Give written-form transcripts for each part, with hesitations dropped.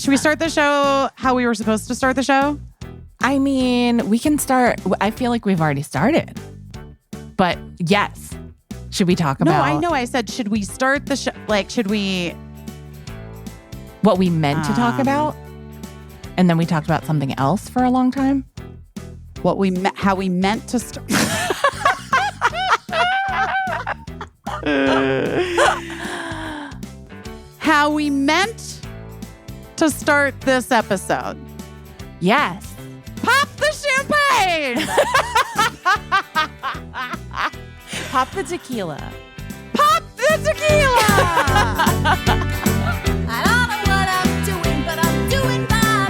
Should we start the show how we were supposed to start the show? I mean, we can start. I feel like we've already started. But yes. Should we talk about... No, I know. I said, should we start the show? Like, should we... What we meant to talk about? And then we talked about something else for a long time? How we meant to start... How we meant to start this episode. Yes. Pop the champagne! Pop the tequila. Pop the tequila! I don't know what I'm doing, but I'm doing my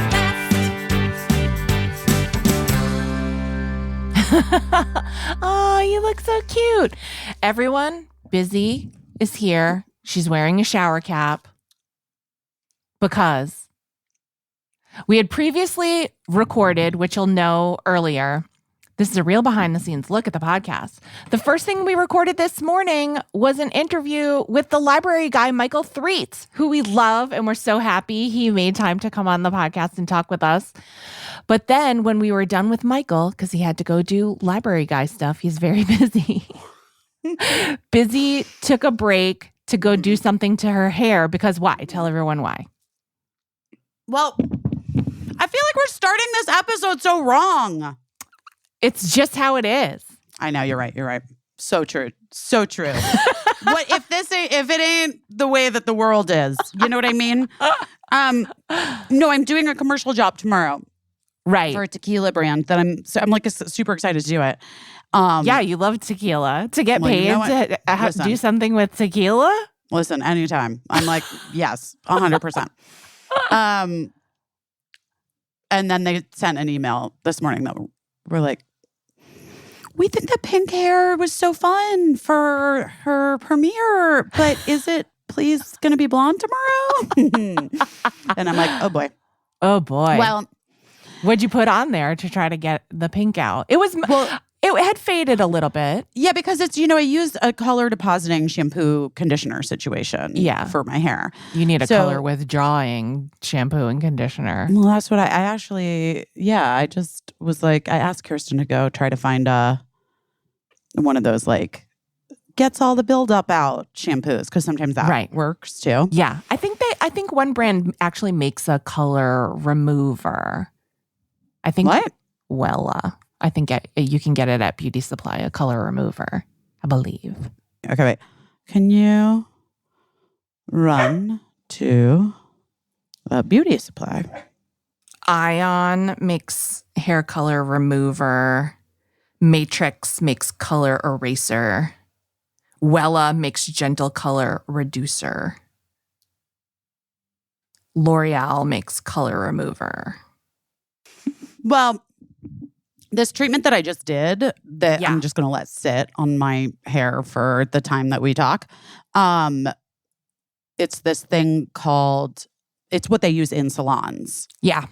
best. Oh, you look so cute. Everyone, Busy is here. She's wearing a shower cap because we had previously recorded, which you'll know earlier. This is a real behind the scenes look at the podcast. The first thing we recorded this morning was an interview with the library guy, Mychal Threets, who we love. And we're so happy he made time to come on the podcast and talk with us. But then when we were done with Mychal, because he had to go do library guy stuff, he's very busy. Busy took a break to go do something to her hair because why? Tell everyone why. Well, I feel like we're starting this episode so wrong. It's just how it is. I know, you're right. You're right. So true. So true. What if it ain't the way that the world is? You know what I mean? No, I'm doing a commercial job tomorrow. Right. For a tequila brand that I'm like super excited to do it. Yeah, you love tequila. To get paid to do something with tequila? Listen, anytime. I'm like, yes, 100%. And then they sent an email this morning that we're like, we think that pink hair was so fun for her premiere, but is it please going to be blonde tomorrow? And I'm like, oh boy. Oh boy. Well, what'd you put on there to try to get the pink out? It was, it had faded a little bit. Yeah, because it's, I use a color depositing shampoo conditioner situation for my hair. You need a color withdrawing shampoo and conditioner. Well, that's what I actually, I just was like, I asked Kirsten to go try to find one of those like gets all the buildup out shampoos because sometimes that works too. Yeah, I think one brand actually makes a color remover. I think what? Wella. I think you can get it at Beauty Supply, a color remover, I believe. Okay, wait. Can you run to a Beauty Supply? Ion makes hair color remover. Matrix makes color eraser. Wella makes gentle color reducer. L'Oreal makes color remover. Well, this treatment that I just did that I'm just going to let sit on my hair for the time that we talk. It's this thing called, it's what they use in salons. Yeah.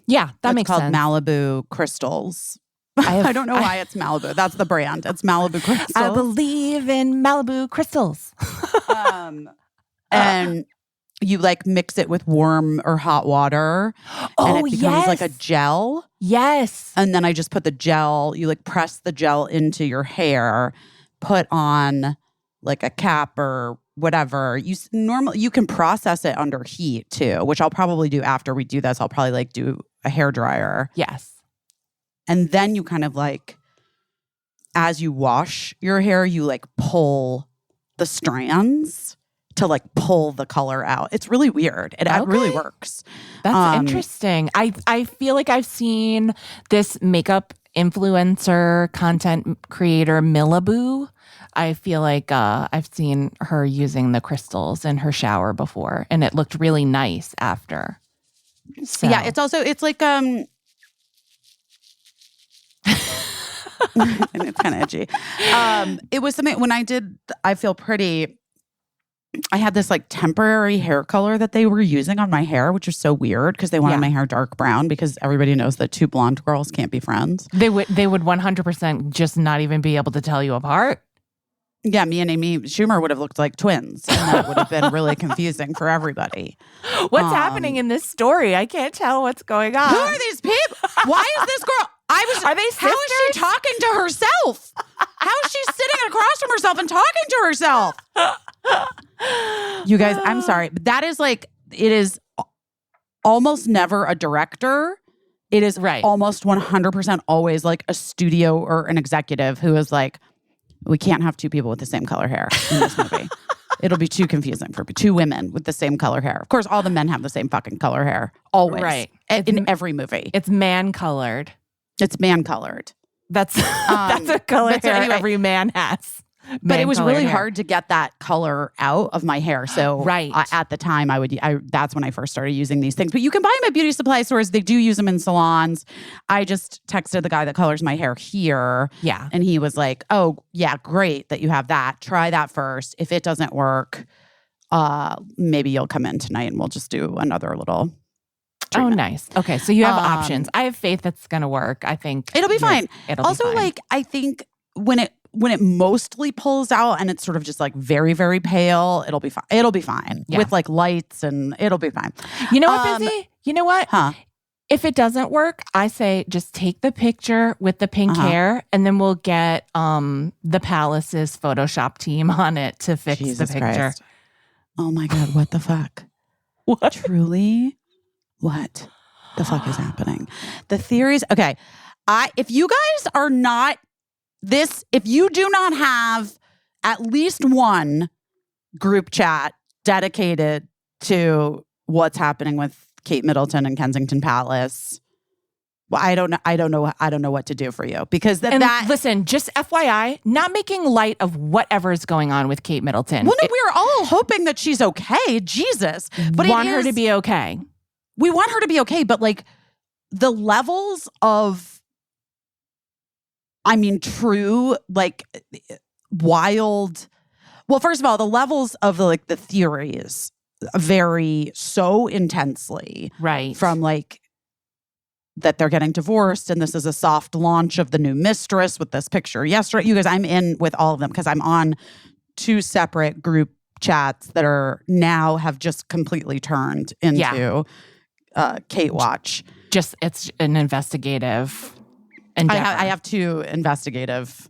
Yeah, that makes sense. It's called Malibu Crystals. I don't know why it's Malibu. That's the brand. It's Malibu Crystals. I believe in Malibu Crystals. And you like mix it with warm or hot water. And it becomes like a gel. Yes. And then I just put the gel, you like press the gel into your hair, put on like a cap or whatever. You can process it under heat too, which I'll probably do after we do this. I'll probably like do a hair dryer. Yes. And then you kind of like, as you wash your hair, you like pull the strands to like pull the color out. It's really weird. It really works. That's interesting. I feel like I've seen this makeup influencer content creator, Malibu. I feel like I've seen her using the crystals in her shower before, and it looked really nice after. So. Yeah, it's like and it's kind of edgy. It was something when I did I Feel Pretty, I had this like temporary hair color that they were using on my hair, which is so weird because they wanted my hair dark brown because everybody knows that two blonde girls can't be friends. They would 100% just not even be able to tell you apart. Yeah, me and Amy Schumer would have looked like twins, and that would have been really confusing for everybody. What's happening in this story? I can't tell what's going on. Who are these people? Why is this girl? Are they How is she sisters? talking to herself? How is she sitting across from herself and talking to herself? You guys, I'm sorry, but that is like, it is almost never a director. It is Right. almost 100% always like a studio or an executive who is like, we can't have two people with the same color hair in this movie. It'll be too confusing for two women with the same color hair. Of course, all the men have the same fucking color hair. Always. Right. In every movie. It's man-colored. It's man-colored. That's that's a color but so hair anyway- every man has. But it was Man-colored really hair. hard to get that color out of my hair. So Right. at the time, that's when I first started using these things. But you can buy them at beauty supply stores. They do use them in salons. I just texted the guy that colors my hair here. Yeah. And he was like, oh, yeah, great that you have that. Try that first. If it doesn't work, maybe you'll come in tonight and we'll just do another little treatment. Oh, nice. Okay, so you have Um, options. I have faith that's going to work. I think It'll be fine. It'll Also, be fine. like, I think when it mostly pulls out and it's sort of just like very, very pale, it'll be fine. It'll be fine Yeah. with like lights and it'll be fine. You know what, Busy? You know what? Huh? If it doesn't work, I say just take the picture with the pink hair, and then we'll get the Palace's Photoshop team on it to fix Jesus the picture. Christ. Oh my God, what the fuck? What? Truly? What the fuck is happening? The theories, okay. If you guys are not if you do not have at least one group chat dedicated to what's happening with Kate Middleton and Kensington Palace, well, I don't know what to do for you because And that. listen, just FYI, not making light of whatever is going on with Kate Middleton. Well, no, we are all hoping that she's okay. Jesus, but want her to be okay. We want her to be okay, but like the levels of, true, like wild. Well, first of all, the levels of the theories vary so intensely. Right. From like that they're getting divorced and this is a soft launch of the new mistress with this picture yesterday. You guys, I'm in with all of them because I'm on two separate group chats that are now have just completely turned into Kate Watch. Just it's an investigative endeavor. I have two investigative.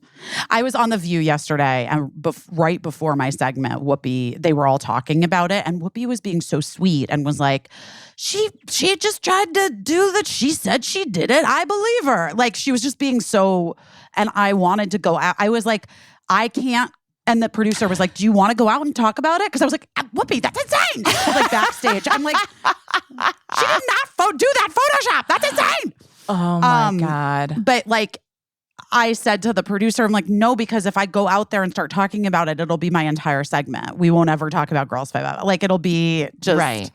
I was on The View yesterday, and right before my segment, Whoopi, they were all talking about it, and Whoopi was being so sweet and was like, she just tried to do that. She said she did it. I believe her. Like, she was just being so, and I wanted to go out. I was like, I can't. And the producer was like, do you want to go out and talk about it? Because I was like, Whoopi, that's insane. Like backstage, I'm like, she did not do that Photoshop. That's insane. Oh my God. But like I said to the producer, I'm like, no, because if I go out there and start talking about it, it'll be my entire segment. We won't ever talk about Girls Five Out. Like it'll be just, Right.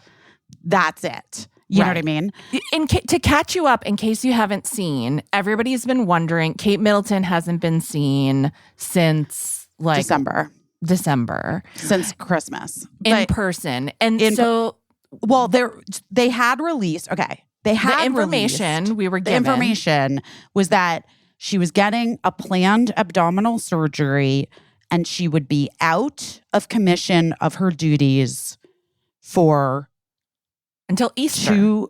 That's it. You know what I mean? To catch you up, in case you haven't seen, everybody's been wondering, Kate Middleton hasn't been seen since like December. Since Christmas. In person. And well, they had released, okay. They had the information released, we were the given. information was that she was getting a planned abdominal surgery and she would be out of commission of her duties for until Easter.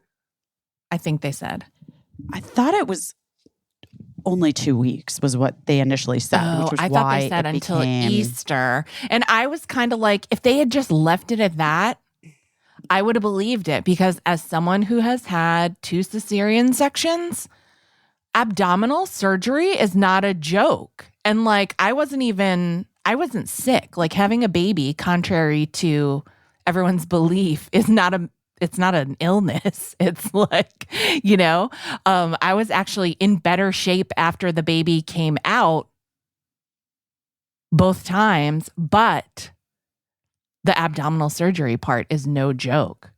I think they said. I thought it was only 2 weeks was what they initially said, which was I thought they said until Easter. And I was kind of like, if they had just left it at that, I would have believed it, because as someone who has had 2 cesarean sections, abdominal surgery is not a joke. And like, I wasn't sick. Like having a baby, contrary to everyone's belief, it's not an illness. It's like, I was actually in better shape after the baby came out both times, but the abdominal surgery part is no joke.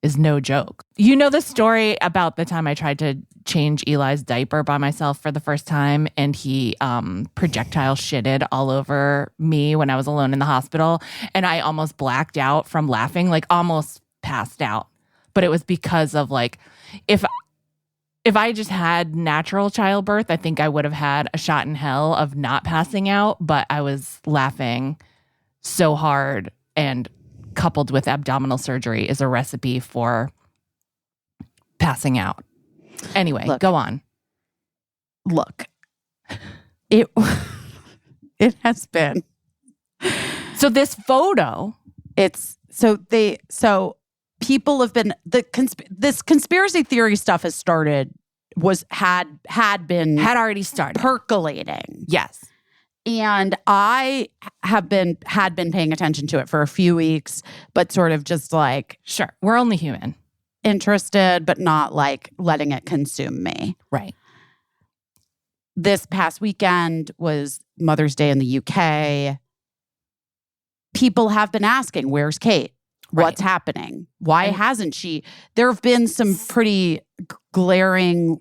You know the story about the time I tried to change Eli's diaper by myself for the first time, and he projectile shitted all over me when I was alone in the hospital, and I almost blacked out from laughing, like almost passed out. But it was because of like, if if I just had natural childbirth, I think I would have had a shot in hell of not passing out, but I was laughing so hard, and coupled with abdominal surgery is a recipe for passing out. Anyway, Look. go on. Look, it has been. So this photo, So people have been this conspiracy theory stuff has started had already started percolating. Yes. And I had been paying attention to it for a few weeks, but sort of just like Sure. We're only human. interested, but not like letting it consume me. Right. This past weekend was Mother's Day in the UK. People have been asking, where's Kate? What's happening? Why hasn't she? There have been some pretty glaring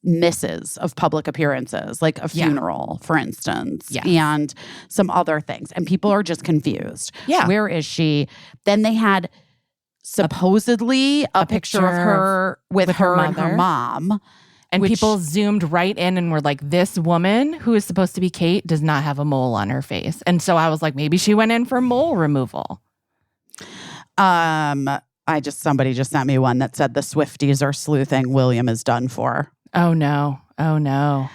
misses of public appearances, like a funeral, for instance, and some other things. And people are just confused. Yeah. Where is she? Then they had supposedly a picture of her with her and her mom. And people zoomed right in and were like, this woman who is supposed to be Kate does not have a mole on her face. And so I was like, maybe she went in for mole removal. Somebody just sent me one that said the Swifties are sleuthing. William is done for. Oh no. Oh no.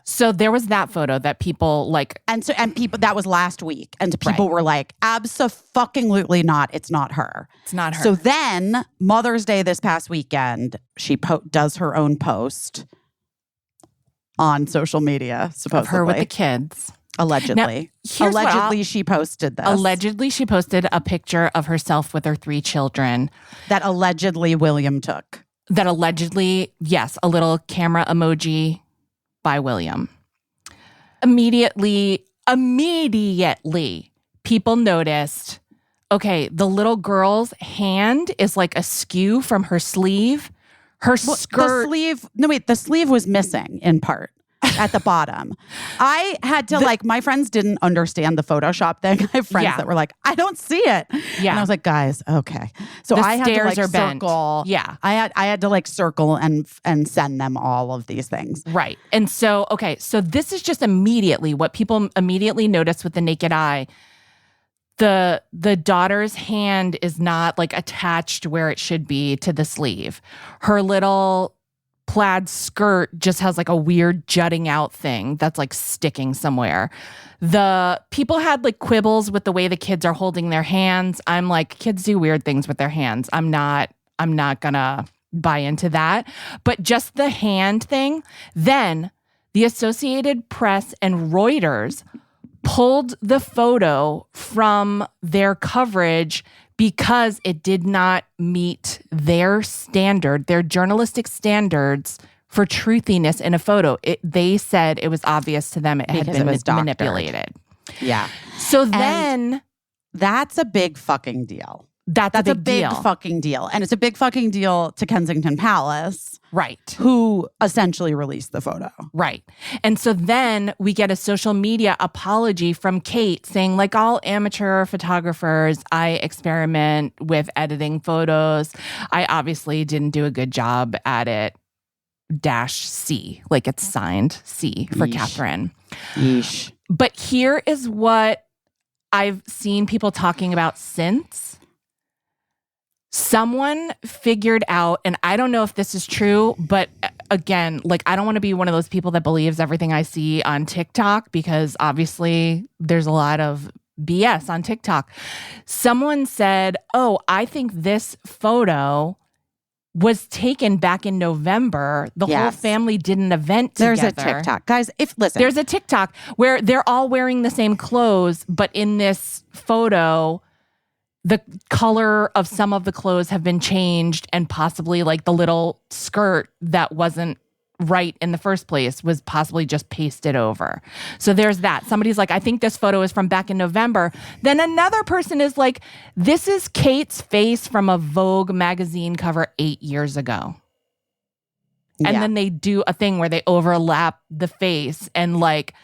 So there was that photo that people like, and people, that was last week, and people were like, abso-fucking-lutely not. It's not her. It's not her. So then Mother's Day this past weekend, she does her own post on social media, supposedly. Of her with the kids. Allegedly. Now, allegedly she posted this. Allegedly she posted a picture of herself with her 3 children. That allegedly William took. That allegedly, yes, a little camera emoji by William. Immediately, people noticed, okay, the little girl's hand is like askew from her sleeve. Her skirt. The sleeve was missing in part at the bottom. I had to my friends didn't understand the Photoshop thing. I have friends that were like, I don't see it. Yeah. And I was like, guys, okay. So the I had stairs to are bent. circle. Yeah. I had to circle and send them all of these things. Right. And so, okay, so this is just immediately what people immediately notice with the naked eye. The daughter's hand is not attached where it should be to the sleeve. Her little plaid skirt just has a weird jutting out thing that's sticking somewhere. The people had quibbles with the way the kids are holding their hands. I'm like, kids do weird things with their hands. I'm not gonna buy into that. But just the hand thing. Then the Associated Press and Reuters pulled the photo from their coverage because it did not meet their journalistic standards for truthiness in a photo. They said it was obvious to them it had been manipulated. Yeah. So then that's a big fucking deal. That's a big fucking deal. And it's a big fucking deal to Kensington Palace. Right. Who essentially released the photo. Right. And so then we get a social media apology from Kate saying, all amateur photographers, I experiment with editing photos. I obviously didn't do a good job at it. -C. It's signed C for Catherine. Yeesh. But here is what I've seen people talking about since. Someone figured out, and I don't know if this is true, but again, I don't want to be one of those people that believes everything I see on TikTok, because obviously there's a lot of BS on TikTok. Someone said, oh, I think this photo was taken back in November. The whole family did an event together. There's a TikTok. Guys, there's a TikTok where they're all wearing the same clothes, but in this photo, the color of some of the clothes have been changed, and possibly the little skirt that wasn't right in the first place was possibly just pasted over. So there's that. Somebody's like, I think this photo is from back in November. Then another person is like, this is Kate's face from a Vogue magazine cover 8 years ago. And Yeah. then they do a thing where they overlap the face and like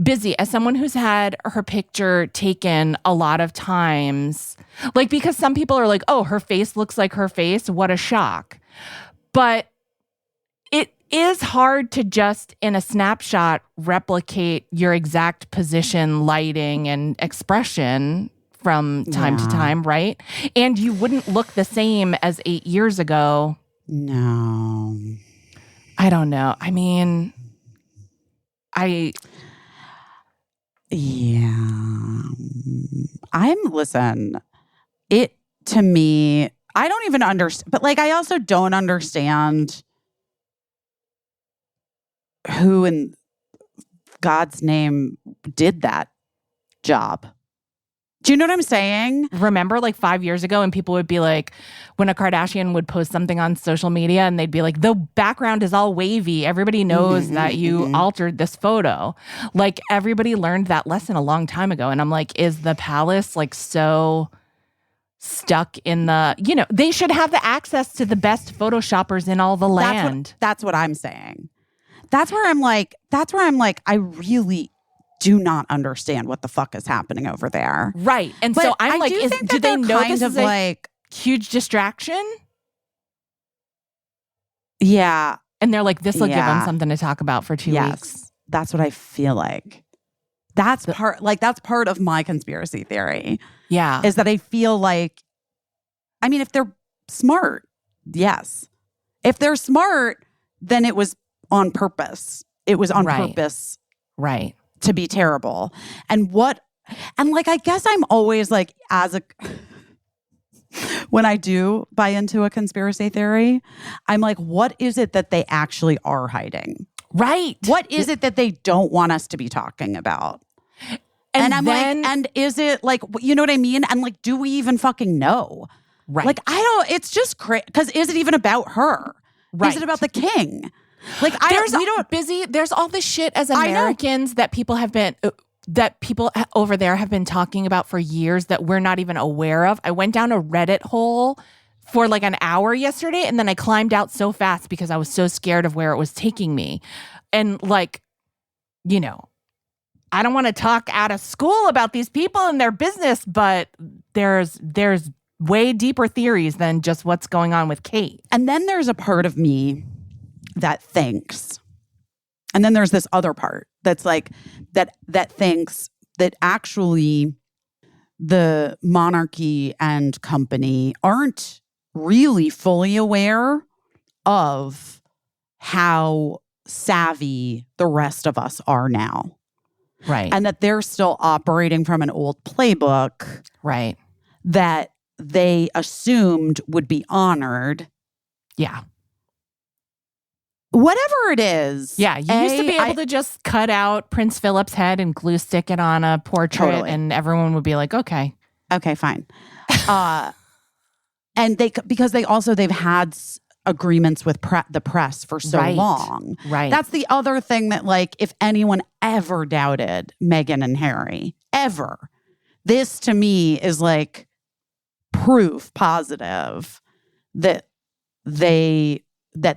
Busy, as someone who's had her picture taken a lot of times, like because some people are like, oh, her face looks like her face. What a shock. But it is hard to just in a snapshot replicate your exact position, lighting, and expression from time to time, right? And you wouldn't look the same as 8 years ago. No. I don't know. I mean, Yeah. Listen, it to me, I don't even understand, but like, I also don't understand who in God's name did that job. Do you know what I'm saying? remember like 5 years ago and people would be like, when a Kardashian would post something on social media and they'd be like, the background is all wavy. Everybody knows that you altered this photo. Like everybody learned that lesson a long time ago. And I'm like, is the palace like so stuck in the, they should have the access to the best photoshoppers in all the land. That's what I'm saying. That's where I'm like, I really do not understand what the fuck is happening over there. Right. And But so I'm I like, do think do that they they're know kind this of is a like, huge distraction? yeah, And they're like, this will give them Yeah. something to talk about for 2 yes, weeks. that's what I feel like. That's part of my conspiracy theory Yeah. is that I feel like, I mean, if they're smart, yes. If they're smart, then it was on purpose. It was on Right. purpose Right. to be terrible. And like, I guess I'm always like, when I do buy into a conspiracy theory, I'm like, what is it that they actually are hiding? Right. What is it that they don't want us to be talking about? And I'm then, like, and is it like, you know what I mean? And like, do we even fucking know? right. Like, I don't, it's just crazy. Because is it even about her? Right. Is it about the king? Like, There's all this shit as know. Americans that people have been, that people over there have been talking about for years that we're not even aware of. I went down a Reddit hole for like an hour yesterday and then I climbed out so fast because I was so scared of where it was taking me. And like, I don't want to talk out of school about these people and their business, but there's way deeper theories than just what's going on with Kate. And then there's a part of me that thinks, and then there's this other part that's like, that thinks that actually the monarchy and company aren't really fully aware of how savvy the rest of us are now. Right. And that they're still operating from an old playbook Right. that they assumed would be honored. Yeah. Whatever it is. Yeah. You used to be able to just cut out Prince Philip's head and glue stick it on a portrait Totally. and everyone would be like, okay. Okay, fine. And because they've had agreements with the press for so Right. long. Right. That's the other thing that, like, if anyone ever doubted Meghan and Harry, ever, this to me is like proof positive that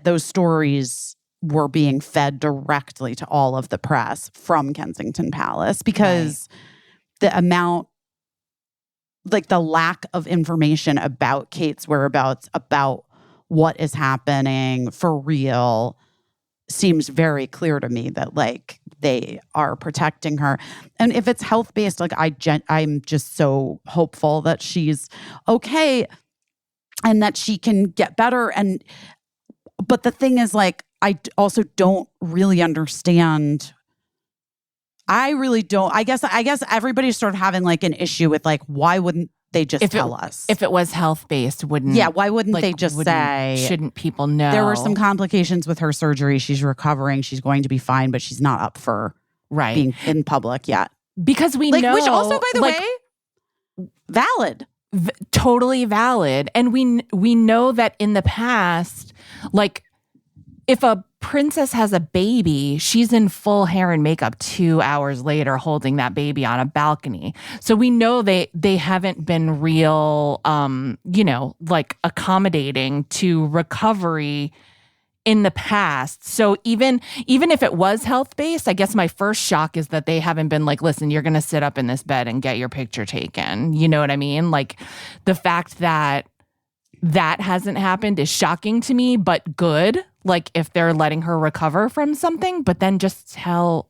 those stories were being fed directly to all of the press from Kensington Palace, because the amount, like the lack of information about Kate's whereabouts, about what is happening for real, seems very clear to me that like they are protecting her. And if it's health-based, like I'm just so hopeful that she's okay and that she can get better. But the thing is, like, I also don't really understand. I really don't. I guess everybody's sort of having like an issue with like, why wouldn't they just tell us? If it was health-based, wouldn't... Yeah, why wouldn't they just say... Shouldn't people know? There were some complications with her surgery. She's recovering. She's going to be fine, but she's not up for being in public yet. Because we like, know... Which also, by the way, valid. Totally valid. And we know that in the past, like, if a princess has a baby, she's in full hair and makeup 2 hours later holding that baby on a balcony. So we know they haven't been real, like accommodating to recovery in the past. So even if it was health-based, I guess my first shock is that they haven't been like, listen, you're going to sit up in this bed and get your picture taken. You know what I mean? Like the fact that hasn't happened is shocking to me, but good. Like if they're letting her recover from something, but then just tell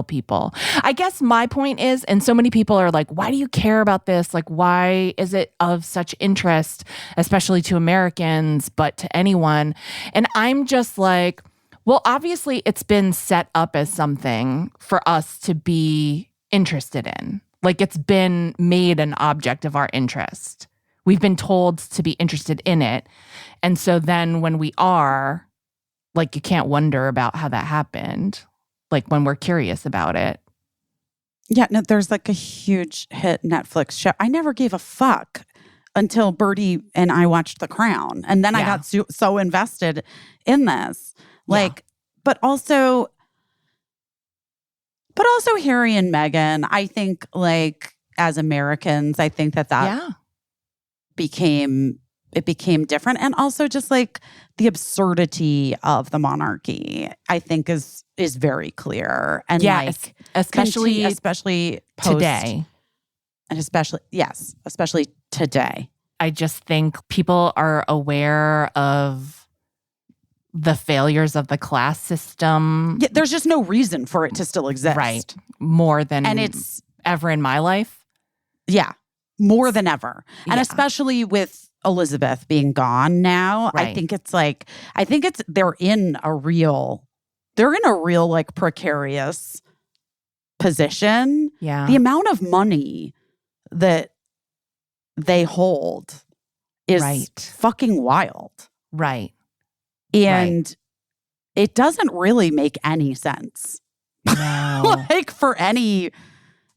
people. I guess my point is, and so many people are like, why do you care about this? Like, why is it of such interest, especially to Americans, but to anyone? And I'm just like, well, obviously it's been set up as something for us to be interested in. Like it's been made an object of our interest. We've been told to be interested in it. And so then when we are, like, you can't wonder about how that happened, like when we're curious about it. Yeah, no, there's like a huge hit Netflix show. I never gave a fuck until Birdie and I watched The Crown. And then I got so invested in this. Like, but also Harry and Meghan, I think like as Americans, I think that became different. And also just like the absurdity of the monarchy, I think is very clear. And like especially post, today. And especially today. I just think people are aware of the failures of the class system. Yeah, there's just no reason for it to still exist. Right. More than and it's ever in my life. Yeah. More than ever. And especially with Elizabeth being gone now, right. I think they're in a real like precarious position. Yeah. The amount of money that they hold is fucking wild. Right. And it doesn't really make any sense. No. Like for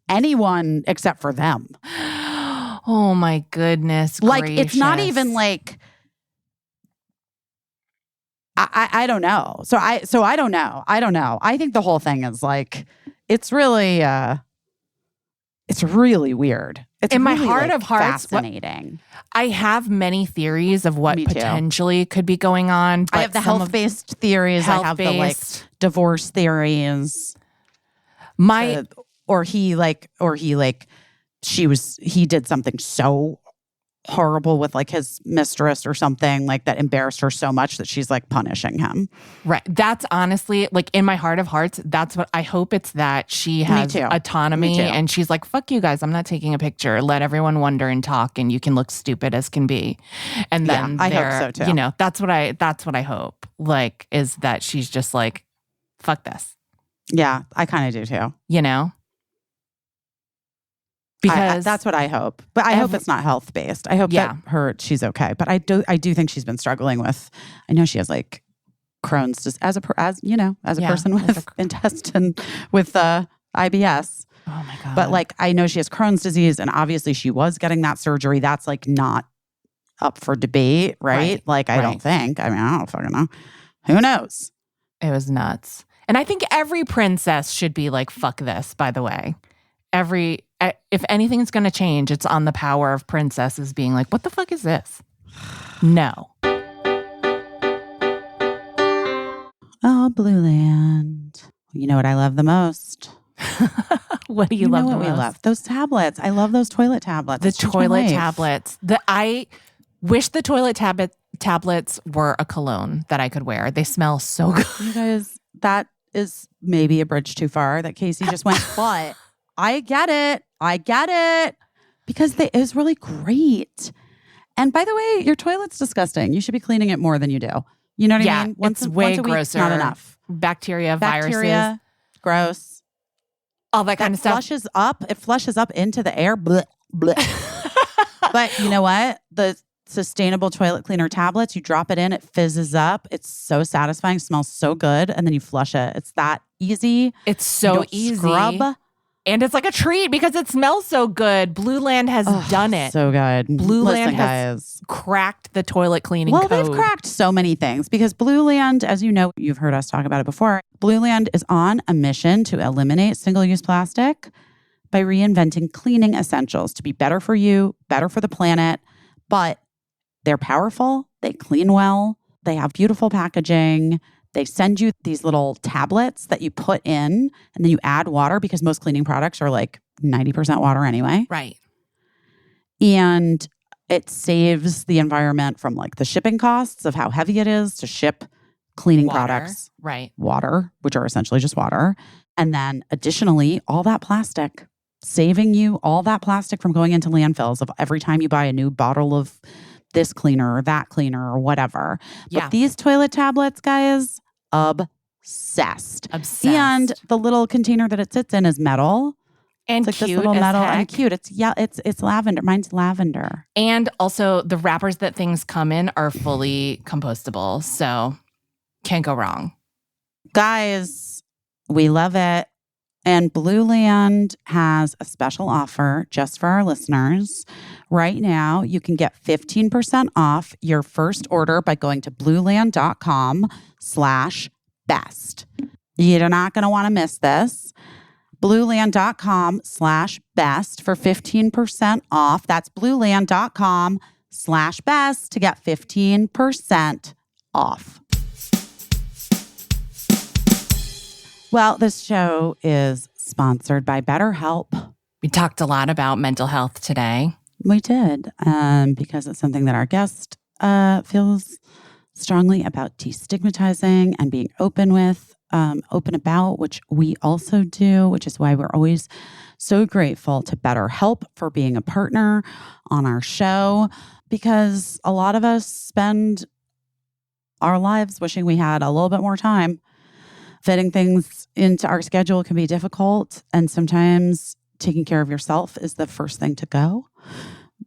anyone except for them. Oh my goodness Like gracious. It's not even like I don't know. So I don't know. I think the whole thing is like it's really weird. It's in my really, heart like, of hearts fascinating. I have many theories of what potentially could be going on. But I have the health-based theories. I have the like divorce theories. He did something so horrible with like his mistress or something like that embarrassed her so much that she's like punishing him. Right. That's honestly like in my heart of hearts, that's what I hope it's that she has autonomy and she's like, fuck you guys. I'm not taking a picture. Let everyone wonder and talk and you can look stupid as can be. And then I hope so too. You know, that's what I hope like is that she's just like, fuck this. Yeah, I kind of do too. You know? Because that's what I hope. But I hope it's not health-based. I hope that she's okay. But I do think she's been struggling with, I know she has like Crohn's just as a person with intestine with IBS. Oh my God. But like I know she has Crohn's disease and obviously she was getting that surgery. That's like not up for debate, right? Like I don't think. I mean, I don't fucking know. Who knows? It was nuts. And I think every princess should be like, fuck this, by the way. If anything's going to change, it's on the power of princesses being like, what the fuck is this? No. Oh, Blue Land. You know what I love the most? What do you love the most? We love those tablets. I love those toilet tablets. The toilet tablets. I wish the toilet tablets were a cologne that I could wear. They smell so good. You guys, that is maybe a bridge too far that Caissie just went, but I get it. Because it was really great. And by the way, your toilet's disgusting. You should be cleaning it more than you do. You know what I mean? It's way grosser. Week's not enough. Bacteria, viruses. Gross. All that kind of stuff. It flushes up into the air. Blech, blech. But you know what? The sustainable toilet cleaner tablets, you drop it in, it fizzes up. It's so satisfying, smells so good. And then you flush it. It's that easy. It's so easy. Scrub. And it's like a treat because it smells so good. Blue Land has done it. So good. Blue Land has cracked the toilet cleaning code. Well, they've cracked so many things because Blue Land, as you know, you've heard us talk about it before. Blue Land is on a mission to eliminate single-use plastic by reinventing cleaning essentials to be better for you, better for the planet. But they're powerful. They clean well. They have beautiful packaging. They send you these little tablets that you put in and then you add water because most cleaning products are like 90% water anyway. Right. And it saves the environment from like the shipping costs of how heavy it is to ship cleaning products. Right. Water, which are essentially just water. And then additionally, all that plastic, saving you all that plastic from going into landfills of every time you buy a new bottle of this cleaner or that cleaner or whatever. Yeah. But these toilet tablets, guys, obsessed. And the little container that it sits in is metal. And It's like cute this little as metal heck. and cute. It's lavender. Mine's lavender. And also the wrappers that things come in are fully compostable. So can't go wrong. Guys, we love it. And Blue Land has a special offer just for our listeners. Right now, you can get 15% off your first order by going to blueland.com/best. You're not going to want to miss this. Blueland.com/best for 15% off. That's blueland.com/best to get 15% off. Well, this show is sponsored by BetterHelp. We talked a lot about mental health today. We did, because it's something that our guest feels strongly about destigmatizing and being open about, which we also do, which is why we're always so grateful to BetterHelp for being a partner on our show, because a lot of us spend our lives wishing we had a little bit more time. Fitting things into our schedule can be difficult, and sometimes taking care of yourself is the first thing to go.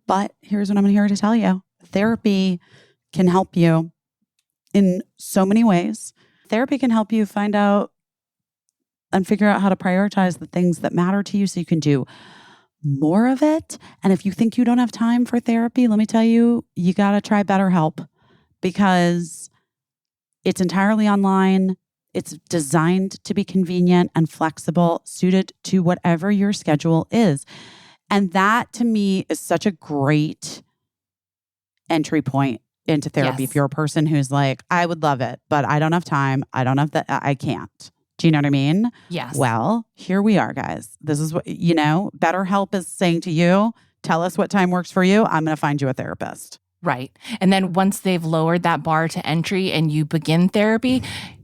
But here's what I'm here to tell you. Therapy can help you in so many ways. Therapy can help you find out and figure out how to prioritize the things that matter to you so you can do more of it. And if you think you don't have time for therapy, let me tell you, you got to try BetterHelp, because it's entirely online. It's designed to be convenient and flexible, suited to whatever your schedule is. And that, to me, is such a great entry point into therapy. Yes. If you're a person who's like, I would love it, but I don't have time. I don't have I can't. Do you know what I mean? Yes. Well, here we are, guys. This is what, BetterHelp is saying to you, tell us what time works for you. I'm going to find you a therapist. Right. And then once they've lowered that bar to entry and you begin therapy,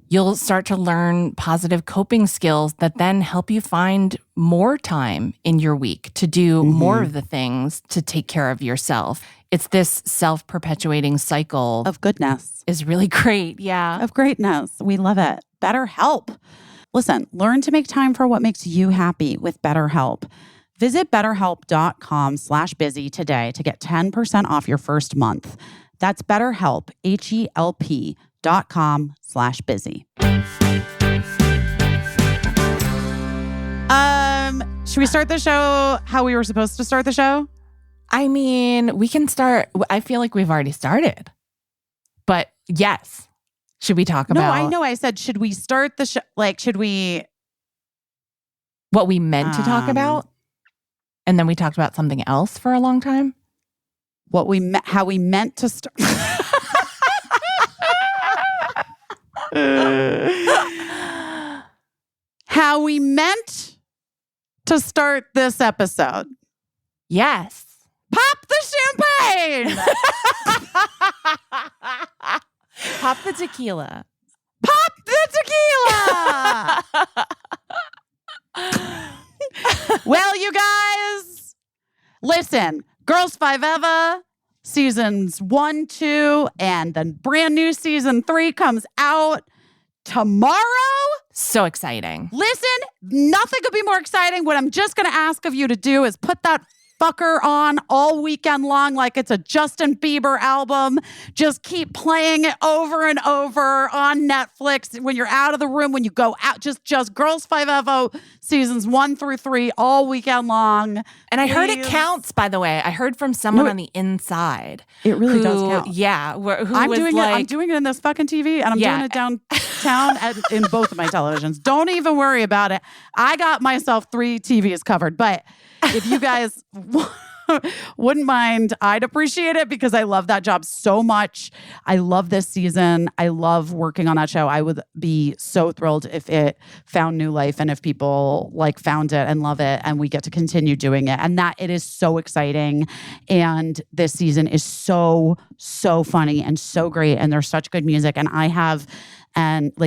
you'll start to learn positive coping skills that then help you find more time in your week to do more of the things to take care of yourself. It's this self-perpetuating cycle Of goodness. is really great. Yeah. Of greatness. We love it. BetterHelp. Listen, learn to make time for what makes you happy with BetterHelp. Visit BetterHelp.com/busy today to get 10% off your first month. That's BetterHelp, HELP.com/busy. Should we start the show how we were supposed to start the show? I mean, we can start. I feel like we've already started. But yes. Should we talk about? No, I know. I said, should we start the show? Like, should we? What we meant to talk about? And then we talked about something else for a long time? How we meant to start. How we meant to start this episode. Yes. Pop the champagne. Pop the tequila. Pop the tequila. Well, you guys, listen, Girls 5 Eva, seasons 1, 2, and then brand new season 3 comes out tomorrow. So exciting. Listen, nothing could be more exciting. What I'm just going to ask of you to do is put that fucker on all weekend long like it's a Justin Bieber album. Just keep playing it over and over on Netflix when you're out of the room, when you go out. Just Girls 5 Eva seasons 1 through 3 all weekend long. And I heard it counts, by the way. I heard from someone on the inside. It really does count. Yeah. Who I'm was doing like, it. I'm doing it in this fucking TV, and I'm doing it downtown in both of my televisions. Don't even worry about it. I got myself 3 TVs covered. But if you guys wouldn't mind, I'd appreciate it because I love that job so much. I love this season. I love working on that show. I would be so thrilled if it found new life and if people like found it and love it and we get to continue doing it. And that it is so exciting. And this season is so funny and so great. And there's such good music. And I have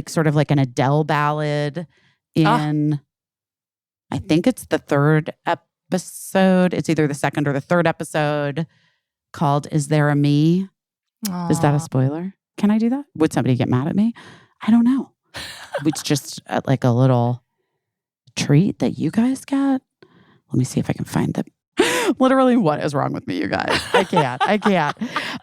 sort of like an Adele ballad in, I think it's the third episode. It's either the second or the third episode called Is There a Me? Aww. Is that a spoiler? Can I do that? Would somebody get mad at me? I don't know. It's just like a little treat that you guys get. Let me see if I can find the literally what is wrong with me, you guys? I can't. Well,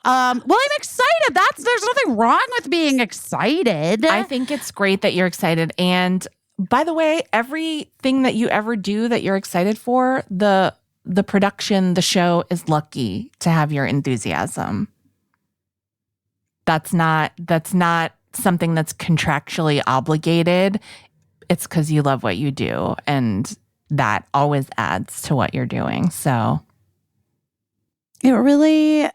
I'm excited. There's nothing wrong with being excited. I think it's great that you're excited. And by the way, everything that you ever do that you're excited for, the production, the show is lucky to have your enthusiasm. That's not something that's contractually obligated. It's because you love what you do, and that always adds to what you're doing. So I really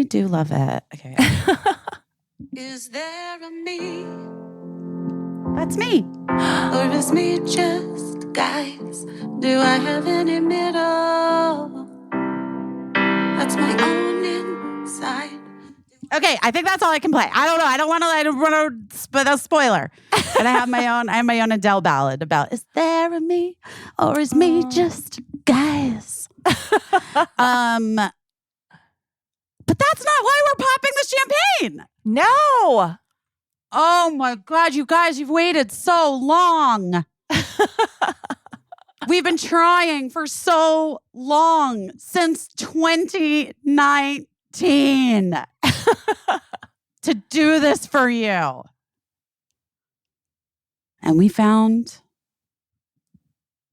do love it. Okay. Is there a me? That's me. Or is me just guys? Do I have any middle? That's my own inside. Okay, I think that's all I can play. I don't know. I don't want to but a spoiler. And I have my own Adele ballad about is there a me or is me just guys? But that's not why we're popping the champagne. no. Oh my God, you guys, you've waited so long. We've been trying for so long, since 2019, to do this for you. And we found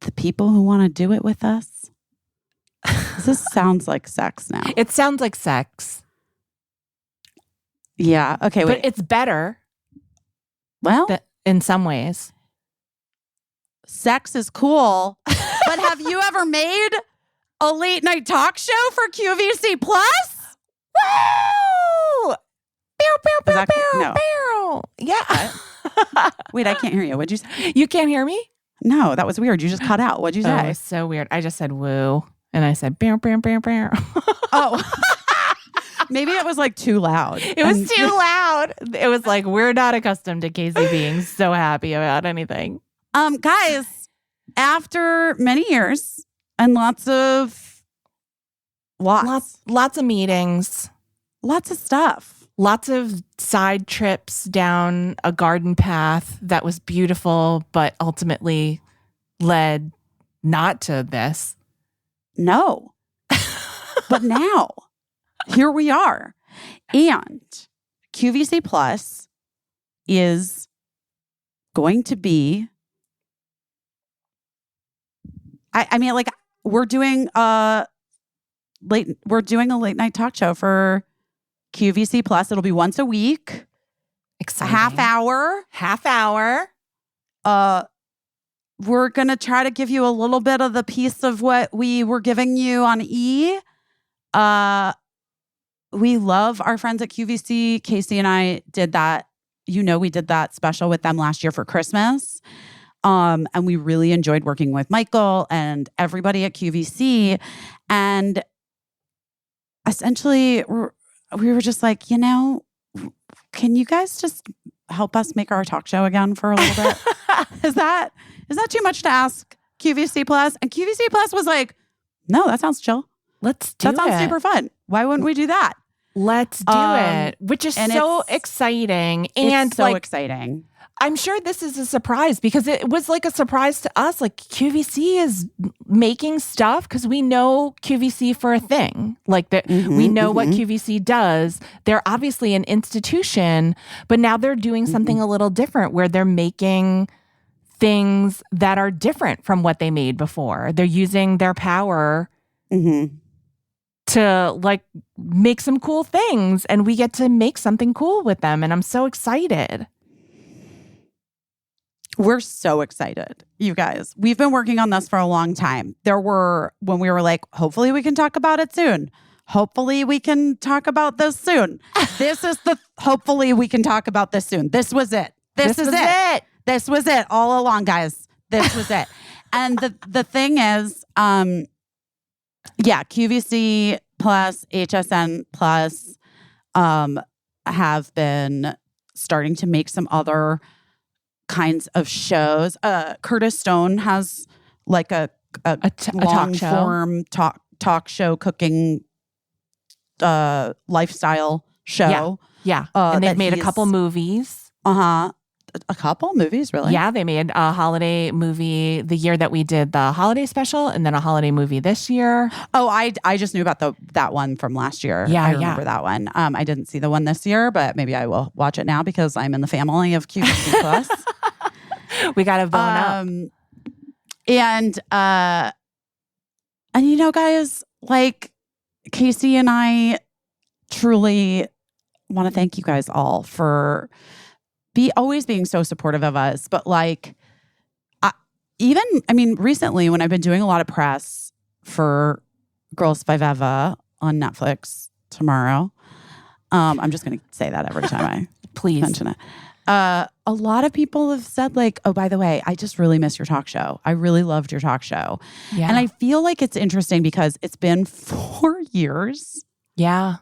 the people who want to do it with us. This sounds like sex now. It sounds like sex, Yeah. Okay, wait. but it's better Well, in some ways. sex is cool. But have you ever made a late night talk show for QVC Plus? Woo! Pew, pew, pew, Is that- pew, no. pew. Yeah. Wait, I can't hear you. What'd you say? You can't hear me? No, that was weird. You just cut out. What'd you Oh, say? it's so weird. I just said woo. And I said, bam, bam, bam, bam. Oh, maybe it was like too loud. It was too loud. It was like, we're not accustomed to Caissie being so happy about anything. Guys, after many years and lots of meetings, lots of stuff. lots of side trips down a garden path that was beautiful, but ultimately led not to this. No. But now, here we are. And QVC Plus is going to be, I mean, like, we're doing a late night talk show for QVC Plus. It'll be once a week, Exciting. a half hour. We're going to try to give you a little bit of the piece of what we were giving you on E. We love our friends at QVC. Caissie and I did that. We did that special with them last year for Christmas. And we really enjoyed working with Mychal and everybody at QVC. And essentially, we were just like, can you guys just help us make our talk show again for a little bit? Is that too much to ask QVC Plus? And QVC Plus was like, no, that sounds chill. Let's do it. That sounds super fun. Why wouldn't we do that? Let's do it, which is so exciting. And it's so exciting. I'm sure this is a surprise because it was like a surprise to us. Like QVC is making stuff because we know QVC for a thing. Like that, we know what QVC does. They're obviously an institution, but now they're doing something a little different where they're making things that are different from what they made before. They're using their power to like make some cool things, and we get to make something cool with them. And I'm so excited. We're so excited, you guys. We've been working on this for a long time. When we were like, hopefully we can talk about it soon. Hopefully we can talk about this soon. Hopefully we can talk about this soon. This was it. This was it. This was it all along, guys. This was it. And the thing is, QVC plus HSN plus have been starting to make some other kinds of shows. Curtis Stone has like a long form talk show cooking lifestyle show. Yeah. And they've made a couple movies. A couple movies, really? Yeah, they made a holiday movie the year that we did the holiday special, and then a holiday movie this year. Oh, I just knew about that one from last year. Yeah, I remember that one. I didn't see the one this year, but maybe I will watch it now because I'm in the family of QVC Plus. We got to bone up. And you know, guys, like Caissie and I truly want to thank you guys all for always being so supportive of us. But like, recently when I've been doing a lot of press for Girls Five Eva on Netflix tomorrow, I'm just going to say that every time I please mention it. A lot of people have said like, oh, by the way, I just really miss your talk show. I really loved your talk show. Yeah. And I feel like it's interesting because it's been 4 years. Yeah.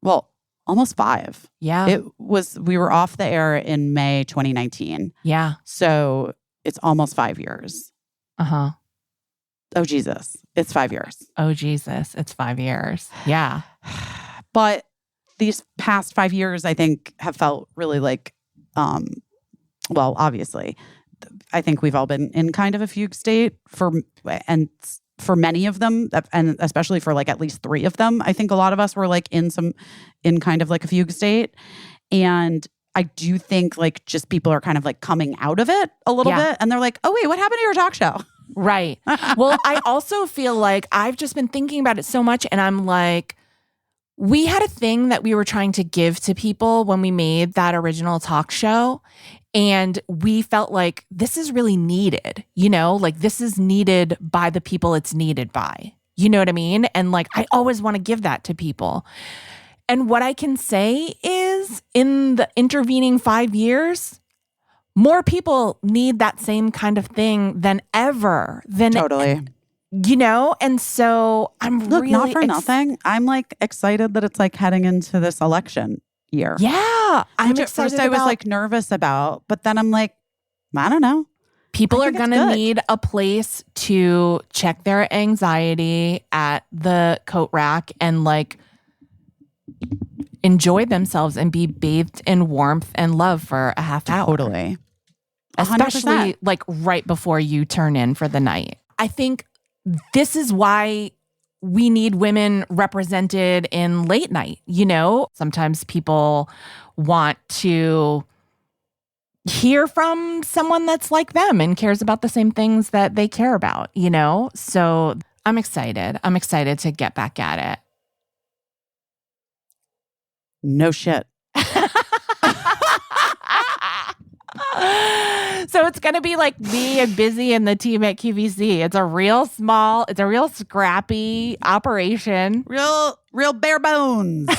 Well, almost 5. Yeah. We were off the air in May 2019. Yeah. So it's almost 5 years. Uh-huh. Oh, Jesus. It's 5 years. Oh, Jesus. It's 5 years. Yeah. But these past 5 years, I think, have felt really like, obviously, I think we've all been in kind of a fugue state for many of them, and especially for like at least 3 of them. I think a lot of us were like in kind of like a fugue state. And I do think like just people are kind of like coming out of it a little bit. And they're like, oh, wait, what happened to your talk show? Right. Well, I also feel like I've just been thinking about it so much. And I'm like, we had a thing that we were trying to give to people when we made that original talk show. And we felt like this is really needed, like this is needed by the people it's needed by. You know what I mean? And like, I always want to give that to people. And what I can say is in the intervening 5 years, more people need that same kind of thing than ever. Totally. And so I'm really not for nothing. I'm like excited that it's like heading into this election year. Yeah. I'm excited. At first I was like nervous about, but then I'm like, I don't know. People are going to need a place to check their anxiety at the coat rack and like enjoy themselves and be bathed in warmth and love for a half hour. Totally. 100%. Especially like right before you turn in for the night. I think this is why we need women represented in late night. Sometimes people want to hear from someone that's like them and cares about the same things that they care about, So I'm excited. I'm excited to get back at it. No shit. So it's going to be like me and Busy and the team at QVC. It's a real scrappy operation. Real bare bones.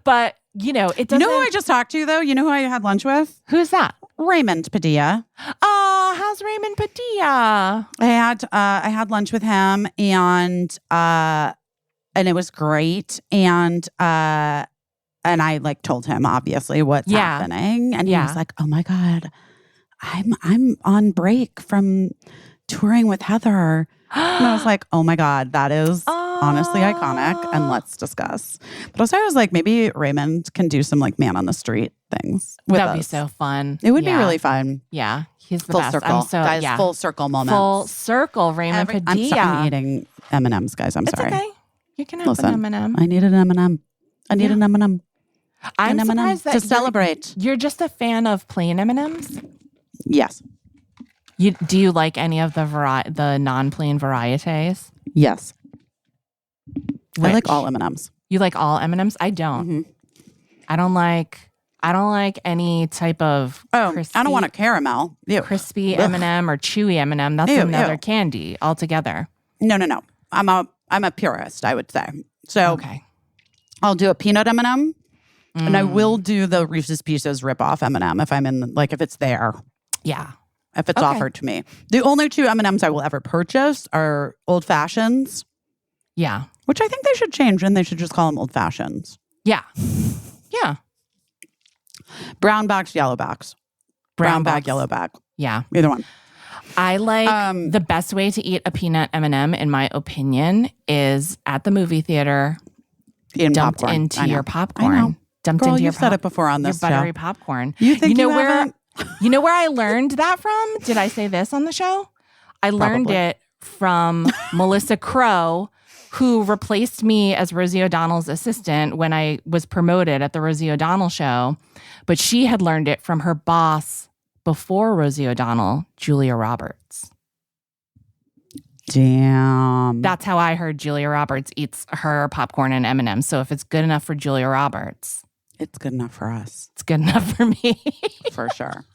But, it doesn't. You know who I just talked to, though? You know who I had lunch with? Who's that? Raymond Padilla. Oh, how's Raymond Padilla? I had lunch with him and it was great. And I like told him obviously what's happening. And he was like, oh my God, I'm on break from touring with Heather. And I was like, oh my God, that is honestly iconic. And let's discuss. But also I was like, maybe Raymond can do some like man on the street things with That'd us. be so fun. It would be really fun. Yeah. He's the full best. circle. Guys, full circle moments. Full circle, Raymond Padilla. I'm eating M&Ms, guys. I'm sorry. It's okay. You can have an M&M. I need an M&M. I need an M&M. I'm surprised that to celebrate. You're just a fan of plain M&Ms? Yes. Do you like any of the non-plain varieties? Yes. I like all M&Ms. You like all M&Ms? I don't. Mm-hmm. I don't like I don't like any type of crispy, I don't want a caramel. Ew. crispy Ugh. M&M or chewy M&M. That's Ew, another ew. candy altogether. No. I'm a purist, I would say. So Okay. I'll do a peanut M&M, and I will do the Reese's Pieces rip-off M&M if I'm in, like, if it's there. Yeah. If it's offered to me. The only two M&Ms I will ever purchase are Old Fashions. Yeah. Which I think they should change, and they should just call them Old Fashions. Yeah. Yeah. Brown box, yellow box. Brown bag, box. yellow bag. Yeah. Either one. I like the best way to eat a peanut M&M, in my opinion, is at the movie theater, dumped popcorn. into your popcorn. I know. Dumped Girl, into your you've said it before on this your buttery show. popcorn. You think you where haven't? you know where I learned that from? Did I say this on the show? I learned Probably. it from Melissa Crow, who replaced me as Rosie O'Donnell's assistant when I was promoted at the Rosie O'Donnell show. But she had learned it from her boss before Rosie O'Donnell, Julia Roberts. Damn. That's how I heard Julia Roberts eats her popcorn and M&Ms. So if it's good enough for Julia Roberts, It's good enough for us. it's good enough for me. For sure.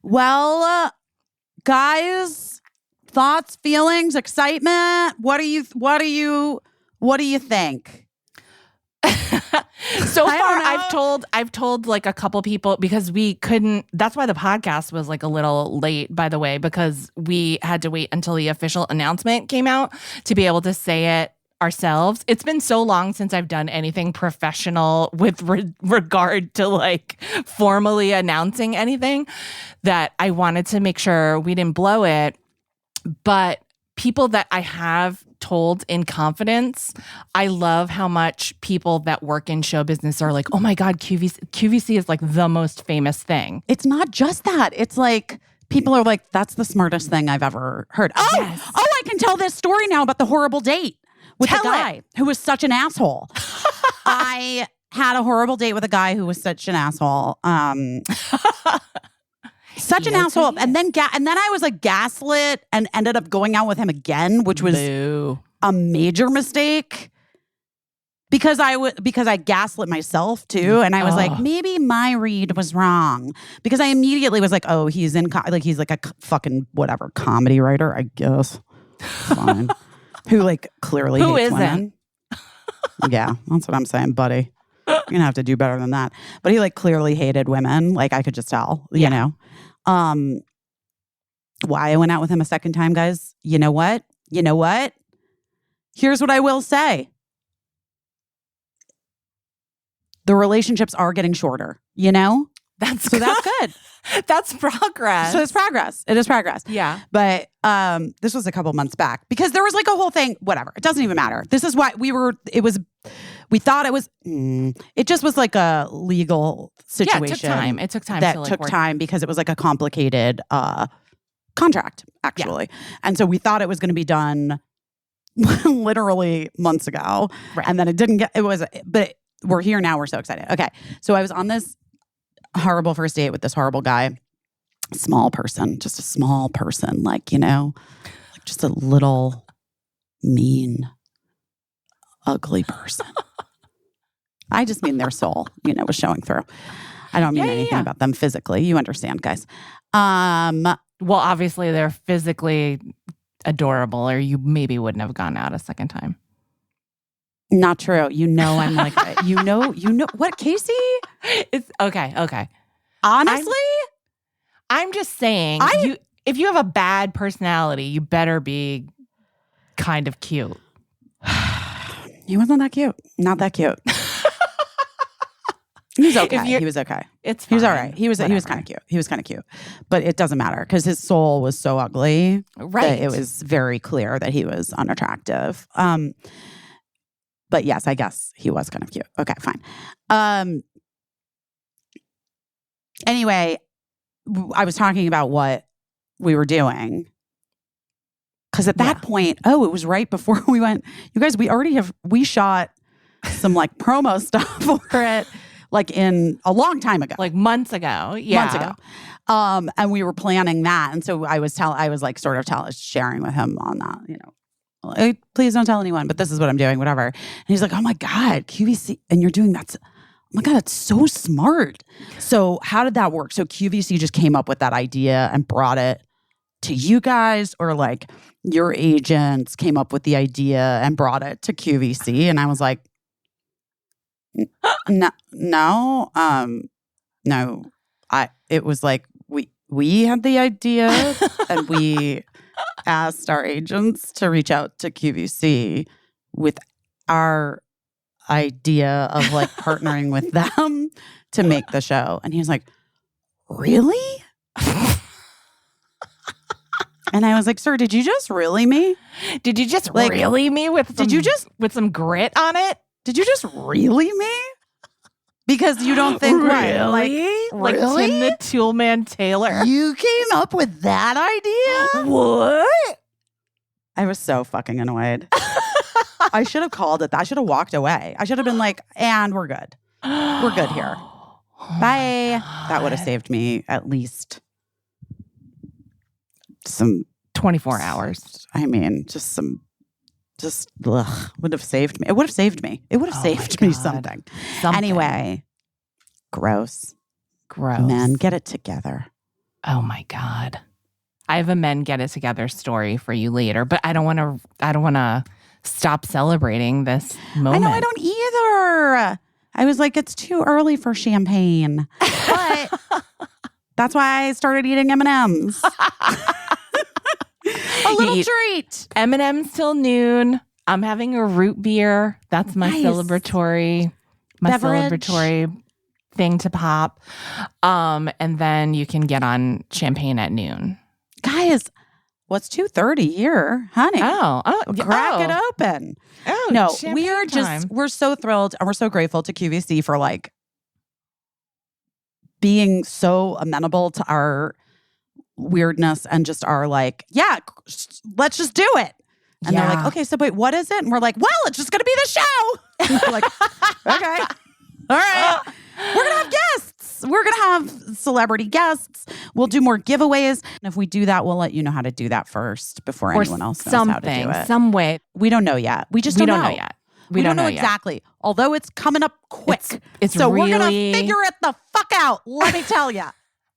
Well, guys, thoughts, feelings, excitement. What do you think? So I far, don't know. I've told like a couple people, because we couldn't. That's why the podcast was like a little late, by the way, because we had to wait until the official announcement came out to be able to say it ourselves. It's been so long since I've done anything professional with regard to like formally announcing anything that I wanted to make sure we didn't blow it. But people that I have told in confidence, I love how much people that work in show business are like, oh my God, QVC is like the most famous thing. It's not just that. It's like people are like, that's the smartest thing I've ever heard. Oh, I can tell this story now about the horrible date with the guy who was such an asshole. I had a horrible date with a guy who was such an asshole. Such an asshole. And then I was like gaslit and ended up going out with him again, which was a major mistake because I gaslit myself too. And I was like, maybe my read was wrong, because I immediately was like, oh, he's he's like a fucking whatever comedy writer, I guess. Fine. Who like clearly Who hates isn't? women. Yeah, that's what I'm saying, buddy. You're gonna have to do better than that. But he like clearly hated women. Like I could just tell, you know. Why I went out with him a second time, guys. You know what? Here's what I will say. The relationships are getting shorter, you know? That's good. That's progress. So it's progress. It is progress. Yeah. But this was a couple months back, because there was like a whole thing, whatever. It doesn't even matter. This is why we thought it was, it just was like a legal situation. Yeah, it took time. It took time. That to, like, took work. time because it was like a complicated contract, actually. Yeah. And so we thought it was going to be done literally months ago. Right. And then but we're here now. We're so excited. Okay. So I was on this horrible first date with this horrible guy. Small person, just a small person, like, you know, like just a little mean, ugly person. I just mean their soul, you know, was showing through. I don't mean anything about them physically. You understand, guys. Well, obviously they're physically adorable, or you maybe wouldn't have gone out a second time. Not true. You know, I'm like, you know what, Caissie? It's okay. Honestly, I'm just saying, if you have a bad personality, you better be kind of cute. He wasn't that cute. Not that cute. He was okay. He was okay. It's fine. He was all right. He was kind of cute. He was kind of cute. But it doesn't matter because his soul was so ugly. Right. That it was very clear that he was unattractive. But yes, I guess he was kind of cute. Okay, fine. Anyway, I was talking about what we were doing. Because at that point, it was right before we went, you guys, we shot some like promo stuff for it. Like in a long time ago. Like months ago. Yeah. Months ago. And we were planning that. And so I was sharing with him on that, you know, hey, please don't tell anyone, but this is what I'm doing, whatever. And he's like, oh my God, QVC. And you're doing that. my God, it's so smart. So how did that work? So QVC just came up with that idea and brought it to you guys, or like your agents came up with the idea and brought it to QVC? And I was like, no. It was like, we had the idea and we asked our agents to reach out to QVC with our idea of like partnering with them to make the show. And he was like, really? And I was like, sir, did you just really me? Did you just really me with some, with some grit on it? Did you just really me? Because you don't think really? Like Tim the Toolman Taylor. You came up with that idea? What? I was so fucking annoyed. I should have called it that. I should have walked away. I should have been like, and we're good. We're good here. Bye. That would have saved me at least some 24 hours. I mean, would have saved me. It would have saved me. It would have saved me something. Anyway, gross. Men, get it together. Oh my God. I have a men get it together story for you later, but I don't want to stop celebrating this moment. I know, I don't either. I was like, it's too early for champagne. But that's why I started eating M&Ms. A little treat. M&M's till noon. I'm having a root beer. That's my celebratory thing to pop. And then you can get on champagne at noon. Guys, what's 2:30 here, honey? Crack it open. Oh, no, time. we're so thrilled and we're so grateful to QVC for like being so amenable to our weirdness and just our like, yeah, let's just do it. And they're like, okay, so wait, what is it? And we're like, well, it's just going to be the show. And we're like, okay, all right. We're going to have guests. We're going to have celebrity guests. We'll do more giveaways. And if we do that, we'll let you know how to do that first before anyone else knows how to do it. Some way. We don't know yet. We just don't know yet. We don't know exactly. Although it's coming up quick. It's so we're going to figure it the fuck out. Let me tell you.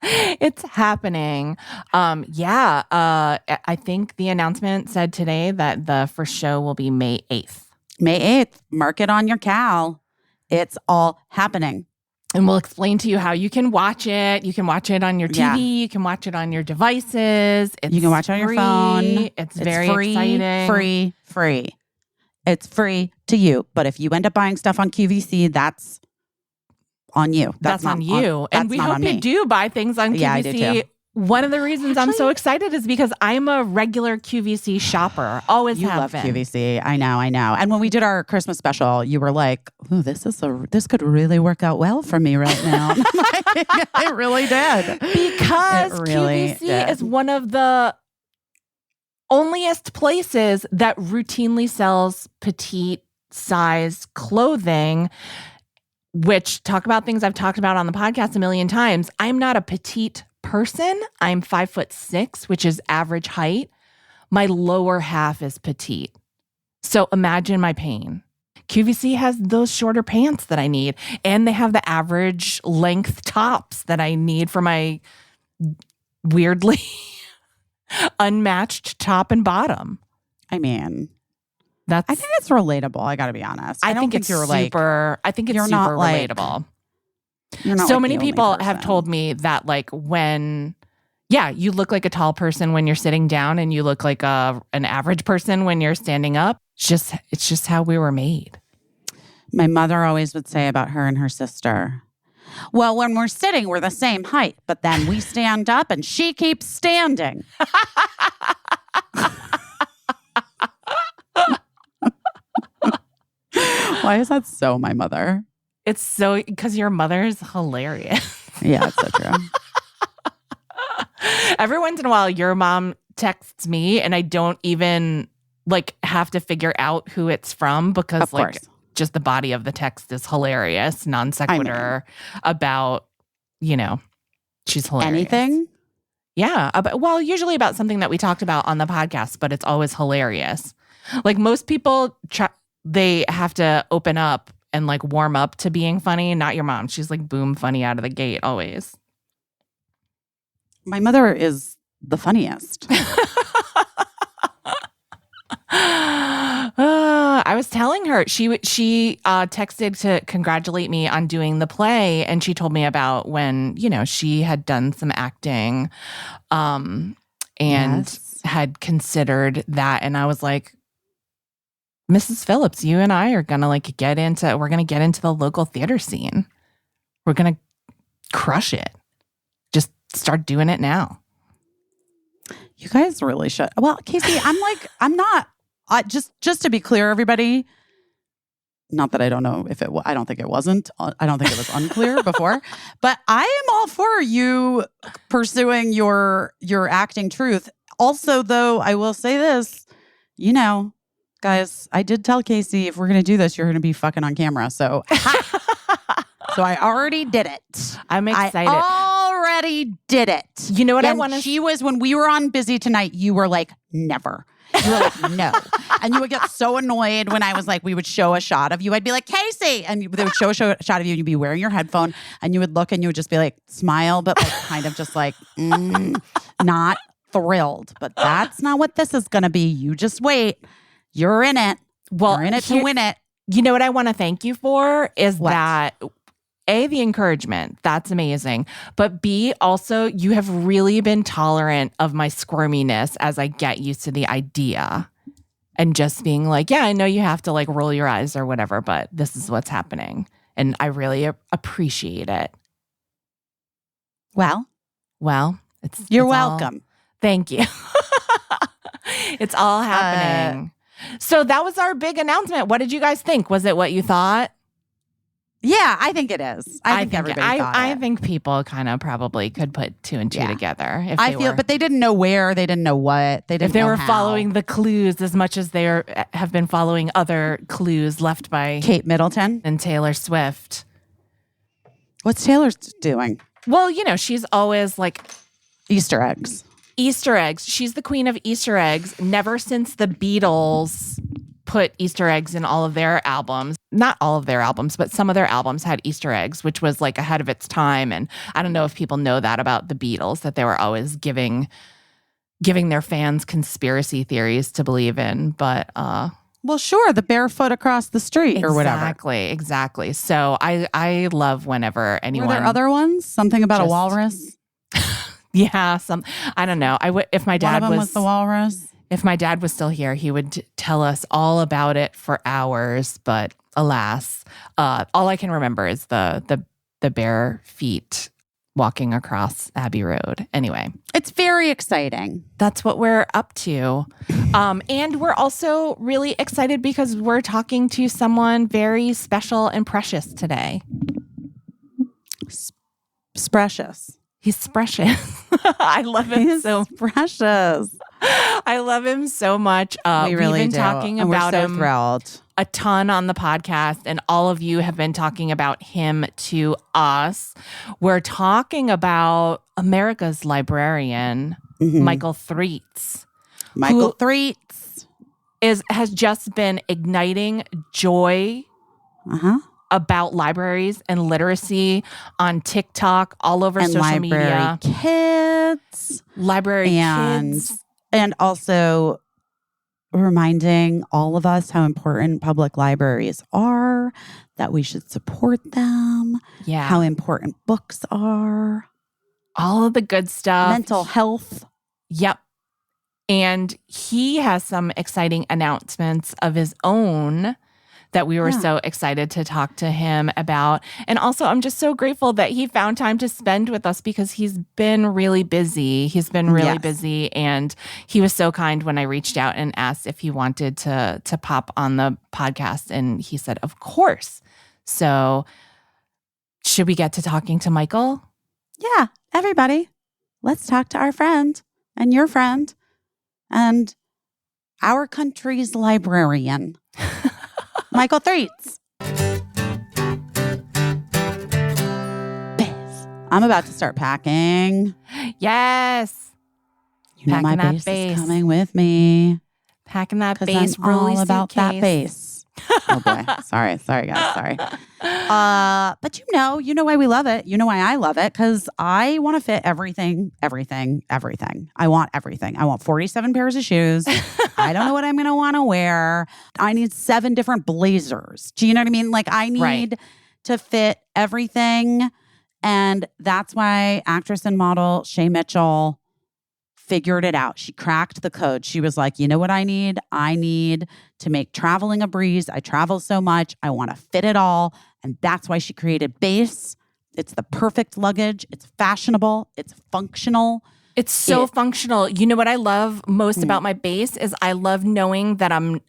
It's happening. I think the announcement said today that the first show will be May 8th. May 8th. Mark it on your cal. It's all happening. And we'll explain to you how you can watch it. You can watch it on your TV. Yeah. You can watch it on your devices. You can watch it on your phone. It's very exciting. Free. It's free to you. But if you end up buying stuff on QVC, that's on you. That's on you. And we hope you do buy things on QVC. Yeah, I do too. One of the reasons I'm so excited is because I'm a regular QVC shopper. Always have been. You love QVC. I know. And when we did our Christmas special, you were like, "Ooh, this could really work out well for me right now." It really did. Because QVC is one of the onlyest places that routinely sells petite size clothing. Which, talk about things I've talked about on the podcast a million times. I'm not a petite person. I'm 5'6", which is average height. My lower half is petite. So imagine my pain. QVC has those shorter pants that I need. And they have the average length tops that I need for my weirdly unmatched top and bottom. I mean, I think it's relatable. I got to be honest. I think it's super relatable. So many people have told me that, like, when, you look like a tall person when you're sitting down, and you look like an average person when you're standing up. It's just how we were made. My mother always would say about her and her sister, well, when we're sitting, we're the same height, but then we stand up and she keeps standing. Why is that so my mother? It's so because your mother is hilarious. Yeah, it's so true. Every once in a while, your mom texts me and I don't even have to figure out who it's from because just the body of the text is hilarious. Non sequitur about, she's hilarious. Anything? Yeah. Usually about something that we talked about on the podcast, but it's always hilarious. Like most people they have to open up and like warm up to being funny. Not your mom. She's like boom funny out of the gate always. My mother is the funniest. I was telling her she texted to congratulate me on doing the play, and she told me about when she had done some acting, and had considered that, and I was like, Mrs. Phillips, you and I are gonna we're gonna get into the local theater scene. We're gonna crush it. Just start doing it now. You guys really should. Well, Caissie, I'm not. Just to be clear, everybody. Not that I don't know if I don't think it wasn't. I don't think it was unclear before. But I am all for you pursuing your acting truth. Also, though, I will say this. Guys, I did tell Caissie, if we're going to do this, you're going to be fucking on camera. So, so I already did it. I'm excited. I already did it. You know what I want to... She was, when we were on Busy Tonight, you were like, never. You were like, no. And you would get so annoyed when I was like, we would show a shot of you. I'd be like, Caissie. And they would show a shot of you and you'd be wearing your headphone and you would look and you would just be like, smile, but like kind of just like, not thrilled. But that's not what this is going to be. You just wait. You're in it. Well, you're in it to win it. You know what I want to thank you for is what? That... A, the encouragement. That's amazing. But B, also, you have really been tolerant of my squirminess as I get used to the idea. And just being like, yeah, I know you have to like roll your eyes or whatever, but this is what's happening. And I really appreciate it. Well, you're welcome. Thank you. It's all happening. So that was our big announcement. What did you guys think? Was it what you thought? Yeah, I think it is. I think everybody thought I think people kind of probably could put two and two together. But they didn't know where, they didn't know what, they didn't. If they know were how. following the clues as much as they have been following other clues left by Kate Middleton and Taylor Swift. What's Taylor doing? Well, she's always like Easter eggs. She's the queen of Easter eggs. Never since the Beatles put Easter eggs in all of their albums. Not all of their albums, but some of their albums had Easter eggs, which was like ahead of its time. And I don't know if people know that about the Beatles, that they were always giving their fans conspiracy theories to believe in. But well, sure, the barefoot across the street or whatever. Exactly. So I love whenever anyone... Were there other ones? Something about a walrus? Yeah, I don't know. If my dad One of them was the walrus. If my dad was still here, he would tell us all about it for hours. But alas, all I can remember is the bare feet walking across Abbey Road. Anyway, it's very exciting. That's what we're up to. And we're also really excited because we're talking to someone very special and precious today. Precious. He's precious. I love him. He's so precious. I love him so much. We really We've been talking about we're so him thrilled. A ton on the podcast, and all of you have been talking about him to us. We're talking about America's librarian, Mychal Threets. Mychal Threets has just been igniting joy about libraries and literacy on TikTok, all over and social media. Library kids. And also reminding all of us how important public libraries are, that we should support them, how important books are. All of the good stuff. Mental health. Yep. And he has some exciting announcements of his own that we were so excited to talk to him about. And also, I'm just so grateful that he found time to spend with us because he's been really busy. He's been really busy. And he was so kind when I reached out and asked if he wanted to pop on the podcast. And he said, of course. So should we get to talking to Mychal? Yeah, everybody. Let's talk to our friend and your friend and our country's librarian. Mychal Threets. I'm about to start packing. Yes. You know my bass is coming with me. Packing that bass. I'm all about that bass. Oh boy. Sorry, guys. Sorry. But you know why we love it. You know why I love it? Because I want to fit everything. I want everything. I want 47 pairs of shoes. I don't know what I'm going to want to wear. I need 7 different blazers. Do you know what I mean? Like I need to fit everything. And that's why actress and model Shay Mitchell figured it out. She cracked the code. She was like, you know what I need? I need to make traveling a breeze. I travel so much. I want to fit it all. And that's why she created Base. It's the perfect luggage. It's fashionable. It's functional. It's so functional. You know what I love most about my Base is I love knowing that I'm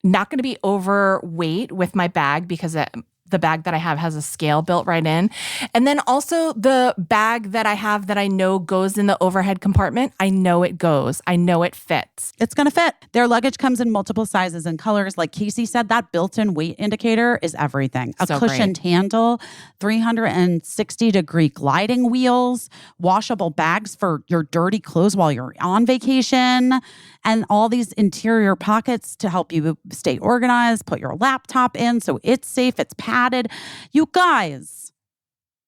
not going to be overweight with my bag because the bag that I have has a scale built right in. And then also the bag that I have that I know goes in the overhead compartment, I know it goes. I know it fits. It's going to fit. Their luggage comes in multiple sizes and colors. Like Caissie said, that built-in weight indicator is everything. A cushioned handle, 360-degree gliding wheels, washable bags for your dirty clothes while you're on vacation, and all these interior pockets to help you stay organized, put your laptop in so it's safe, it's padded. You guys,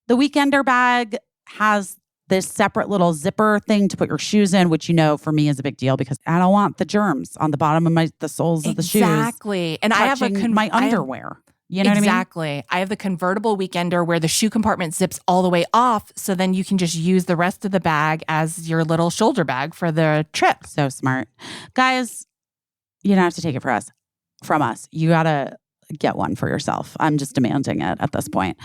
the Weekender bag has this separate little zipper thing to put your shoes in, which for me is a big deal because I don't want the germs on the bottom of the soles of the shoes. Exactly. And I have my underwear. You know what I mean? Exactly. I have the convertible Weekender where the shoe compartment zips all the way off. So then you can just use the rest of the bag as your little shoulder bag for the trip. So smart. Guys, you don't have to take it from us. You got to get one for yourself. I'm just demanding it at this point.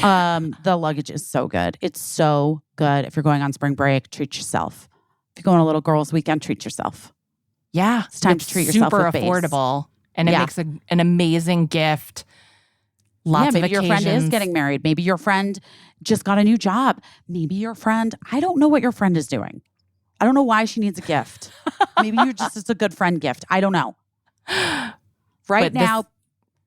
The luggage is so good. It's so good. If you're going on spring break, treat yourself. If you're going on a little girls' weekend, treat yourself. Yeah. It's time to treat yourself with Base. Super affordable. And it makes an amazing gift. Lots of maybe your friend is getting married. Maybe your friend just got a new job. Maybe your friend, I don't know what your friend is doing. I don't know why she needs a gift. Maybe it's a good friend gift. I don't know. Right now,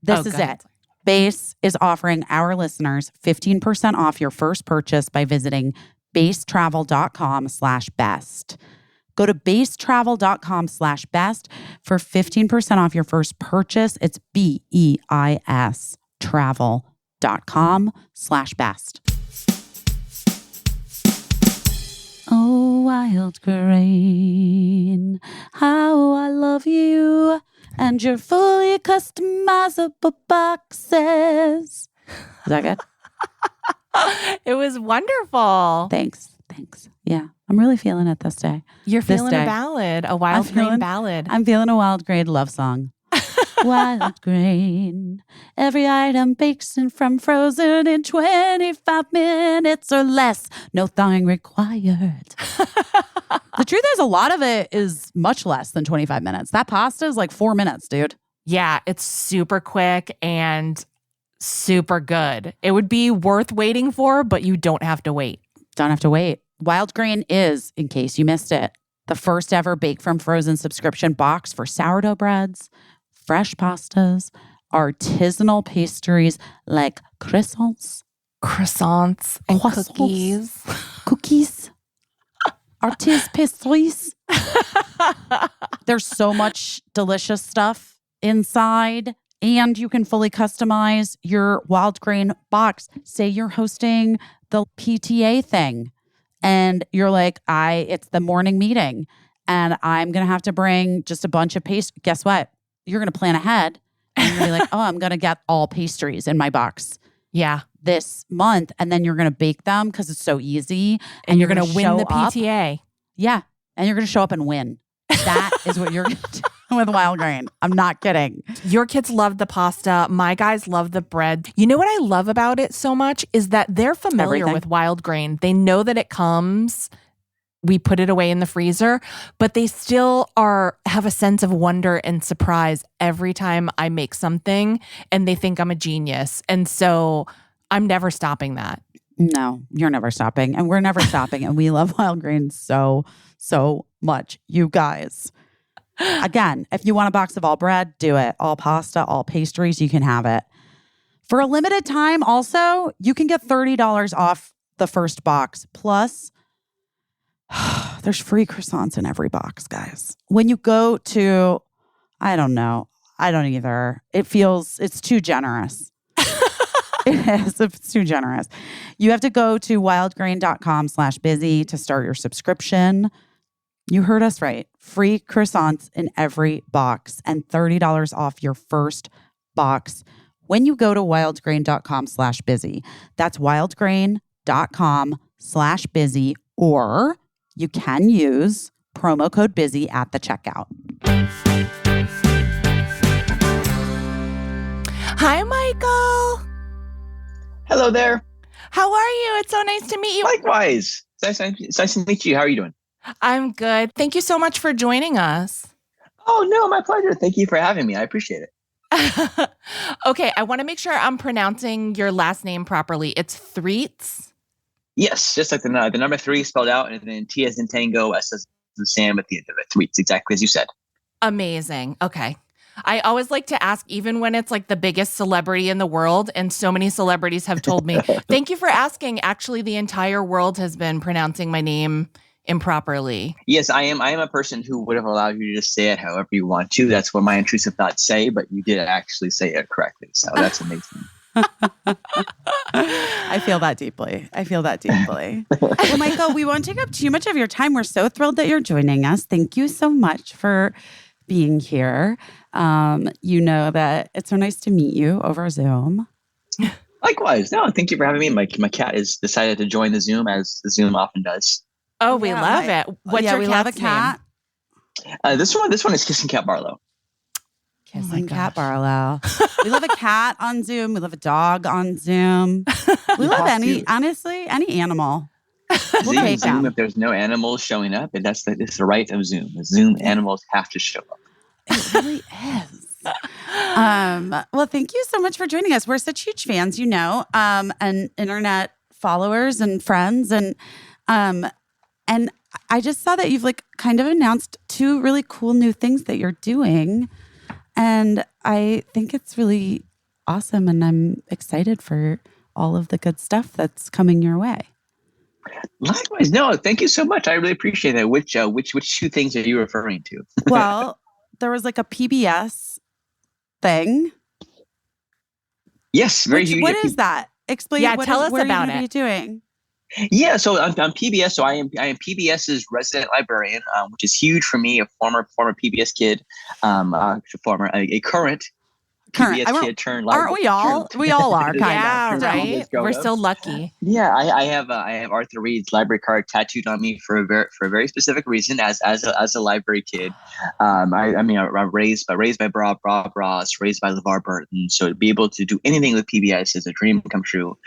this is it. Base is offering our listeners 15% off your first purchase by visiting basetravel.com/best. Go to basetravel.com/best for 15% off your first purchase. It's BEIS travel.com/best. Oh, wild grain, how I love you and your fully customizable boxes. Is that good? It was wonderful. Thanks. Yeah, I'm really feeling it this day. You're feeling a ballad, a wild grain ballad. I'm feeling a wild grain love song. Wild grain. Every item bakes in from frozen in 25 minutes or less. No thawing required. The truth is, a lot of it is much less than 25 minutes. That pasta is like 4 minutes, dude. Yeah, it's super quick and super good. It would be worth waiting for, but you don't have to wait. Don't have to wait. Wild grain is, in case you missed it, the first ever Bake from Frozen subscription box for sourdough breads, fresh pastas, artisanal pastries like croissants and cookies, artisanal pastries. There's so much delicious stuff inside, and you can fully customize your wild grain box. Say you're hosting the PTA thing, and you're like, it's the morning meeting, and I'm gonna have to bring just a bunch of pastries. Guess what? You're going to plan ahead and you're going to be like, I'm going to get all pastries in my box. Yeah. This month. And then you're going to bake them because it's so easy. And you're going to win the PTA. Yeah. And you're going to show up and win. That is what you're going to do with wild grain. I'm not kidding. Your kids love the pasta. My guys love the bread. You know what I love about it so much is that they're familiar with wild grain. They know that it comes. We put it away in the freezer, but they still have a sense of wonder and surprise every time I make something, and they think I'm a genius. And so I'm never stopping that. No, you're never stopping, and we're never stopping. And we love wild grain so much, you guys. Again, if you want a box of all bread, do it. All pasta, all pastries, you can have it. For a limited time, also, you can get $30 off the first box. Plus, there's free croissants in every box, guys. When you go to, I don't know, I don't either. It's too generous. It is. It's too generous. You have to go to wildgrain.com/busy to start your subscription. You heard us right. Free croissants in every box and $30 off your first box when you go to wildgrain.com/busy. That's wildgrain.com/busy, or you can use promo code busy at the checkout. Hi, Michael. Hello there. How are you? It's so nice to meet you. Likewise. It's nice to meet you. How are you doing? I'm good. Thank you so much for joining us. Oh, no, my pleasure. Thank you for having me. I appreciate it. Okay, I want to make sure I'm pronouncing your last name properly. It's Threets? Yes, just like the number 3 spelled out, and then T as in Tango, S as in Sam at the end of it. Threets, exactly as you said. Amazing. Okay. I always like to ask, even when it's like the biggest celebrity in the world, and so many celebrities have told me, thank you for asking. Actually, the entire world has been pronouncing my name improperly. Yes, I am a person who would have allowed you to just say it however you want to. That's what my intrusive thoughts say, but you did actually say it correctly. So that's amazing. I feel that deeply. Well, Michael, we won't take up too much of your time. We're so thrilled that you're joining us. Thank you so much for being here. You know that it's so nice to meet you over Zoom. Likewise. No, thank you for having me. My cat has decided to join the Zoom, as the Zoom often does. Oh, we love it. What's your we cat's love a cat. Name? This one is Kissing Cat Barlow. Kissing Cat Barlow. We love a cat on Zoom. We love a dog on Zoom. We love any animal. We'll take Zoom them. if there's no animals showing up, and it's the right of Zoom. The Zoom animals have to show up. It really is. Well, thank you so much for joining us. We're such huge fans, and internet followers and friends, and I just saw that you've kind of announced 2 really cool new things that you're doing, and I think it's really awesome, and I'm excited for all of the good stuff that's coming your way. Likewise. No, thank you so much. I really appreciate that. Which 2 things are you referring to? Well, there was a PBS thing. Yes, very huge. What is that? Explain. Yeah, tell us what about are you it. Doing? Yeah, so I'm PBS. So I am PBS's resident librarian, which is huge for me. A former PBS kid, a current PBS kid turned librarian. Aren't we all? We all are, kind Yeah, of. right. We're so lucky. Yeah, I have Arthur Reed's library card tattooed on me for a very specific reason. As a library kid, I raised by Bra Ross, raised by LeVar Burton. So to be able to do anything with PBS is a dream come true.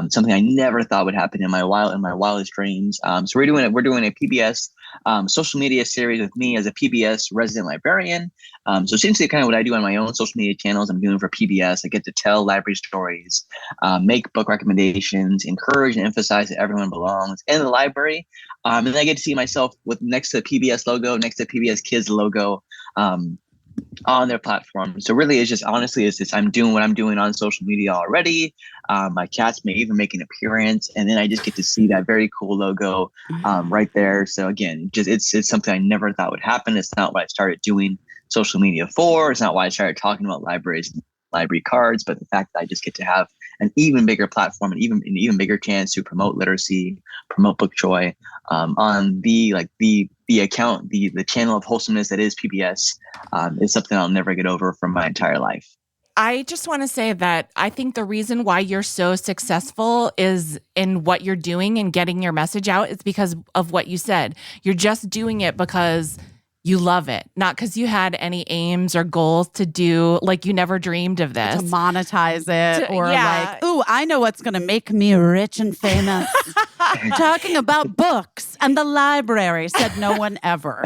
Something I never thought would happen in my wildest dreams. So we're doing a PBS social media series with me as a PBS resident librarian. So essentially, kind of what I do on my own social media channels, I'm doing for PBS. I get to tell library stories, make book recommendations, encourage and emphasize that everyone belongs in the library. And then I get to see myself next to the PBS logo, next to PBS Kids logo, on their platform. So really, it's just I'm doing what I'm doing on social media already. My cats may even make an appearance, and then I just get to see that very cool logo right there. So again, it's something I never thought would happen. It's not what I started doing social media for. It's not why I started talking about libraries and library cards, but the fact that I just get to have an even bigger platform and an even bigger chance to promote literacy, promote book joy on the account, the channel of wholesomeness that is PBS is something I'll never get over from my entire life. I just want to say that I think the reason why you're so successful is in what you're doing and getting your message out is because of what you said. You're just doing it because you love it, not because you had any aims or goals to do, you never dreamed of this. To monetize it ooh, I know what's going to make me rich and famous. Talking about books and the library, said no one ever.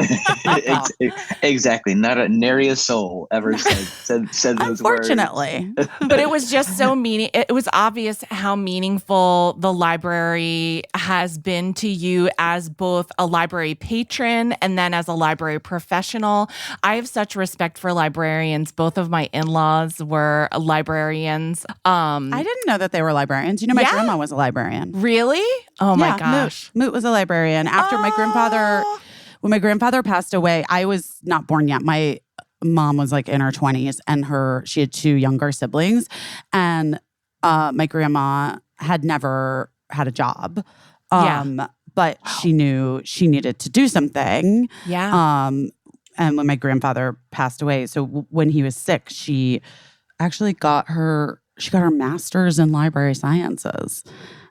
Exactly. Not a nary a soul ever said those words. Unfortunately. But it was just so it was obvious how meaningful the library has been to you as both a library patron and then as a library professional. I have such respect for librarians. Both of my in-laws were librarians. I didn't know that they were librarians. My grandma was a librarian. Really? Oh my gosh. Moot was a librarian. After when my grandfather passed away, I was not born yet. My mom was like in her 20s, and she had 2 younger siblings, and my grandma had never had a job. But she knew she needed to do something. Yeah. And when my grandfather passed away, so when he was sick, she actually got her master's in library sciences.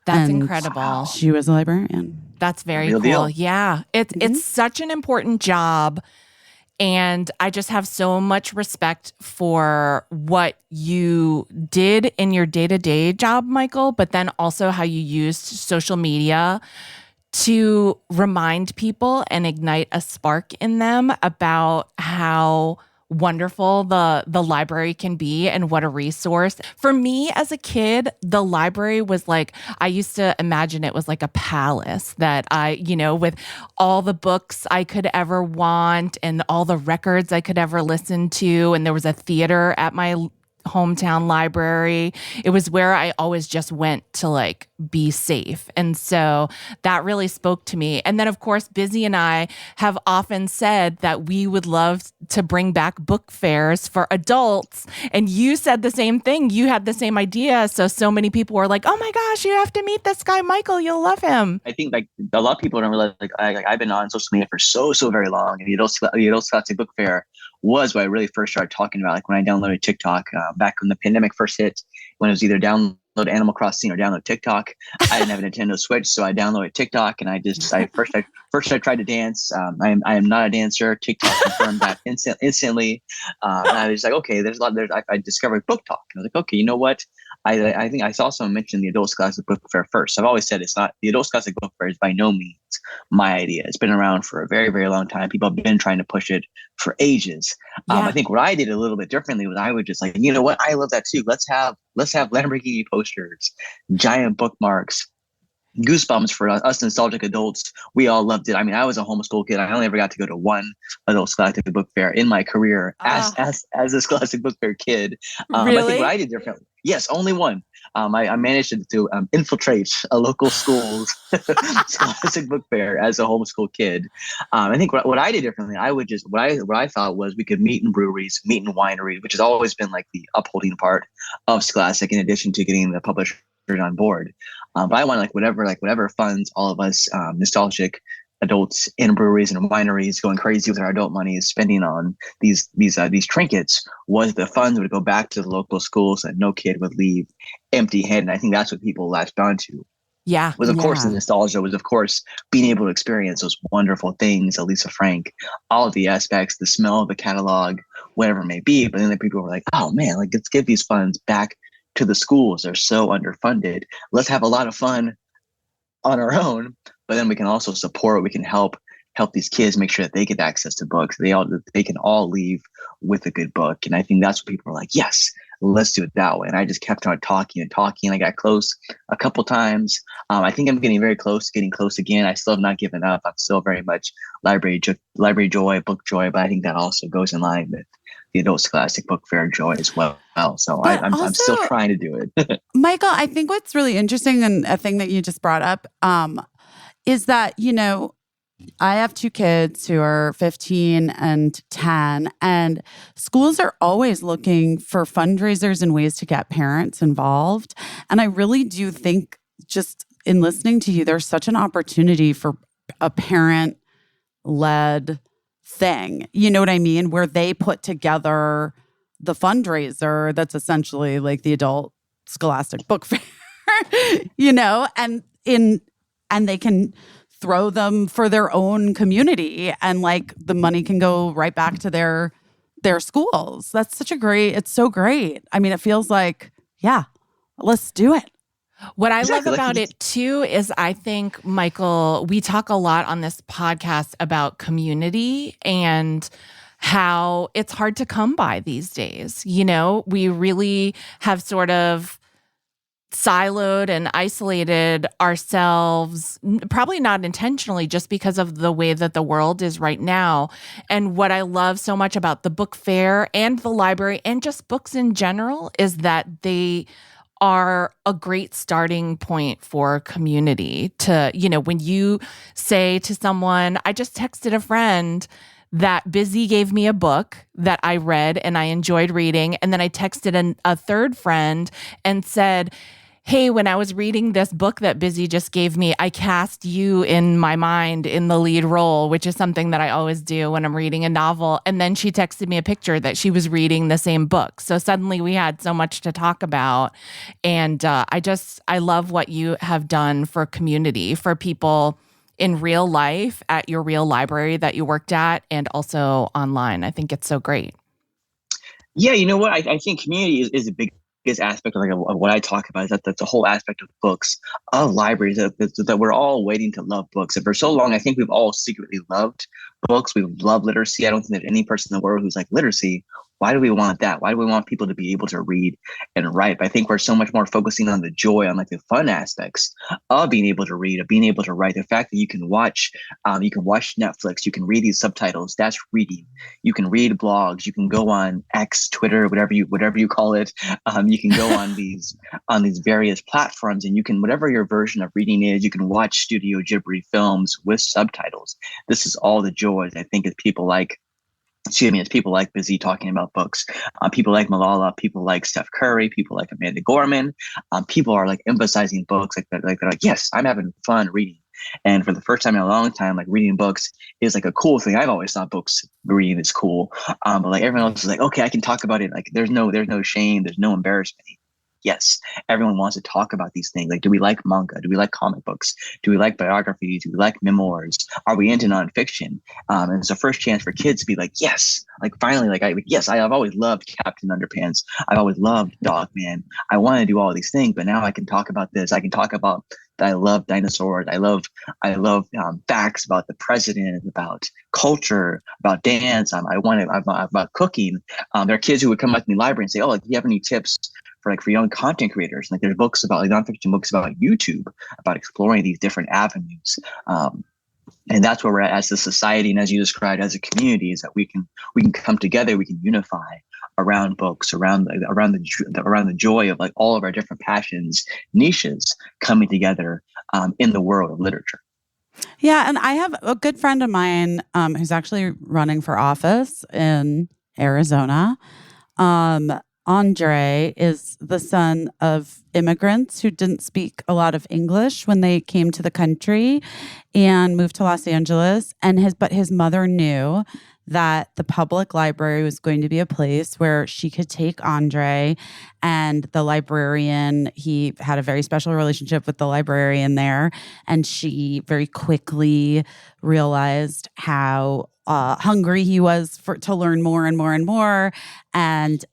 That's And incredible. She was a librarian. That's very Real cool. deal. Yeah. It's such an important job. And I just have so much respect for what you did in your day-to-day job, Mychal, but then also how you used social media to remind people and ignite a spark in them about how wonderful the library can be and what a resource. For me as a kid, the library was like, I used to imagine it was like a palace that with all the books I could ever want and all the records I could ever listen to. And there was a theater at my hometown library. It was where I always just went to like be safe. And so that really spoke to me. And then of course, Busy and I have often said that we would love to bring back book fairs for adults. And you said the same thing. You had the same idea. So many people were like, oh my gosh, you have to meet this guy, Mychal. You'll love him. I think like a lot of people don't realize I've been on social media for so very long, and the Adult Scholastic Book Fair was what I really first started talking about. Like when I downloaded TikTok back when the pandemic first hit, when it was either download Animal Crossing or download TikTok. I didn't have a Nintendo Switch, so I downloaded TikTok, and I tried to dance. I am not a dancer. TikTok confirmed that instantly. And I was like, okay, I discovered Book Talk, and I was like, okay, you know what? I think I saw someone mention the Adult Scholastic Book Fair first. I've always said it's not the Adult Scholastic Book Fair is by no means my idea. It's been around for a very, very long time. People have been trying to push it for ages. I think what I did a little bit differently was I would just like, you know what? I love that too. Let's have Lamborghini posters, giant bookmarks, goosebumps for us nostalgic adults. We all loved it. I mean, I was a homeschool kid. I only ever got to go to one Adult Scholastic Book Fair in my career as a Scholastic Book Fair kid. Really? I think what I did differently. Yes, only one. I managed to infiltrate a local school's Scholastic Book Fair as a homeschool kid. I think what I did differently, what I thought was we could meet in breweries, meet in wineries, which has always been like the upholding part of Scholastic, in addition to getting the publisher on board. But I want whatever funds all of us nostalgic adults in breweries and wineries going crazy with our adult money is spending on these trinkets, was the funds would go back to the local schools and no kid would leave empty-handed. And I think that's what people latched onto. Yeah. Was of course the nostalgia, was of course being able to experience those wonderful things, Lisa Frank, all of the aspects, the smell of the catalog, whatever it may be. But then the people were like, oh man, like let's give these funds back to the schools. They're so underfunded. Let's have a lot of fun on our own, but then we can also support, we can help these kids make sure that they get access to books. They can all leave with a good book. And I think that's what people are like, yes, let's do it that way. And I just kept on talking. I got close a couple times. I think I'm getting very close, getting close again. I still have not given up. I'm still very much library joy, book joy, but I think that also goes in line with the Adult Scholastic Book Fair joy as well. So I'm still trying to do it. Mychal, I think what's really interesting, and a thing that you just brought up, is that, I have 2 kids who are 15 and 10, and schools are always looking for fundraisers and ways to get parents involved. And I really do think, just in listening to you, there's such an opportunity for a parent-led thing. You know what I mean? Where they put together the fundraiser that's essentially like the Adult Scholastic Book Fair, and they can throw them for their own community, and like the money can go right back to their schools. That's it's so great. I mean, it feels like, yeah, let's do it. What I love about it too is I think, Mychal, we talk a lot on this podcast about community and how it's hard to come by these days. We really have sort of siloed and isolated ourselves, probably not intentionally, just because of the way that the world is right now. And what I love so much about the book fair and the library and just books in general is that they are a great starting point for community to, when you say to someone, I just texted a friend that Busy gave me a book that I read and I enjoyed reading. And then I texted a third friend and said, hey, when I was reading this book that Busy just gave me, I cast you in my mind in the lead role, which is something that I always do when I'm reading a novel. And then she texted me a picture that she was reading the same book. So suddenly we had so much to talk about. And I love what you have done for community, for people in real life at your real library that you worked at and also online. I think it's so great. Yeah, you know what? I think community is the biggest aspect of what I talk about. Is that's a whole aspect of books, of libraries, that we're all waiting to love books. And for so long, I think we've all secretly loved books. We love literacy. I don't think there's any person in the world who's like, literacy, why do we want that? Why do we want people to be able to read and write? But I think we're so much more focusing on the joy, on like the fun aspects of being able to read, of being able to write. The fact that you can watch Netflix, you can read these subtitles. That's reading. You can read blogs. You can go on X, Twitter, whatever you call it. You can go on these various platforms, and you can, whatever your version of reading is, you can watch Studio Ghibli films with subtitles. This is all the joys I think as people like. It's people like Busy talking about books. People like Malala, people like Steph Curry, people like Amanda Gorman. People are like emphasizing books, like they're like, yes, I'm having fun reading. And for the first time in a long time, like reading books is like a cool thing. I've always thought books reading is cool. But like everyone else is like, okay, I can talk about it. Like there's no shame, there's no embarrassment. Yes, everyone wants to talk about these things. Like, do we like manga? Do we like comic books? Do we like biographies? Do we like memoirs? Are we into nonfiction? And it's the first chance for kids to be like, yes, like finally, I've always loved Captain Underpants. I've always loved Dogman. I want to do all these things, but now I can talk about this. I can talk about that. I love dinosaurs. I love facts about the president, about culture, about dance. About cooking. There are kids who would come up to the library and say, oh, like, do you have any tips for young content creators? Like there's books about, like, nonfiction books about YouTube, about exploring these different avenues. And that's where we're at as a society, and as you described, as a community, is that we can come together, we can unify around books, around the joy of like all of our different passions, niches coming together in the world of literature. Yeah, and I have a good friend of mine who's actually running for office in Arizona. Andre is the son of immigrants who didn't speak a lot of English when they came to the country and moved to Los Angeles. But his mother knew that the public library was going to be a place where she could take Andre, and the librarian, he had a very special relationship with the librarian there. And she very quickly realized how hungry he was to learn more and more and more, and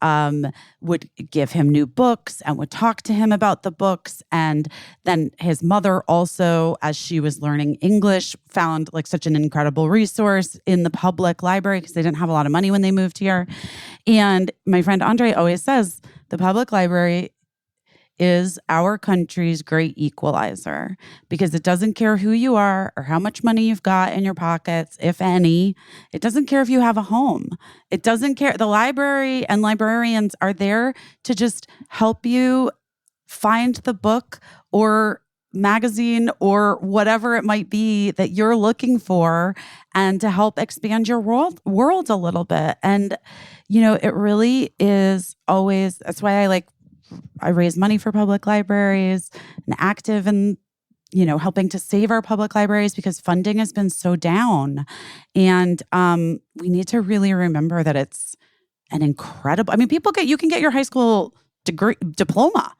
would give him new books and would talk to him about the books. And then his mother also, as she was learning English, found like such an incredible resource in the public library because they didn't have a lot of money when they moved here. And my friend Andre always says the public library is our country's great equalizer, because it doesn't care who you are or how much money you've got in your pockets, if any. It doesn't care if you have a home. It doesn't care. The library and librarians are there to just help you find the book or magazine or whatever it might be that you're looking for, and to help expand your world a little bit. And, it really is always, that's why I raise money for public libraries and active in, helping to save our public libraries, because funding has been so down. And we need to really remember that it's an incredible, you can get your high school diploma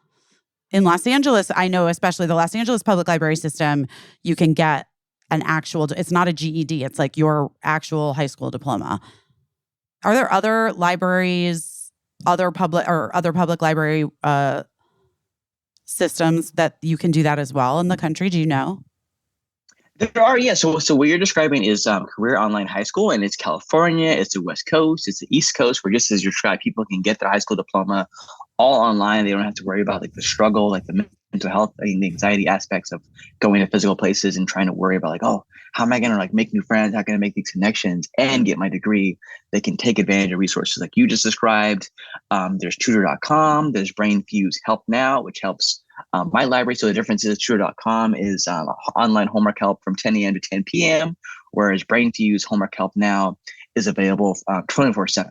in Los Angeles. I know, especially the Los Angeles public library system, you can get an actual, it's not a GED, it's like your actual high school diploma. Are there other libraries, other public library systems that you can do that as well in the country? Do you know? There are, yeah. So what you're describing is Career Online High School, and it's California, it's the West Coast, it's the East Coast, where just as you described, people can get their high school diploma all online. They don't have to worry about like the struggle, like the mental health and the anxiety aspects of going to physical places and trying to worry about like, oh, how am I going to like make new friends? How can I make these connections and get my degree? They can take advantage of resources like you just described. There's tutor.com, there's BrainFuse Help Now, which helps my library. So the difference is tutor.com is online homework help from 10 a.m. to 10 p.m., whereas BrainFuse Homework Help Now is available 24/7.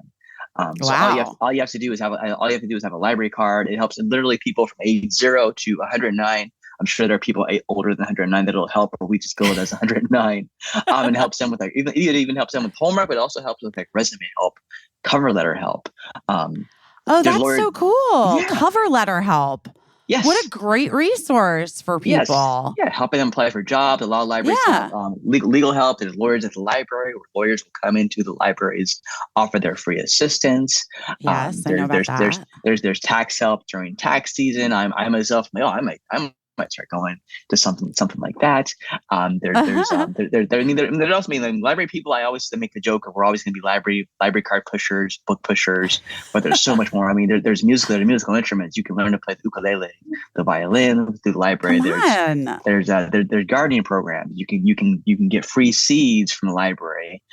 So Wow. all you have to do is have a library card. It helps literally people from age 0 to 109. I'm sure there are people older than 109 that'll help, but we just go as 109. And helps them with it even helps them with homework, but it also helps with resume help, cover letter help. Oh, that's so cool. Yeah. Cover letter help. Yes. What a great resource for people. Yes. Yeah, helping them apply for jobs. A lot of libraries have legal help. There's lawyers at the library where lawyers will come into the libraries, offer their free assistance. Yes, I know about that. There's tax help during tax season. I myself, I might start going to something like that. There's also library people. I always make the joke of we're always going to be library card pushers, book pushers, but there's so much more. I mean, there's musical instruments. You can learn to play the ukulele, the violin through the library. There's gardening programs. You can get free seeds from the library.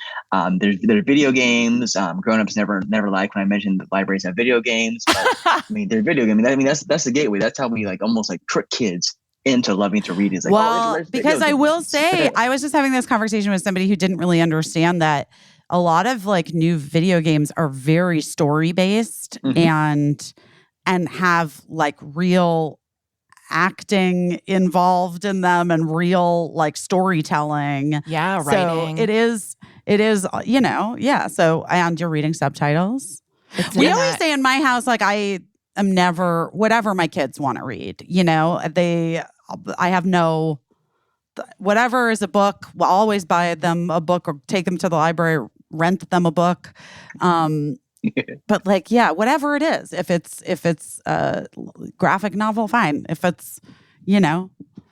There's video games. Grown-ups never like when I mention the libraries have video games. But, I mean, they're video games. I mean, that's the gateway. That's how we almost trick kids into loving to read. Is because I will say, I was just having this conversation with somebody who didn't really understand that a lot of new video games are very story based and have real acting involved in them and real storytelling. Yeah, writing. So it is, So, and you're reading subtitles. We always say in my house, I am never, whatever my kids want to read, I have no, whatever is a book, we'll always buy them a book or take them to the library, rent them a book. But whatever it is, if it's a graphic novel, fine. If it's,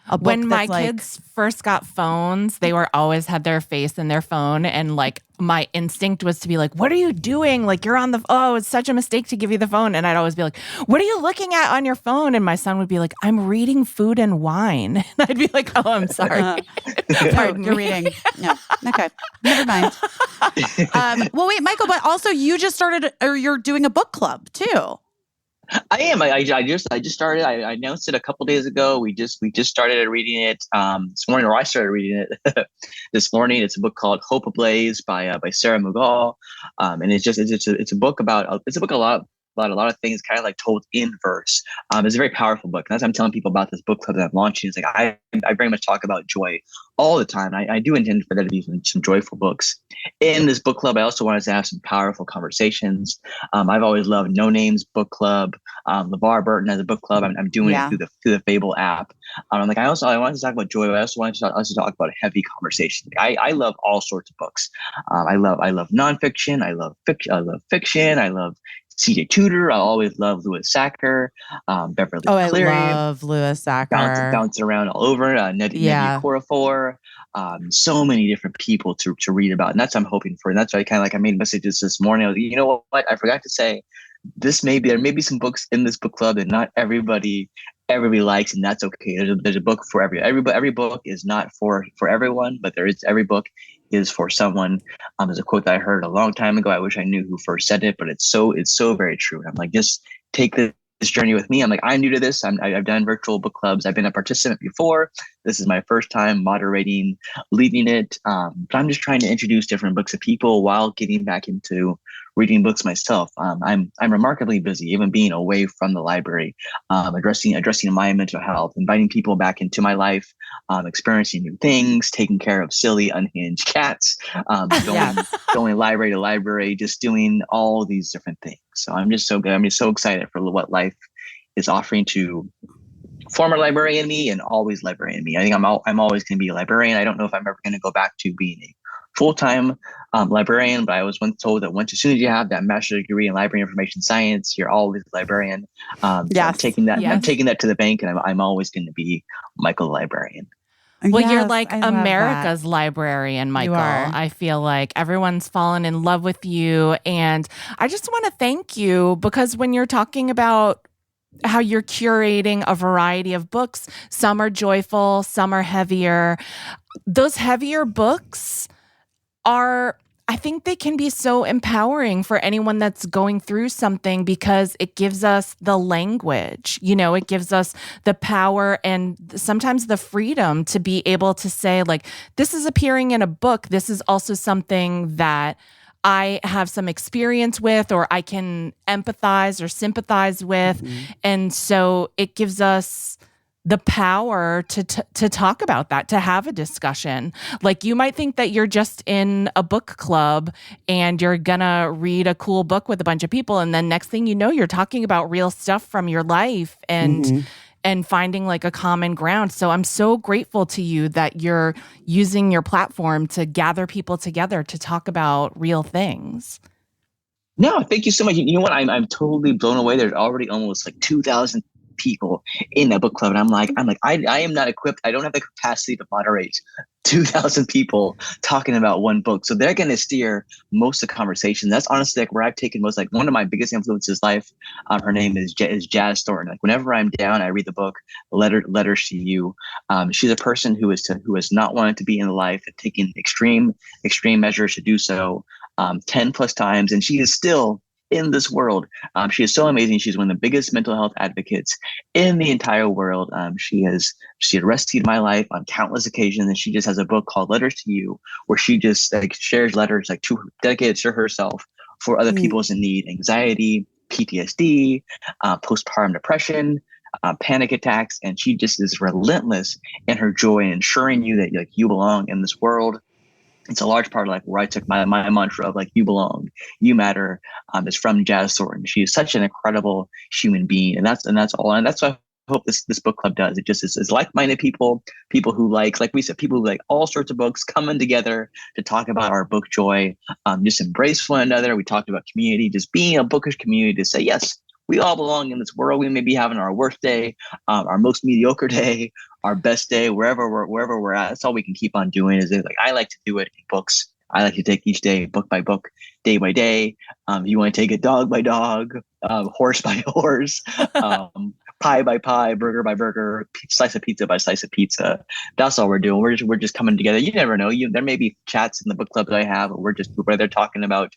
a book when my kids first got phones, they were always had their face in their phone. And my instinct was to be what are you doing? You're on it's such a mistake to give you the phone. And I'd always be what are you looking at on your phone? And my son would be I'm reading Food and Wine. And I'd be oh, I'm sorry. You're reading. Yeah. Okay. Never mind. Well, wait, Mychal, but also you just started, or you're doing a book club too. I am. I just started. I announced it a couple days ago. We just started reading it this morning, or I started reading it this morning. It's a book called Hope Ablaze by Sarah Mughal, and it's a book about a lot of things kind of told in verse. It's a very powerful book. And as I'm telling people about this book club that I'm launching, it's I very much talk about joy all the time. I do intend for there to be some joyful books in this book club. I also wanted to have some powerful conversations. I've always loved No Names Book Club. LeVar Burton has a book club. I'm doing it through the Fable app. I wanted to talk about joy, but I also wanted to talk about heavy conversations. I love all sorts of books. I love nonfiction. I love fiction. I love C.J. Tudor. I always love Louis Sachar, Beverly Cleary. I love Louis Sachar. Bouncing around all over. Nnedi Okorafor. So many different people to read about, and that's what I'm hoping for. And that's why I made messages this morning. I was, you know what? I forgot to say there may be some books in this book club that not everybody likes, and that's okay. There's a book for every book is not for everyone, but every book is for someone. There's a quote that I heard a long time ago. I wish I knew who first said it, but it's so very true. And I'm just take this journey with me. I'm new to this. I've done virtual book clubs. I've been a participant before. This is my first time moderating, leading it. But I'm just trying to introduce different books to people while getting back into reading books myself. I'm remarkably busy, even being away from the library, addressing my mental health, inviting people back into my life, experiencing new things, taking care of silly, unhinged cats, going library to library, just doing all these different things. So I'm just so good. I'm just so excited for what life is offering to former librarian me and always librarian me. I think I'm always going to be a librarian. I don't know if I'm ever going to go back to being a full-time librarian, but I was once told that as soon as you have that master's degree in library information science, you're always a librarian. So I'm taking that to the bank, and I'm always going to be Mychal the librarian. Well, you're America's librarian, Mychal. I feel like everyone's fallen in love with you. And I just want to thank you, because when you're talking about how you're curating a variety of books, some are joyful, some are heavier. Those heavier books I think they can be so empowering for anyone that's going through something, because it gives us the language, it gives us the power and sometimes the freedom to be able to say, this is appearing in a book. This is also something that I have some experience with, or I can empathize or sympathize with. And so it gives us the power to talk about that, to have a discussion. Like, you might think that you're just in a book club and you're gonna read a cool book with a bunch of people, and then next thing you know, you're talking about real stuff from your life and finding like a common ground. So I'm so grateful to you that you're using your platform to gather people together to talk about real things. No, thank you so much. You know what? I'm totally blown away. There's already almost like 2,000 people in that book club, and I'm like, I am not equipped. I don't have the capacity to moderate 2,000 people talking about one book. So they're going to steer most of the conversation. That's honestly like where I've taken most, like one of my biggest influences in life. Her name is Jazz Thornton. Like whenever I'm down, I read the book Letters to You. She's a person who has not wanted to be in life and taking extreme measures to do so 10 plus times, and she is still in this world. She is so amazing. She's one of the biggest mental health advocates in the entire world. She had rescued my life on countless occasions, and she just has a book called Letters to You, where she just like shares letters like dedicated to herself for other people's in need, anxiety, PTSD, postpartum depression, panic attacks, and she just is relentless in her joy in ensuring you that like you belong in this world. It's a large part of like where I took my mantra of like, you belong, you matter, is from Jazz Thornton. She is such an incredible human being. And that's all. And that's what I hope this book club does. It just is like-minded people who like we said, people who like all sorts of books coming together to talk about our book joy, just embrace one another. We talked about community, just being a bookish community to say, yes, we all belong in this world. We may be having our worst day, our most mediocre day, our best day, wherever we're at. That's all we can keep on doing. Is like I like to do it in books. I like to take each day, book by book, day by day. You want to take it dog by dog, horse by horse, pie by pie, burger by burger, slice of pizza by slice of pizza. That's all we're doing. We're just coming together. You never know. There may be chats in the book club that I have, where they're talking about.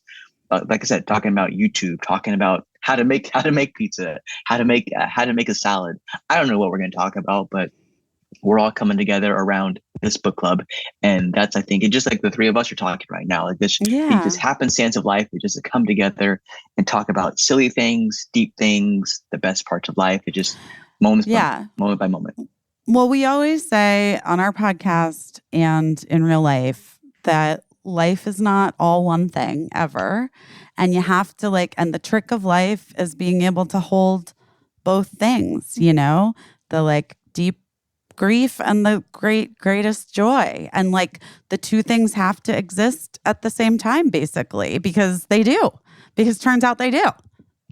Like I said, talking about YouTube, talking about how to make pizza, how to make a salad. I don't know what we're going to talk about, but we're all coming together around this book club, and that's, I think, it just like the three of us are talking right now, like this, this happenstance of life. We just come together and talk about silly things, deep things, the best parts of life. It just moment by moment. Well, we always say on our podcast and in real life that life is not all one thing ever. And you have to and the trick of life is being able to hold both things, the deep grief and the greatest joy. And the two things have to exist at the same time, basically, because they do, because turns out they do.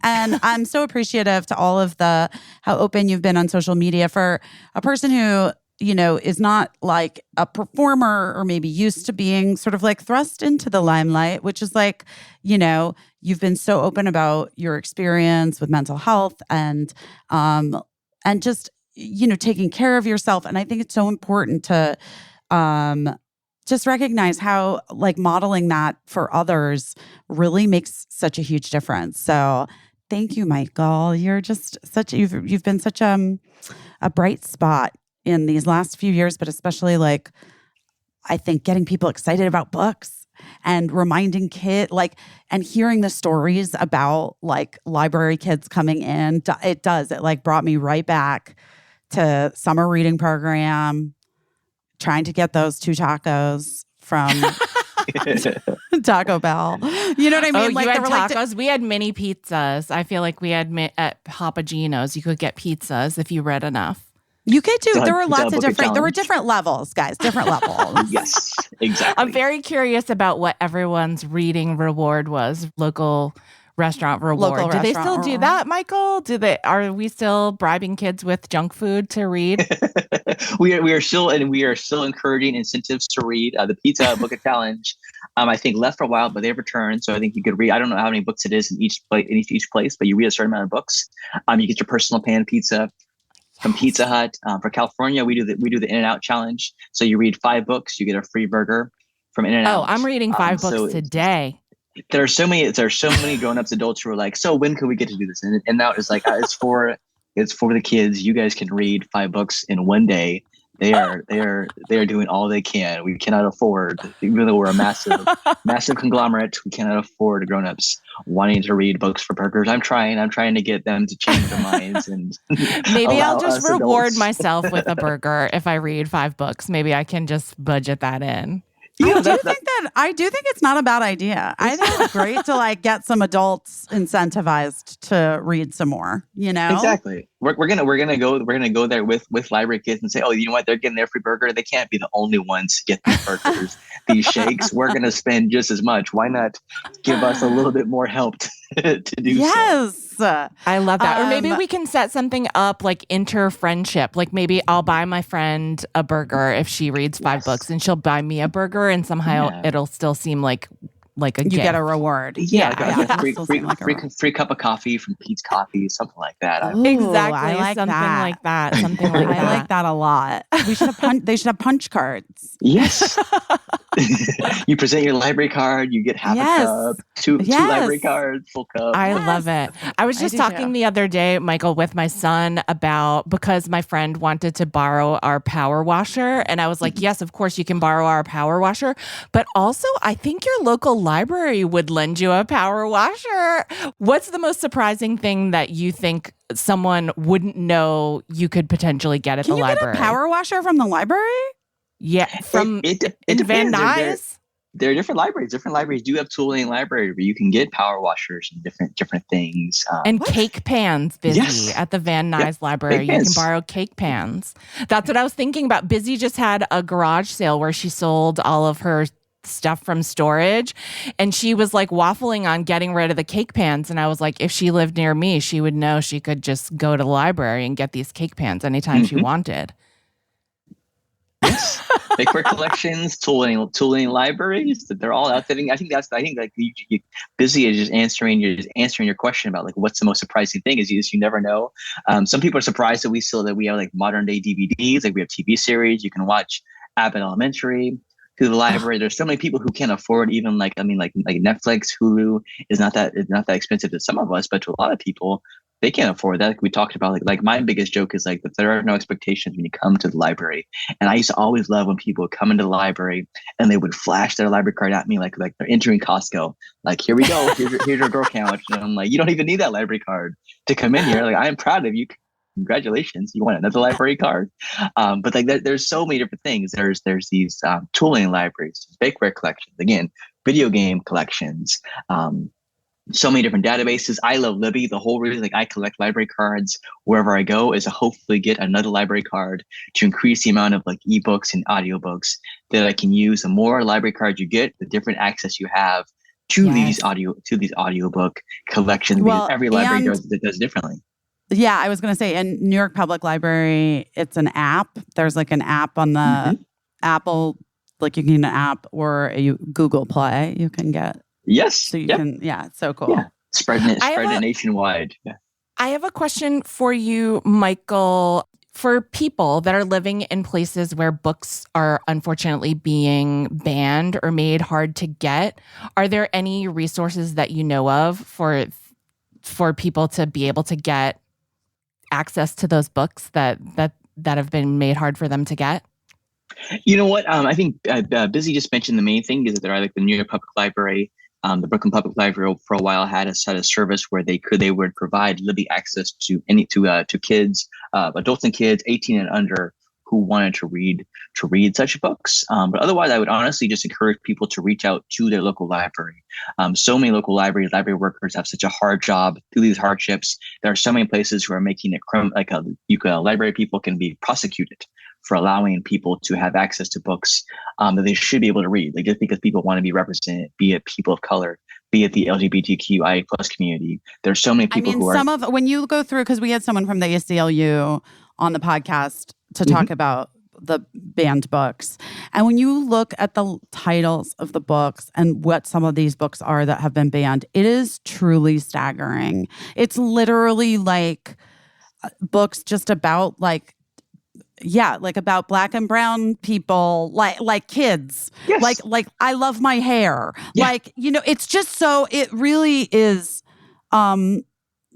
And I'm so appreciative to all of how open you've been on social media for a person who is not like a performer or maybe used to being sort of thrust into the limelight, which is you've been so open about your experience with mental health and just, taking care of yourself. And I think it's so important to just recognize how modeling that for others really makes such a huge difference. So thank you, Mychal. You're just you've been such a bright spot in these last few years, but especially I think getting people excited about books and reminding kids and hearing the stories about library kids coming in. It brought me right back to summer reading program, trying to get those 2 tacos from Taco Bell. You know what I mean? Oh, you had tacos? We had mini pizzas. I feel like we had at Papa Gino's, you could get pizzas if you read enough. You could do. There were lots of different. There were different levels, guys. Different levels. Yes, exactly. I'm very curious about what everyone's reading reward was. Local restaurant reward. Do they still do that, Mychal? Are we still bribing kids with junk food to read? we are still encouraging incentives to read. The Pizza Book Challenge, I think left for a while, but they've returned. So I think you could read. I don't know how many books it is in each place, but you read a certain amount of books. You get your personal pan pizza from Pizza Hut. For California, we do the In-N-Out challenge. So you read 5 books, you get a free burger from In-N-Out. Oh, I'm reading 5 books today. There are so many grown-ups, adults who are like, so when can we get to do this? And now it's it's for the kids. You guys can read 5 books in one day. They are doing all they can. We cannot afford, even though we're a massive conglomerate, we cannot afford grown-ups wanting to read books for burgers. I'm trying to get them to change their minds and Maybe I'll allow just us reward adults. myself with a burger if I read 5 books. Maybe I can just budget that in. Yeah, I do think it's not a bad idea. I think it's great to like get some adults incentivized to read some more, you know? exactly. We're gonna go there with library kids and say, oh, you know what? They're getting their free burger. They can't be the only ones to get these burgers, these shakes. We're gonna spend just as much. Why not give us a little bit more help to do so? Yes. I love that. Or maybe we can set something up like inter-friendship. Like maybe I'll buy my friend a burger if she reads 5 books and she'll buy me a burger and somehow it'll still seem like a you gift. get a reward. Yeah, Yeah. free cup of coffee from Pete's Coffee, something like that. Ooh, Exactly. I like something that. like that. Something like that. I like that a lot. We should have they should have punch cards. Yes. You present your library card, you get half a cup, two library cards, full cup. I love it. I was just talking the other day, Michael, with my son about because my friend wanted to borrow our power washer. And I was like, yes, of course you can borrow our power washer. But also, I think your local library would lend you a power washer. What's the most surprising thing that you think someone wouldn't know you could potentially get at the library? Can you get a power washer from the library? Yeah, from it Van depends. Nuys? There are different libraries. Different libraries do have tooling in library where you can get power washers and different things. And cake pans, Busy, at the Van Nuys Library. You can borrow cake pans. That's what I was thinking about. Busy just had a garage sale where she sold all of her stuff from storage. And she was like waffling on getting rid of the cake pans. And I was like, if she lived near me, she would know she could just go to the library and get these cake pans anytime she wanted. Yes, Bakeware collections, tooling libraries. They're all out there. I think like Busy is just answering your question about like what's the most surprising thing is you never know. Some people are surprised that we have like modern day DVDs, like we have TV series. You can watch Abbott Elementary through the library. There's so many people who can't afford even like Netflix, Hulu is not that expensive to some of us, but to a lot of people, they can't afford that. Like we talked about, like my biggest joke is like that there are no expectations when you come to the library. And I used to always love when people would come into the library and they would flash their library card at me like they're entering Costco. Like, here we go. Here's your girl couch. And I'm like, you don't even need that library card to come in here. Like, I am proud of you. Congratulations. You want another library card? But like there's so many different things. There's these tooling libraries, bakeware collections, again, video game collections, so many different databases. I love Libby. The whole reason like I collect library cards wherever I go is to hopefully get another library card to increase the amount of like ebooks and audiobooks that I can use. The more library cards you get, the different access you have to these audiobook collections. Because every library does differently. Yeah, I was going to say in New York Public Library, it's an app. There's like an app on the Apple, like you can get an app or Google Play. You can get. Yes. So you can, it's so cool. Yeah. Spreading it nationwide. Yeah. I have a question for you, Michael. For people that are living in places where books are unfortunately being banned or made hard to get, are there any resources that you know of for people to be able to get access to those books that have been made hard for them to get? You know what? I think Busy just mentioned the main thing is that there are like the New York Public Library. The Brooklyn Public Library for a while had a service where they would provide Libby access to kids, adults and kids 18 and under who wanted to read such books. But otherwise, I would honestly just encourage people to reach out to their local library. So many local library workers have such a hard job through these hardships. There are so many places who are making it library people can be prosecuted for allowing people to have access to books that they should be able to read. Like just because people want to be represented, be it people of color, be it the LGBTQIA+ community. There's so many people who are. When you go through, because we had someone from the ACLU on the podcast to talk about the banned books. And when you look at the titles of the books and what some of these books are that have been banned, it is truly staggering. It's literally like books just about like about Black and brown people, like kids, like I love my hair. Yeah. Like, it's just it really is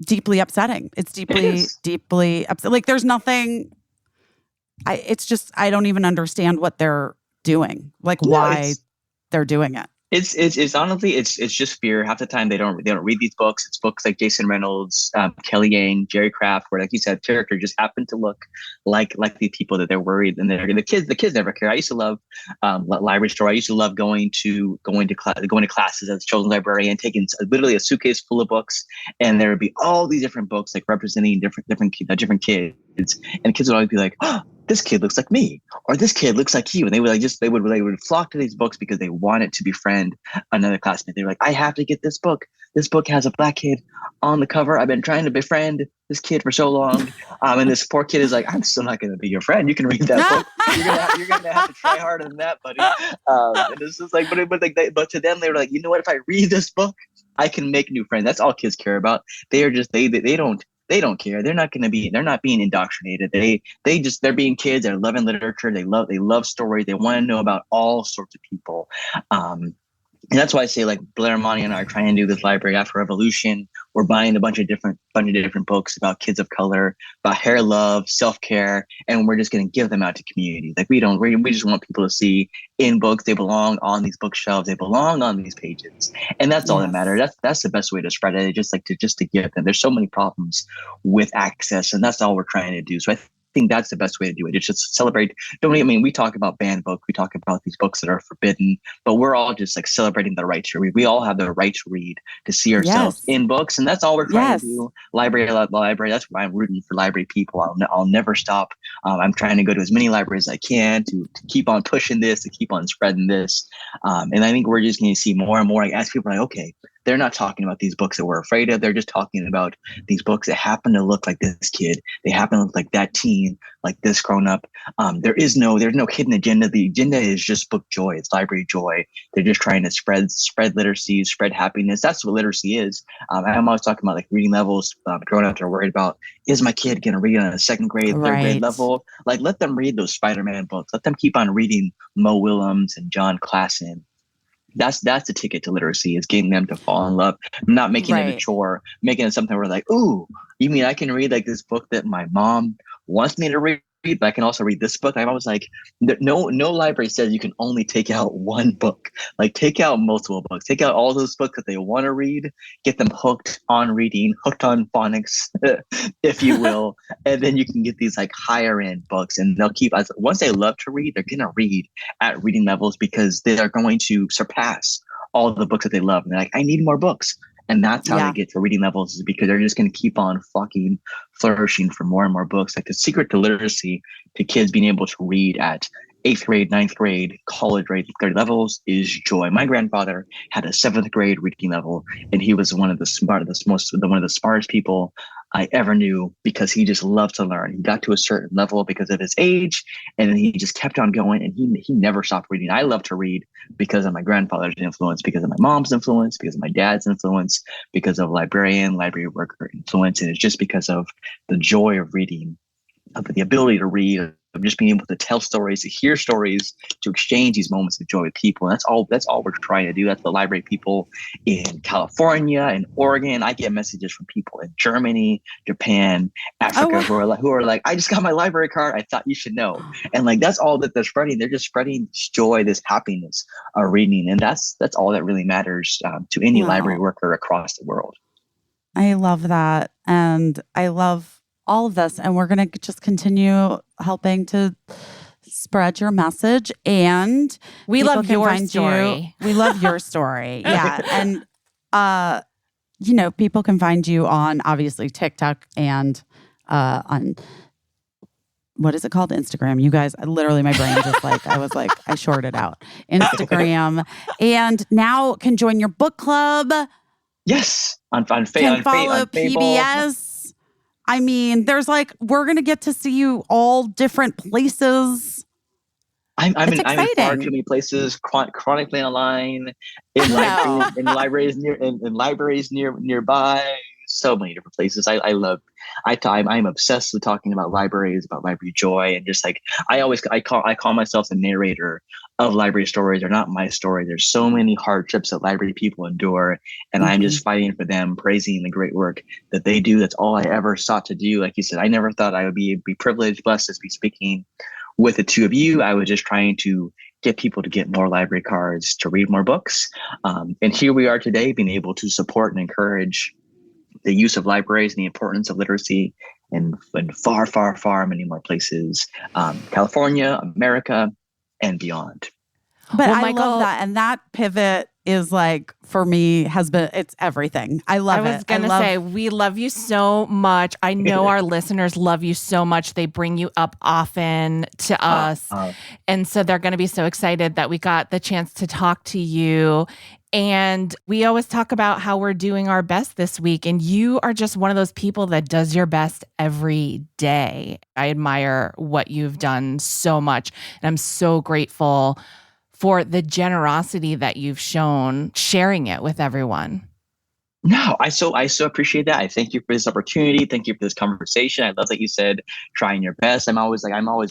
deeply upsetting. It's deeply upsetting. Like there's nothing it's just, I don't even understand what they're doing, like why they're doing it. It's honestly it's just fear. Half the time they don't read these books. It's books like Jason Reynolds, Kelly Yang, Jerry Craft, where, like you said, character just happen to look like the people that they're worried, and the kids never care. I used to love library store. I used to love going to classes as a children's librarian, taking literally a suitcase full of books, and there would be all these different books like representing different kids, and kids would always be like, oh, this kid looks like me, or this kid looks like you. And they would flock to these books because they wanted to befriend another classmate. They were like, I have to get this book. This book has a black kid on the cover. I've been trying to befriend this kid for so long. And this poor kid is like, I'm still not going to be your friend. You can read that book. You're gonna have to try harder than that, buddy. And it's just like, but to them, they were like, you know what? If I read this book, I can make new friends. That's all kids care about. They are just, they don't care. They're not being indoctrinated. They're being kids. They're loving literature. They love stories. They want to know about all sorts of people. And that's why I say, like, Blair, Monty, and I are trying to do this library after Revolution. We're buying a bunch of different books about kids of color, about hair love, self-care, and we're just going to give them out to community. Like, we just want people to see in books, they belong on these bookshelves, they belong on these pages, and that's all that matters. That's the best way to spread it. Just to give them. There's so many problems with access, and that's all we're trying to do. So I think that's the best way to do it. It's just celebrate. We talk about banned book. We talk about these books that are forbidden, but we're all just like celebrating the right to read. We all have the right to read, to see ourselves in books. And that's all we're trying to do. Library. That's why I'm rooting for library people. I'll never stop. I'm trying to go to as many libraries as I can to keep on pushing this, to keep on spreading this. And I think we're just going to see more and more. As people are like, okay, they're not talking about these books that we're afraid of. They're just talking about these books that happen to look like this kid. They happen to look like that teen, like this grown up. There's no hidden agenda. The agenda is just book joy. It's library joy. They're just trying to spread literacy, spread happiness. That's what literacy is. I'm always talking about like reading levels. Grown ups are worried about, is my kid going to read on a second grade, third grade level? Like, let them read those Spider-Man books. Let them keep on reading Mo Willems and John Klassen. That's the ticket to literacy, is getting them to fall in love, not making it a chore, making it something where like, ooh, you mean I can read like this book that my mom wants me to read, but I can also read this book? I'm always like, no library says you can only take out one book. Like, take out multiple books, take out all those books that they want to read, get them hooked on reading, hooked on phonics, if you will. And then you can get these like higher end books, and they'll keep, once they love to read, they're going to read at reading levels because they are going to surpass all the books that they love. And they're like, I need more books. And that's how they get to reading levels, is because they're just going to keep on fucking flourishing for more and more books. Like, the secret to literacy, to kids being able to read at 8th grade, 9th grade, college grade, third levels, is joy. My grandfather had a 7th grade reading level, and he was one of the smartest people I ever knew, because he just loved to learn. He got to a certain level because of his age, and then he just kept on going, and he never stopped reading. I love to read because of my grandfather's influence, because of my mom's influence, because of my dad's influence, because of library worker influence. And it's just because of the joy of reading, of the ability to read, of just being able to tell stories, to hear stories, to exchange these moments of joy with people. And that's all we're trying to do. That's the library people in California and Oregon. I get messages from people in Germany, Japan, Africa, who are like, I just got my library card. I thought you should know. And like, that's all that they're spreading. They're just spreading this joy, this happiness of reading. And that's all that really matters to any library worker across the world. I love that. And I love all of this, and we're going to just continue helping to spread your message. And we love your story. We love your story. Yeah. And, people can find you on, obviously, TikTok and on, what is it called? Instagram. You guys, literally my brain just I shorted out. Instagram. And now can join your book club. Yes. On follow PBS. I mean, we're going to get to see you all different places. I'm in far too many places, chronically online, in libraries nearby, so many different places. I'm obsessed with talking about libraries, about library joy, and just like I call myself the narrator of library stories. They're not my story. There's so many hardships that library people endure, and I'm just fighting for them, praising the great work that they do. That's all I ever sought to do. Like you said, I never thought I would be privileged, blessed to be speaking with the two of you. I was just trying to get people to get more library cards, to read more books. And here we are today, being able to support and encourage the use of libraries and the importance of literacy in far, far, far many more places, California, America, and beyond. But Well, I Mychal, love that. And that pivot is like, for me, it's everything. I love it. I was going to say, we love you so much. I know our listeners love you so much. They bring you up often to us. And so they're going to be so excited that we got the chance to talk to you. And we always talk about how we're doing our best this week. And you are just one of those people that does your best every day. I admire what you've done so much. And I'm so grateful for the generosity that you've shown sharing it with everyone. No, I so appreciate that. I thank you for this opportunity. Thank you for this conversation. I love that you said trying your best. I'm always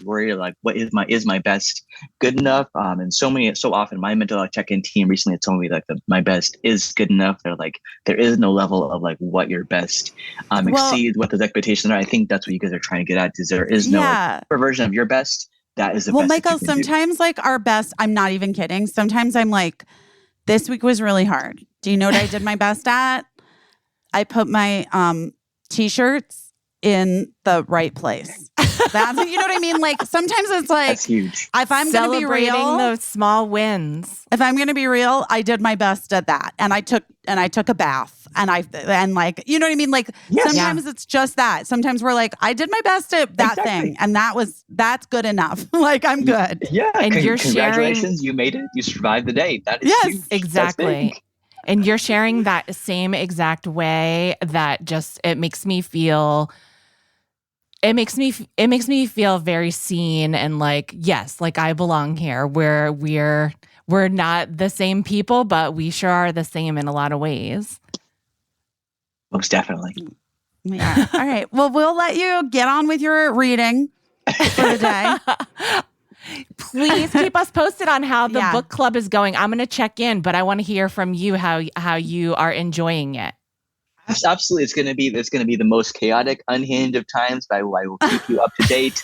worried like, what is my best good enough? And so often my mental health check-in team recently told me like my best is good enough. They're like, there is no level of like what your best exceeds what those expectations are. I think that's what you guys are trying to get at, is there is no version of your best. That is the best. Well, Mychal, sometimes like our best, I'm not even kidding. Sometimes I'm like, this week was really hard. Do you know what I did my best at? I put my t-shirts in the right place. That's, you know what I mean? Like sometimes it's like, that's huge. If I'm going to be real, those small wins. If I'm going to be real, I did my best at that. And I took a bath and like, you know what I mean? Like sometimes it's just that. Sometimes we're like, I did my best at that thing. And that's good enough. Like I'm good. Yeah. And you're congratulations. You made it. You survived the day. That is huge. Exactly. And you're sharing that same exact way that just, it makes me feel very seen and like, yes, like I belong here, where we're not the same people, but we sure are the same in a lot of ways. Most definitely. Yeah. All right. Well, we'll let you get on with your reading for the day. Please keep us posted on how the book club is going. I'm going to check in, but I want to hear from you how you are enjoying it. Absolutely. It's going to be the most chaotic, unhinged of times, but I will keep you up to date.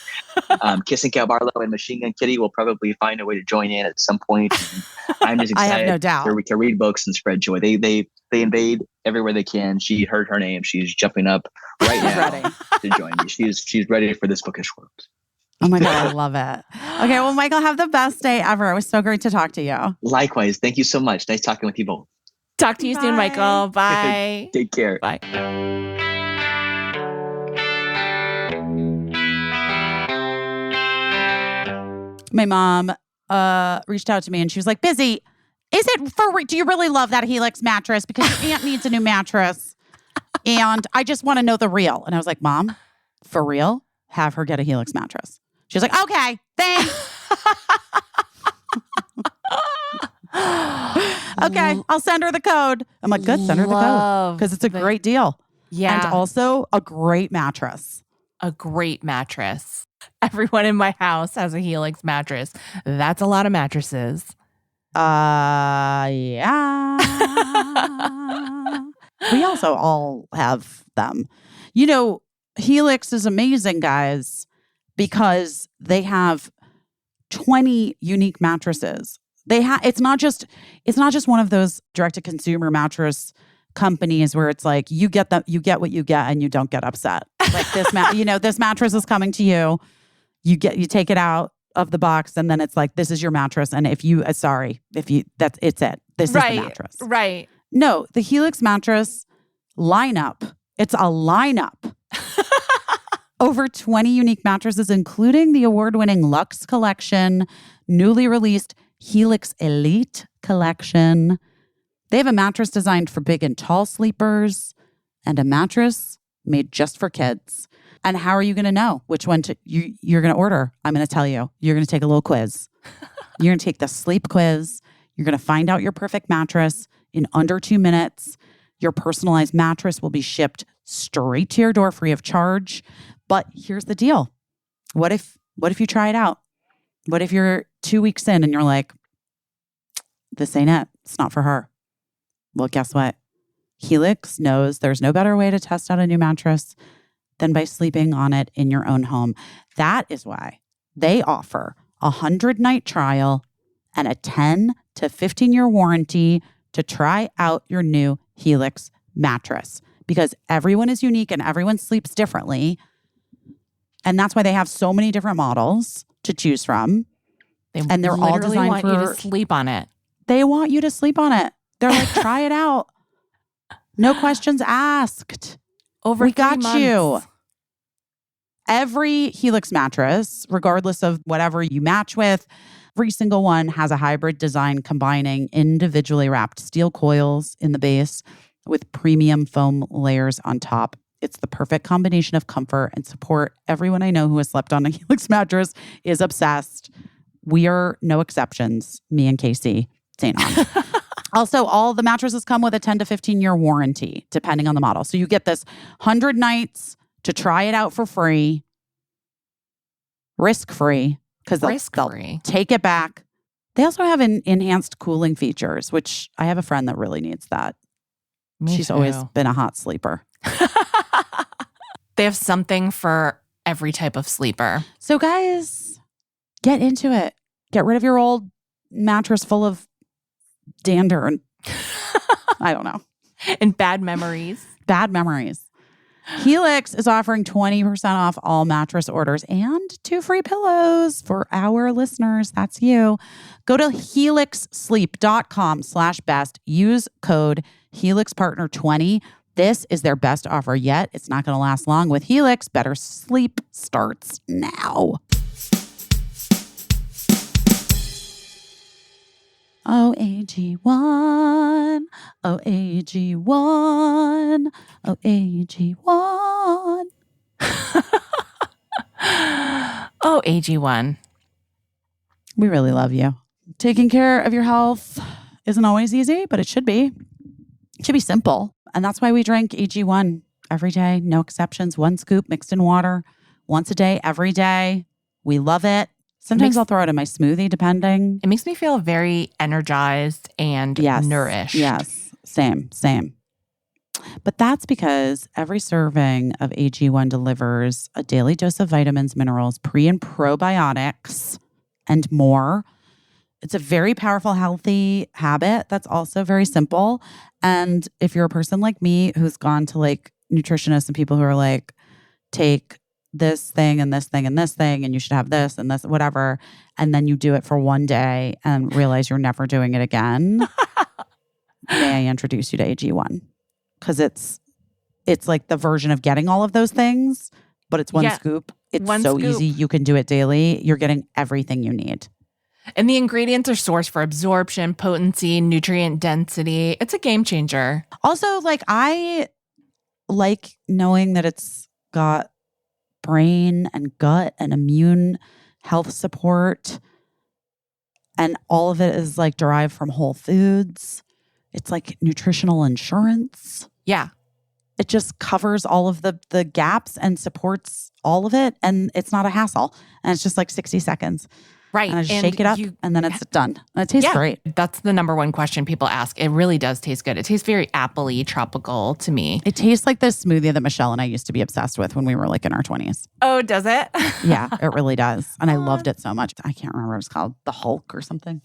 Kissing Cat Barlow and Machine Gun Kitty will probably find a way to join in at some point. I'm just excited I have no doubt. to read books and spread joy. They invade everywhere they can. She heard her name. She's jumping up right now to join me. She's ready for this bookish world. Oh my God, I love it. Okay, well, Mychal, have the best day ever. It was so great to talk to you. Likewise. Thank you so much. Nice talking with you both. Talk to you soon, Mychal. Bye. Take care. Bye. My mom reached out to me and she was like, Busy, is it do you really love that Helix mattress? Because your aunt needs a new mattress. And I just want to know the real. And I was like, Mom, for real? Have her get a Helix mattress. She was like, okay, thanks. Okay, I'll send her the code. I'm like, good, send her the code. Because it's a great deal. Yeah. And also a great mattress. A great mattress. Everyone in my house has a Helix mattress. That's a lot of mattresses. Yeah. We also all have them. You know, Helix is amazing, guys, because they have 20 unique mattresses. It's not just one of those direct-to-consumer mattress companies where it's like you get what you get and you don't get upset. Like this this mattress is coming to you. You take it out of the box and then it's like, this is your mattress. And it's it. This is the mattress. Right. No, the Helix mattress lineup. It's a lineup. Over 20 unique mattresses, including the award-winning Luxe Collection, newly released Helix Elite Collection. They have a mattress designed for big and tall sleepers and a mattress made just for kids. And how are you going to know which one you're going to order? I'm going to tell you. You're going to take a little quiz. You're going to take the sleep quiz. You're going to find out your perfect mattress in under 2 minutes. Your personalized mattress will be shipped straight to your door free of charge. But here's the deal. What if you try it out? What if you're 2 weeks in and you're like, this ain't it. It's not for her. Well, guess what? Helix knows there's no better way to test out a new mattress than by sleeping on it in your own home. That is why they offer a 100-night trial and a 10 to 15-year warranty to try out your new Helix mattress, because everyone is unique and everyone sleeps differently. And that's why they have so many different models to choose from. And they're all designed want you to sleep on it. They want you to sleep on it. They're like, try it out. No questions asked. We got you. Every Helix mattress, regardless of whatever you match with, every single one has a hybrid design combining individually wrapped steel coils in the base with premium foam layers on top. It's the perfect combination of comfort and support. Everyone I know who has slept on a Helix mattress is obsessed. We are no exceptions, me and Caissie, St. On. Also, all the mattresses come with a 10 to 15-year warranty, depending on the model. So you get this 100 nights to try it out for free, risk-free, because they'll take it back. They also have enhanced cooling features, which I have a friend that really needs that. She's always been a hot sleeper. They have something for every type of sleeper. So guys, get into it. Get rid of your old mattress full of dander and I don't know. And bad memories. Bad memories. Helix is offering 20% off all mattress orders and 2 free pillows for our listeners. That's you. Go to helixsleep.com/best. Use code HelixPartner20. This is their best offer yet. It's not going to last long with Helix. Better sleep starts now. OAG1, OAG1, OAG1. OAG1. We really love you. Taking care of your health isn't always easy, but it should be. It should be simple. And that's why we drink AG1 every day. No exceptions. 1 scoop mixed in water once a day, every day. We love it. Sometimes I'll throw it in my smoothie, depending. It makes me feel very energized and nourished. Yes, same. But that's because every serving of AG1 delivers a daily dose of vitamins, minerals, pre- and probiotics, and more. It's a very powerful, healthy habit that's also very simple. And if you're a person like me who's gone to like nutritionists and people who are like, take this thing and this thing and this thing, and you should have this and this, whatever. And then you do it for one day and realize you're never doing it again. May I introduce you to AG1? Because it's like the version of getting all of those things, but it's one scoop. It's so easy. You can do it daily. You're getting everything you need. And the ingredients are sourced for absorption, potency, nutrient density. It's a game changer. Also, like, I like knowing that it's got brain and gut and immune health support, and all of it is like derived from whole foods. It's like nutritional insurance. Yeah. It just covers all of the gaps and supports all of it, and it's not a hassle. And it's just like 60 seconds. Right. And I just shake it up and then it's done. And it tastes great. That's the number one question people ask. It really does taste good. It tastes very apple-y, tropical to me. It tastes like this smoothie that Michelle and I used to be obsessed with when we were like in our 20s. Oh, does it? Yeah, it really does. And I loved it so much. I can't remember what it's called. The Hulk or something.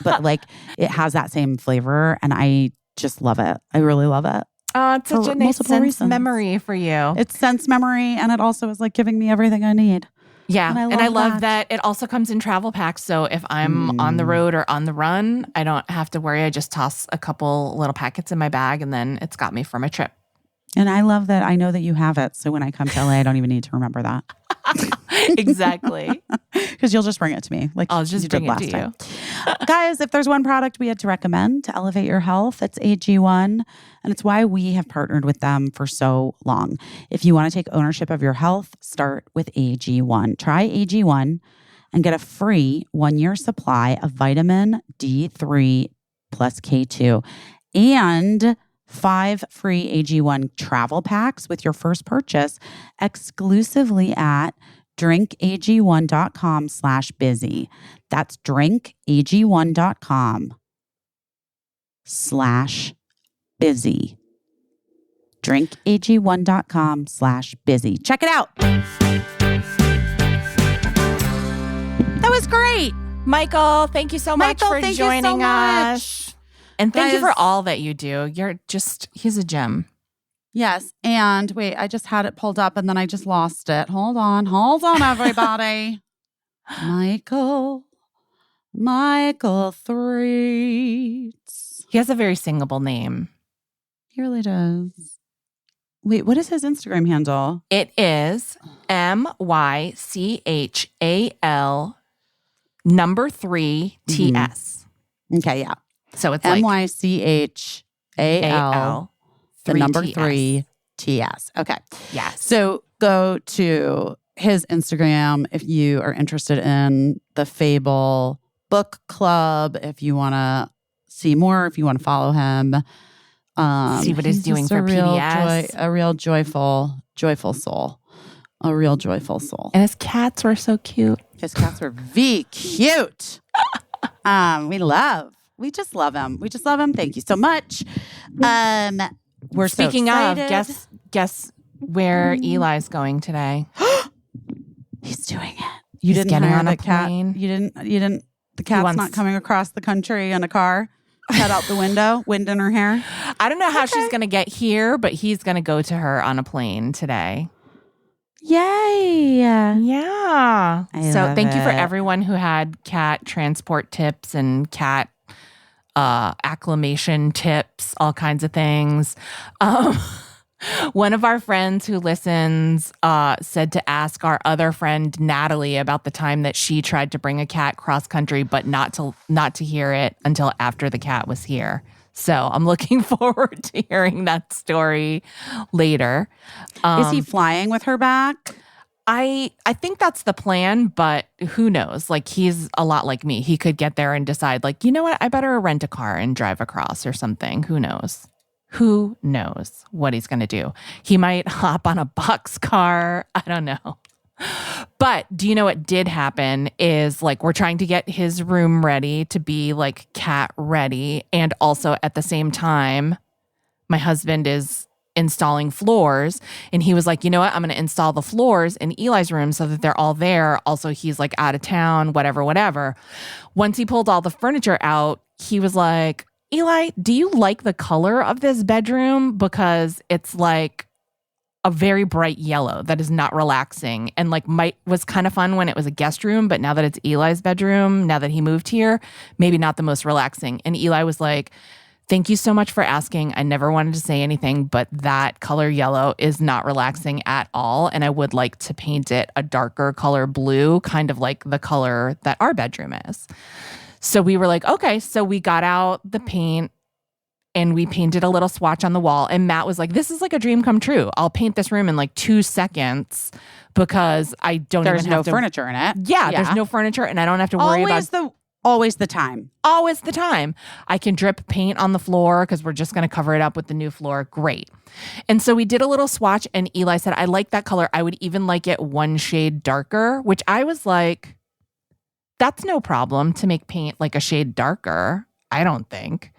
But like it has that same flavor and I just love it. I really love it. Oh, it's such a nice sense memory for you. It's sense memory, and it also is like giving me everything I need. Yeah. And I love that it also comes in travel packs. So if I'm on the road or on the run, I don't have to worry. I just toss a couple little packets in my bag and then it's got me for my trip. And I love that I know that you have it. So when I come to LA, I don't even need to remember that. Exactly. Because you'll just bring it to me. Like I'll just bring it to you. Guys, if there's one product we had to recommend to elevate your health, it's AG1. And it's why we have partnered with them for so long. If you want to take ownership of your health, start with AG1. Try AG1 and get a free 1-year supply of vitamin D3 plus K2 and 5 free AG1 travel packs with your first purchase exclusively at drinkag1.com/busy. That's drinkag1.com/busy. drinkag1.com/busy. Check it out. That was great. Mychal, thank you so much for joining us. And thank you for all that you do. He's a gem. Yes. And wait, I just had it pulled up and then I just lost it. Hold on, everybody. Mychal Threets. He has a very singable name. He really does. Wait, what is his Instagram handle? It is MYCHAL 3TS. Okay, yeah. So it's MYCHAL 3TS. Okay. Yes. So go to his Instagram if you are interested in the Fable book club, if you want to see more, if you want to follow him. See what he's doing for PDS. A real joyful soul. A real joyful soul. And his cats were so cute. His cats were cute. We just love him. Thank you so much. We're Speaking so of, guess where Eli's going today? He's doing it. He's getting on a plane. You didn't. The cat's not coming across the country in a car. Head out the window, wind in her hair. I don't know how she's going to get here, but he's going to go to her on a plane today. Yay. Yeah. So thank you for it. everyone who had cat transport tips and cat acclimation tips, all kinds of things. One of our friends who listens said to ask our other friend Natalie about the time that she tried to bring a cat cross country, but not to hear it until after the cat was here. So I'm looking forward to hearing that story later. Is he flying with her back? I think that's the plan, but who knows? Like, he's a lot like me. He could get there and decide, like, you know what? I better rent a car and drive across or something. Who knows? Who knows what he's going to do? He might hop on a boxcar. I don't know. But do you know what did happen is, like, we're trying to get his room ready to be like cat ready. And also at the same time, my husband is installing floors, and he was like, you know what? I'm going to install the floors in Eli's room so that they're all there. Also, he's like out of town, whatever. Once he pulled all the furniture out, he was like, Eli, do you like the color of this bedroom? Because it's like a very bright yellow that is not relaxing, and like was kind of fun when it was a guest room, but now that it's Eli's bedroom, now that he moved here, maybe not the most relaxing. And Eli was like, thank you so much for asking. I never wanted to say anything, but that color yellow is not relaxing at all, and I would like to paint it a darker color blue, kind of like the color that our bedroom is. So we were like, okay. So we got out the paint and we painted a little swatch on the wall. And Matt was like, this is like a dream come true. I'll paint this room in like 2 seconds because I don't There's even no have to. furniture in it. Yeah, there's no furniture and I don't have to worry about. Always the time. Always the time. I can drip paint on the floor because we're just going to cover it up with the new floor. Great. And so we did a little swatch and Eli said, I like that color. I would even like it 1 shade darker, which I was like, that's no problem to make paint like a shade darker, I don't think.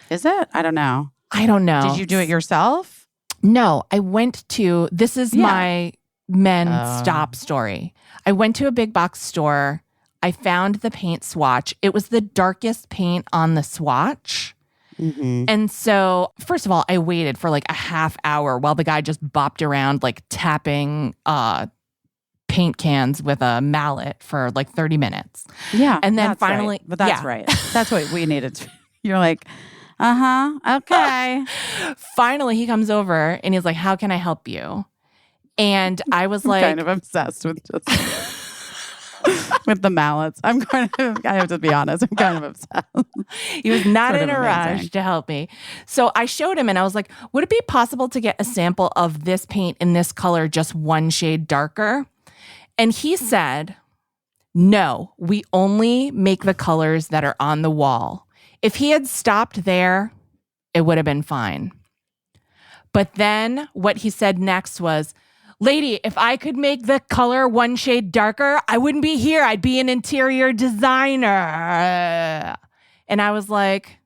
Is it? I don't know. Did you do it yourself? No, I went to, this is my men stop story. I went to a big box store. I found the paint swatch. It was the darkest paint on the swatch. Mm-hmm. And so, first of all, I waited for like a half hour while the guy just bopped around like tapping paint cans with a mallet for like 30 minutes. Yeah. And then finally, right. But that's right. That's what we needed. You're like, okay. Finally, he comes over and he's like, how can I help you? And I was like, kind of obsessed with just with the mallets. I have to be honest, I'm kind of obsessed. He was not Sort in of a rush amazing. to help me. So I showed him and I was like, would it be possible to get a sample of this paint in this color, just 1 shade darker? And he said, no, we only make the colors that are on the wall. If he had stopped there, it would have been fine. But then what he said next was, lady, if I could make the color one shade darker, I wouldn't be here. I'd be an interior designer. And I was like,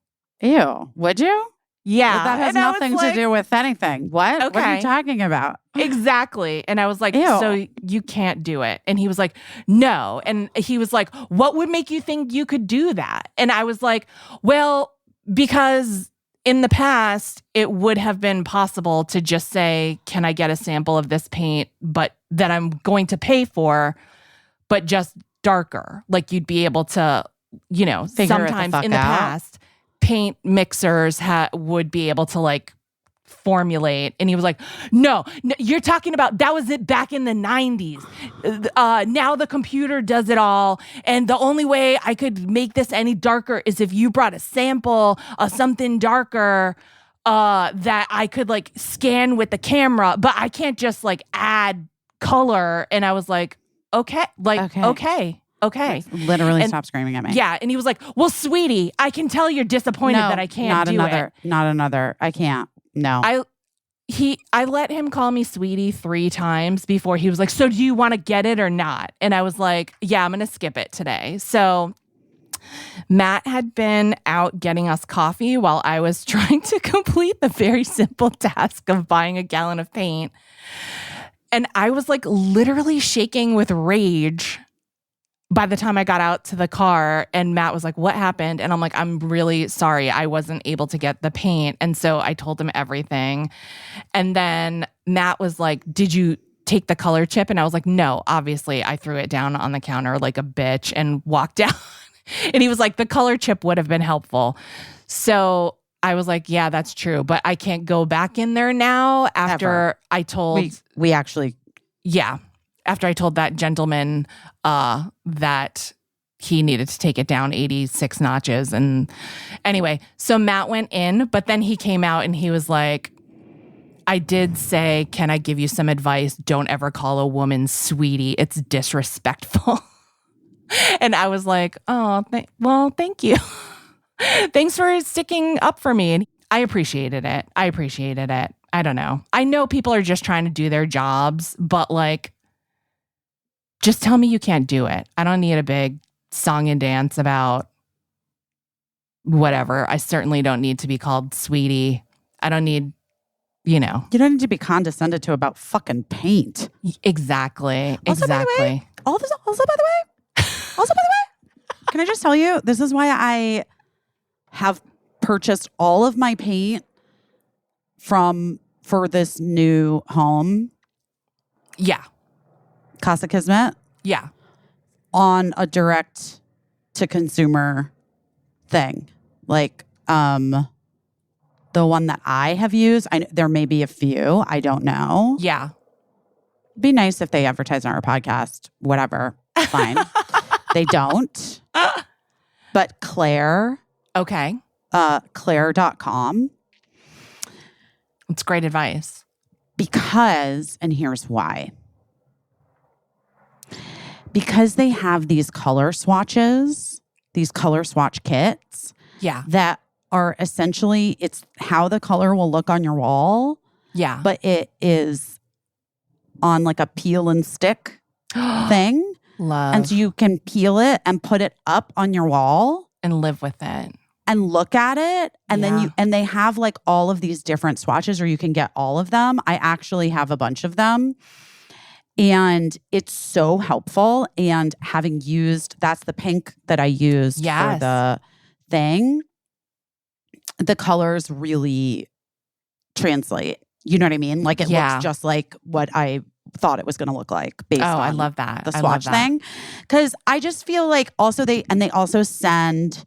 ew, would you? yeah. That has And I was nothing like, to do with anything. What? What are Okay. you talking about? Exactly. And I was like, Ew. so you can't do it. And he was like, no. And he was like, what would make you think you could do that? And I was like, well, because in the past, it would have been possible to just say, can I get a sample of this paint, but that I'm going to pay for, but just darker? Like you'd be able to, you know, Figure it the sometimes fuck in the out. past, paint mixers would be able to like formulate. And he was like, no, you're talking about, that was it back in the 90s. Now the computer does it all. And the only way I could make this any darker is if you brought a sample of something darker that I could like scan with the camera, but I can't just like add color. And I was like, okay. Literally And- stop screaming at me. Yeah. And he was like, well, sweetie, I can tell you're disappointed that I can't do it. Not another. I can't. No. I let him call me sweetie 3 times before he was like, so do you want to get it or not? And I was like, yeah, I'm going to skip it today. So Matt had been out getting us coffee while I was trying to complete the very simple task of buying a gallon of paint. And I was like literally shaking with rage by the time I got out to the car. And Matt was like, what happened? And I'm like, I'm really sorry. I wasn't able to get the paint. And so I told him everything. And then Matt was like, did you take the color chip? And I was like, no, obviously. I threw it down on the counter like a bitch and walked out. And he was like, the color chip would have been helpful. So I was like, yeah, that's true. But I can't go back in there now after I told... We actually... Yeah. After I told that gentleman that he needed to take it down 86 notches. And anyway, so Matt went in, but then he came out and he was like, I did say, can I give you some advice? Don't ever call a woman sweetie. It's disrespectful. And I was like, oh, thank you. Thanks for sticking up for me. And I appreciated it. I don't know. I know people are just trying to do their jobs, but like, just tell me you can't do it. I don't need a big song and dance about whatever. I certainly don't need to be called sweetie. I don't need, you know. You don't need to be condescended to about fucking paint. Exactly. Also, by the way, also, by the way, can I just tell you, this is why I have purchased all of my paint for this new home. Yeah. Casa Kismet. Yeah. On a direct to consumer thing. Like the one that I have used, there may be a few, I don't know. Yeah. It'd be nice if they advertise on our podcast, whatever. Fine. They don't. But Claire, Okay. Claire.com. It's great advice. Because, and here's why. Because they have these color swatches, these color swatch kits Yeah. that are essentially, it's how the color will look on your wall, Yeah. but it is on like a peel and stick thing. Love. And so you can peel it and put it up on your wall and live with it. and look at it. And Yeah. then they have like all of these different swatches, or you can get all of them. I actually have a bunch of them. And it's so helpful. And having used, that's the pink that I used Yes. for the thing. The colors really translate. You know what I mean? Like it Yeah. looks just like what I thought it was going to look like based on I love that. the I love swatch that. thing. Because I just feel like also they also send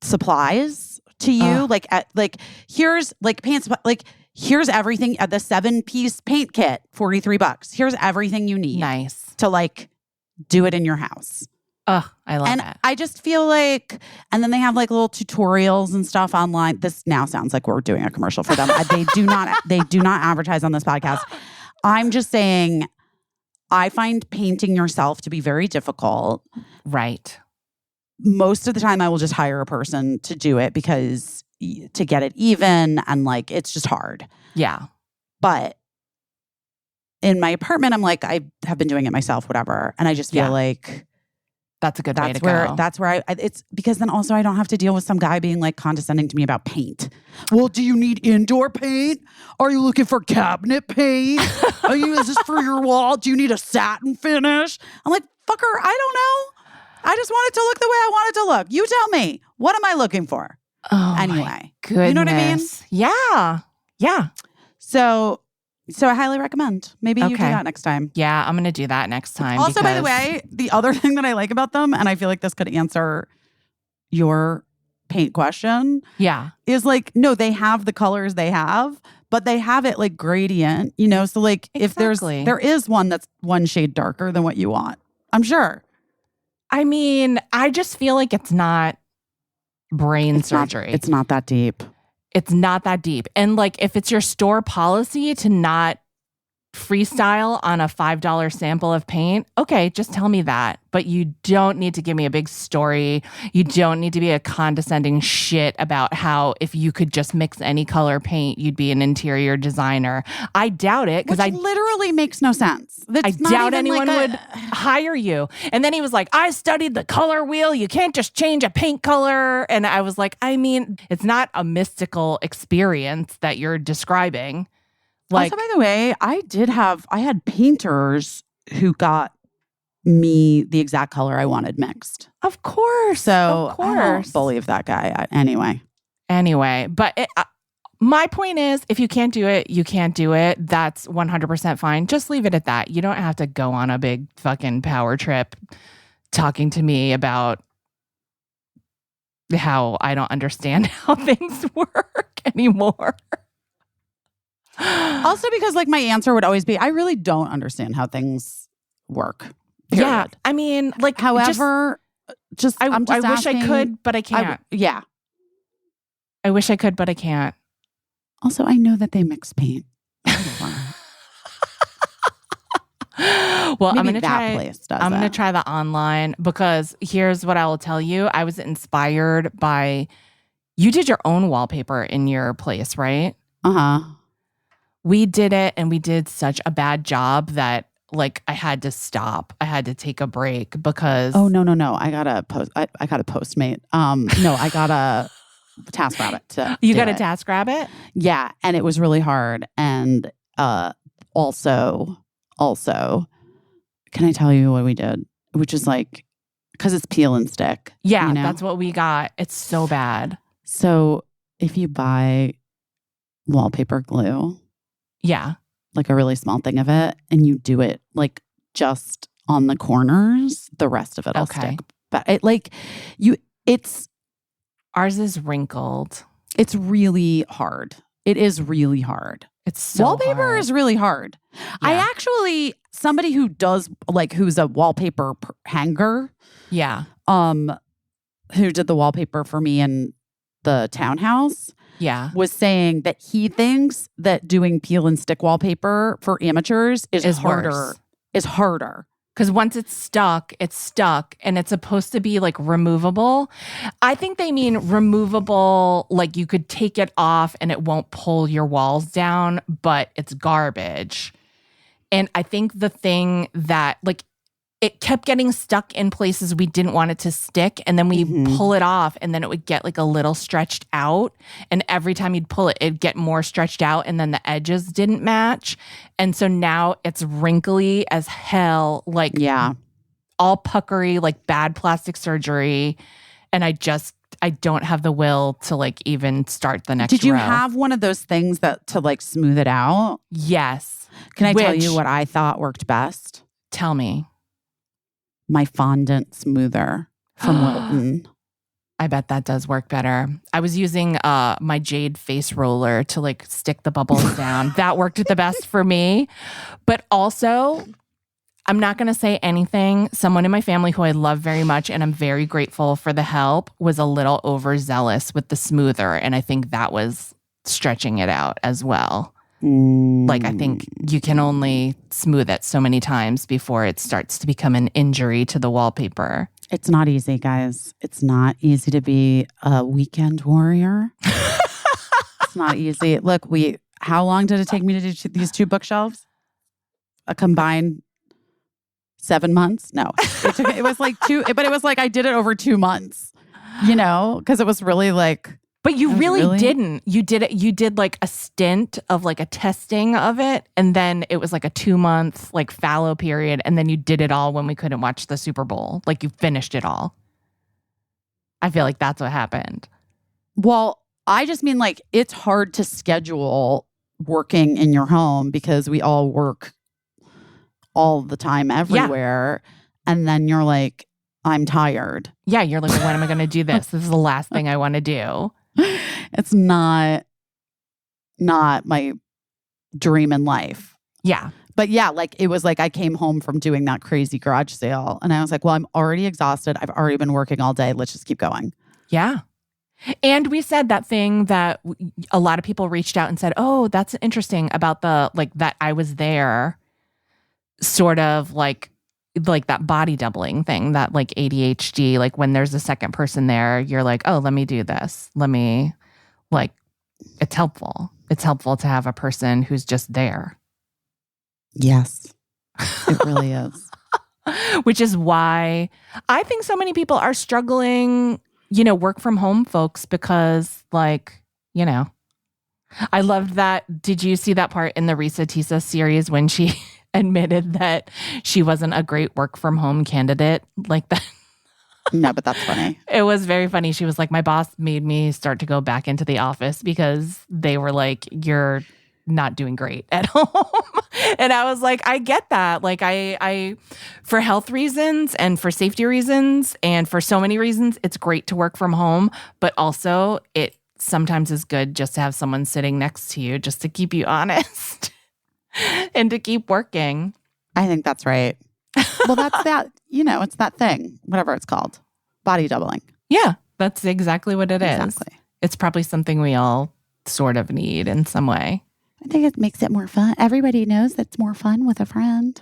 supplies to you. Here's like pants, like here's everything at the 7-piece paint kit, $43. Here's everything you need Nice. to like do it in your house. Oh, I love And it. I just feel like, and then they have like little tutorials and stuff online. This now sounds like we're doing a commercial for them. They do not advertise on this podcast. I'm just saying, I find painting yourself to be very difficult. Right. Most of the time I will just hire a person to do it because to get it even, and like it's just hard. Yeah. But in my apartment, I'm like, I have been doing it myself, whatever. And I just feel like that's a good way to go. go. That's where it's because then also I don't have to deal with some guy being like condescending to me about paint. Well, do you need indoor paint? Are you looking for cabinet paint? Is this for your wall? Do you need a satin finish? I'm like, fucker, I don't know. I just want it to look the way I want it to look. You tell me, what am I looking for? Oh, anyway, goodness. You know what I mean? Yeah. Yeah. So I highly recommend. Maybe you do that next time. Yeah, I'm going to do that next time. Also, by the way, the other thing that I like about them, and I feel like this could answer your paint question. Yeah. Is like, no, they have the colors they have, but they have it like gradient, you know? So like if there is one that's one shade darker than what you want, I'm sure. I mean, I just feel like it's not brain surgery. It's not that deep. It's not that deep. And like if it's your store policy to not freestyle on a $5 sample of paint, okay, just tell me that. But you don't need to give me a big story. You don't need to be a condescending shit about how if you could just mix any color paint, you'd be an interior designer. I doubt it because literally makes no sense. I doubt anyone would hire you. And then he was like, I studied the color wheel. You can't just change a paint color. And I was like, I mean, it's not a mystical experience that you're describing. Like, also, by the way, I had painters who got me the exact color I wanted mixed. Of course. So of course. I don't believe that guy anyway. But my point is, if you can't do it, you can't do it. That's 100% fine. Just leave it at that. You don't have to go on a big fucking power trip talking to me about how I don't understand how things work anymore. Also, because like my answer would always be, I really don't understand how things work. Period. Yeah, I mean, like, however, I wish asking, I could, but I can't. I wish I could, but I can't. Also, I know that they mix paint. Well, maybe I'm gonna that place does. I'm gonna try the online because here's what I will tell you. I was inspired by you did your own wallpaper in your place, right? We did it and we did such a bad job that like I had to stop. I had to take a break because no. I got a Postmate. No, I got a TaskRabbit. You got a TaskRabbit? Yeah, and it was really hard. And also, can I tell you what we did? Which is like, because it's peel and stick. Yeah, you know? That's what we got. It's so bad. So if you buy wallpaper glue, like a really small thing of it, and you do it like just on the corners, the rest of it'll stick. But ours is wrinkled. It's really hard. It is really hard. It's so wallpaper hard. is really hard. Yeah. I actually, somebody who does like, who's a wallpaper hanger. Yeah. Who did the wallpaper for me in the townhouse. Yeah. Was saying that he thinks that doing peel and stick wallpaper for amateurs is harder. Worse. Is harder. Because once it's stuck, and it's supposed to be like removable. I think they mean removable, like you could take it off and it won't pull your walls down, but it's garbage. And I think the thing that like it kept getting stuck in places we didn't want it to stick. And then we pull it off and then it would get like a little stretched out. And every time you'd pull it, it'd get more stretched out. And then the edges didn't match. And so now it's wrinkly as hell, like all puckery, like bad plastic surgery. And I don't have the will to like even start the next Did you row. have one of those things that to like smooth it out? Yes. Can I tell you what I thought worked best? Tell me. My fondant smoother from Wilton. I bet that does work better. I was using my Jade face roller to like stick the bubbles down. That worked the best for me. But also, I'm not going to say anything. Someone in my family who I love very much and I'm very grateful for the help was a little overzealous with the smoother. And I think that was stretching it out as well. Like, I think you can only smooth it so many times before it starts to become an injury to the wallpaper. It's not easy, guys. It's not easy to be a weekend warrior. It's not easy. Look, how long did it take me to do these 2 bookshelves? A combined 7 months? No, it was like 2, but it was like I did it over 2 months, because it was really like. But you really didn't. You did it. You did like a stint of like a testing of it. And then it was like a 2-month like fallow period. And then you did it all when we couldn't watch the Super Bowl. Like you finished it all. I feel like that's what happened. Well, I just mean like it's hard to schedule working in your home because we all work all the time everywhere. Yeah. And then you're like, I'm tired. Yeah. You're like, when am I going to do this? This is the last thing I want to do. It's not my dream in life. Yeah. But yeah, like it was like I came home from doing that crazy garage sale and I was like, well, I'm already exhausted. I've already been working all day. Let's just keep going. Yeah. And we said that thing that a lot of people reached out and said, oh, that's interesting about the, like that I was there, sort of like that body doubling thing, that like ADHD, like when there's a second person there, you're like, oh, let me do this. It's helpful. It's helpful to have a person who's just there. Yes, it really is. Which is why I think so many people are struggling, work from home folks, because I loved that. Did you see that part in the Risa Tisa series when she admitted that she wasn't a great work from home candidate like that? No, but that's funny. It was very funny. She was like, my boss made me start to go back into the office because they were like, you're not doing great at home. And I was like, I get that. Like I for health reasons and for safety reasons and for so many reasons, it's great to work from home, but also it sometimes is good just to have someone sitting next to you just to keep you honest. And to keep working. I think that's right. Well, that's that, it's that thing, whatever it's called, body doubling. Yeah, that's exactly what it is. Exactly. It's probably something we all sort of need in some way. I think it makes it more fun. Everybody knows that's more fun with a friend.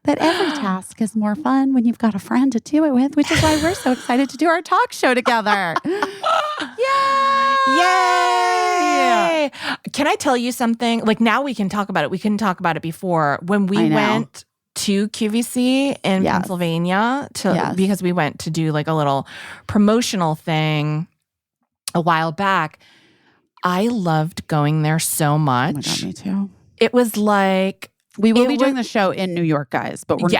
But every task is more fun when you've got a friend to do it with, which is why we're so excited to do our talk show together. Yay! Yay! Can I tell you something? Like now we can talk about it. We couldn't talk about it before. When we went to QVC in Pennsylvania because we went to do like a little promotional thing a while back. I loved going there so much. Oh my God, me too. It was like... We will be doing the show in New York, guys. But we're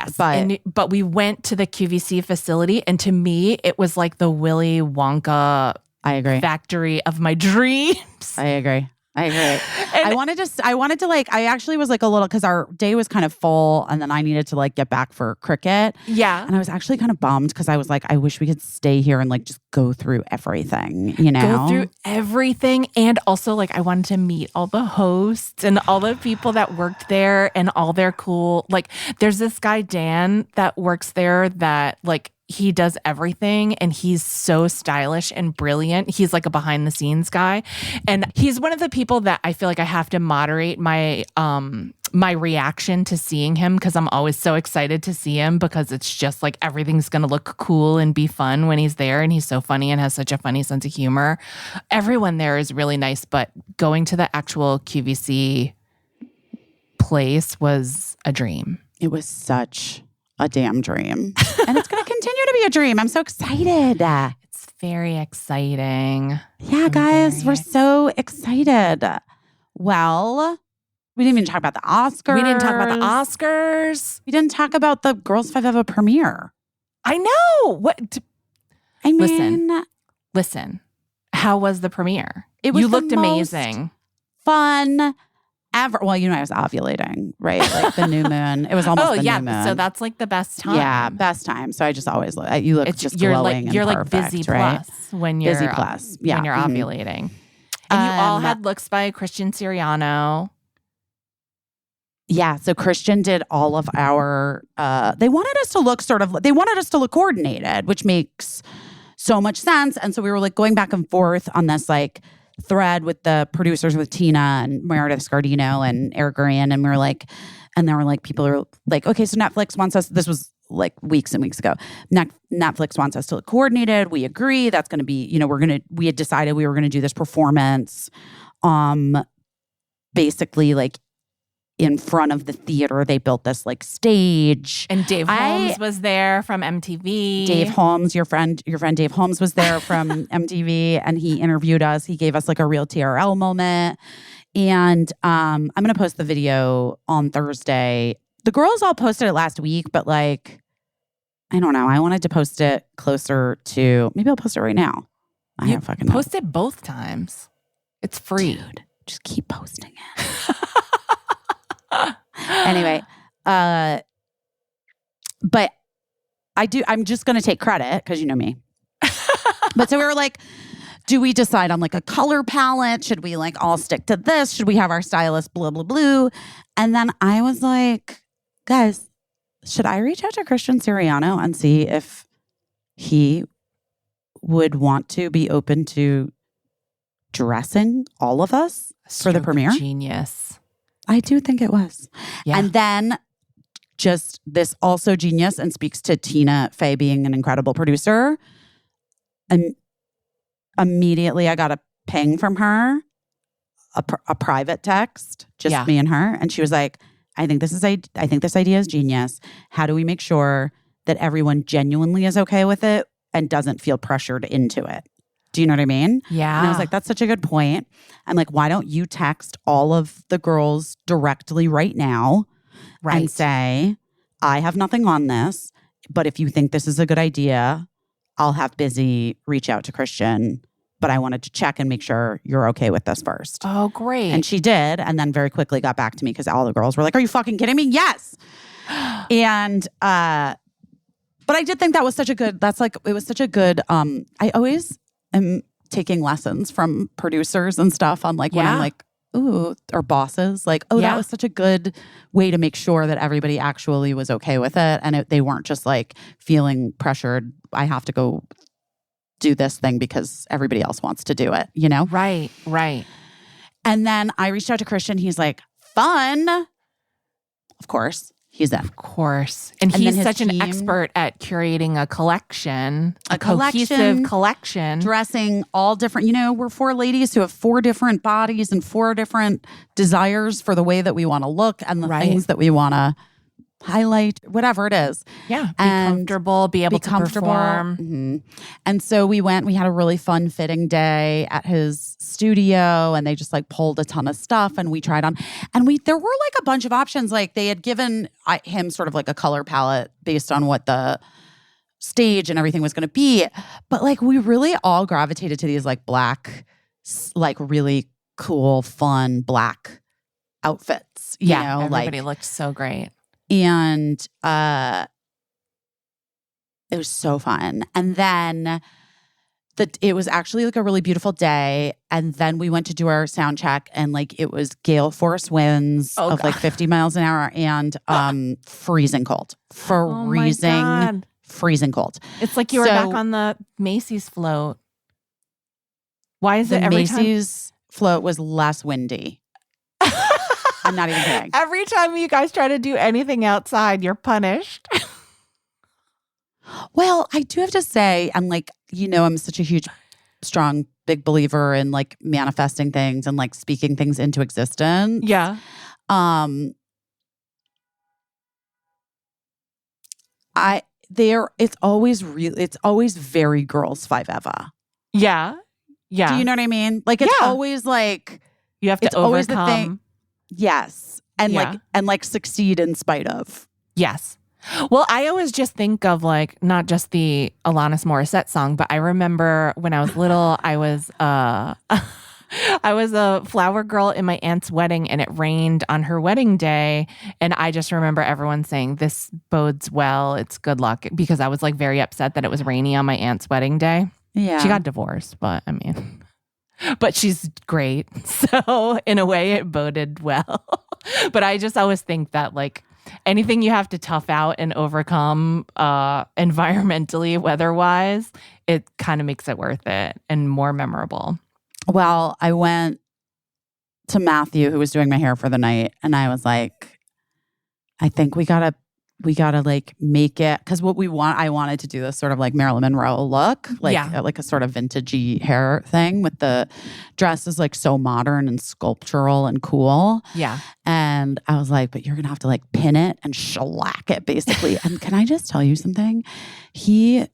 but we went to the QVC facility, and to me, it was like the Willy Wonka factory of my dreams. I agree. I wanted to like, I actually was like a little, because our day was kind of full and then I needed to like get back for cricket. Yeah. And I was actually kind of bummed because I was like, I wish we could stay here and like just go through everything, Go through everything. And also like, I wanted to meet all the hosts and all the people that worked there and all their cool, like there's this guy, Dan, that works there that like, he does everything and he's so stylish and brilliant. He's like a behind the scenes guy. And he's one of the people that I feel like I have to moderate my my reaction to seeing him, because I'm always so excited to see him, because it's just like everything's going to look cool and be fun when he's there, and he's so funny and has such a funny sense of humor. Everyone there is really nice, but going to the actual QVC place was a dream. It was such a damn dream. And it's going to continue to be a dream. I'm so excited. It's very exciting. Yeah, guys, we're so excited. Well, we didn't even talk about the Oscars. We didn't talk about the Oscars. We didn't talk about the Girls 5 Eva premiere. I know. What? I mean, listen. How was the premiere? It was you looked amazing. Fun ever. Well, I was ovulating, right? Like the new moon. It was almost the new moon. So that's like the best time. Yeah, best time. So I just always look. You look just glowing. You're and perfect, like busy right? plus when you're busy plus. Yeah, when you're ovulating. And you all had looks by Christian Siriano. Yeah, so Christian did all of our. They wanted us to look they wanted us to look coordinated, which makes so much sense. And so we were like going back and forth on this like thread with the producers, with Tina and Meredith Scardino and Eric Gurian, and we were like, and there were like people who were like, okay, so Netflix wants us. This was like weeks and weeks ago. Netflix wants us to look coordinated. We agree. That's going to be, we had decided we were going to do this performance, basically like in front of the theater. They built this like stage. And Dave Holmes was there from MTV. Dave Holmes, your friend Dave Holmes was there from MTV, and he interviewed us. He gave us like a real TRL moment. And I'm going to post the video on Thursday. The girls all posted it last week, but like, I don't know. I wanted to post it closer to, maybe I'll post it right now. I don't fucking know. Post it both times. It's free. Dude, just keep posting it. Anyway, but I'm just going to take credit because you know me. But so we were like, do we decide on like a color palette? Should we like all stick to this? Should we have our stylist blah, blah, blah? And then I was like, guys, should I reach out to Christian Siriano and see if he would want to be open to dressing all of us for the premiere? Genius. I do think it was. Yeah. And then just this also genius and speaks to Tina Fey being an incredible producer. And immediately I got a ping from her, a private text, just me and her. And she was like, I think this idea is genius. How do we make sure that everyone genuinely is okay with it and doesn't feel pressured into it? Do you know what I mean? Yeah. And I was like, that's such a good point. I'm like, why don't you text all of the girls directly right now and say, I have nothing on this, but if you think this is a good idea, I'll have Busy reach out to Christian, but I wanted to check and make sure you're okay with this first. Oh, great. And she did, and then very quickly got back to me because all the girls were like, are you fucking kidding me? Yes. And, but I did think that was such a good, it was such a good, I always am taking lessons from producers and stuff on like when I'm like, ooh, or bosses, like, that was such a good way to make sure that everybody actually was okay with it. And they weren't just like feeling pressured. I have to go do this thing because everybody else wants to do it, you know? Right. And then I reached out to Christian. He's like, fun. Of course. He's in. Of course. And he's such an expert at curating a collection, a cohesive collection. Dressing all different, we're four ladies who have four different bodies and four different desires for the way that we want to look and the things that we want to highlight, whatever it is. Yeah. Be comfortable, be able to perform. Mm-hmm. And so we had a really fun fitting day at his studio, and they just like pulled a ton of stuff and we tried on. And there were like a bunch of options. Like they had given him sort of like a color palette based on what the stage and everything was going to be. But like we really all gravitated to these like black, like really cool, fun black outfits. You know, everybody looked so great. And it was so fun. And then it was actually like a really beautiful day. And then we went to do our sound check, and like it was gale force winds of like 50 miles an hour and freezing cold. Freezing cold. It's like you were back on the Macy's float. Why is it every Macy's float was less windy? I'm not even kidding. Every time you guys try to do anything outside, you're punished. Well, I do have to say, I'm like, I'm such a huge, strong, big believer in like manifesting things and like speaking things into existence. Yeah. It's always very Girls 5 Eva. Yeah. Yeah. Do you know what I mean? Like it's always like you have to overcome. Always the thing. Yes. And like succeed in spite of. Yes. Well, I always just think of like not just the Alanis Morissette song, but I remember when I was little, I was a flower girl in my aunt's wedding, and it rained on her wedding day. And I just remember everyone saying, this bodes well, it's good luck, because I was like very upset that it was rainy on my aunt's wedding day. Yeah. She got divorced, but I mean, but she's great. So in a way it boded well. But I just always think that like anything you have to tough out and overcome environmentally, weather-wise, it kind of makes it worth it and more memorable. Well, I went to Matthew, who was doing my hair for the night, and I was like, I think we got to we gotta like make it, because what I wanted to do this sort of like Marilyn Monroe look, like like a sort of vintagey hair thing with the dress is like so modern and sculptural and cool. Yeah. And I was like, but you're gonna have to like pin it and shellac it basically. And can I just tell you something? He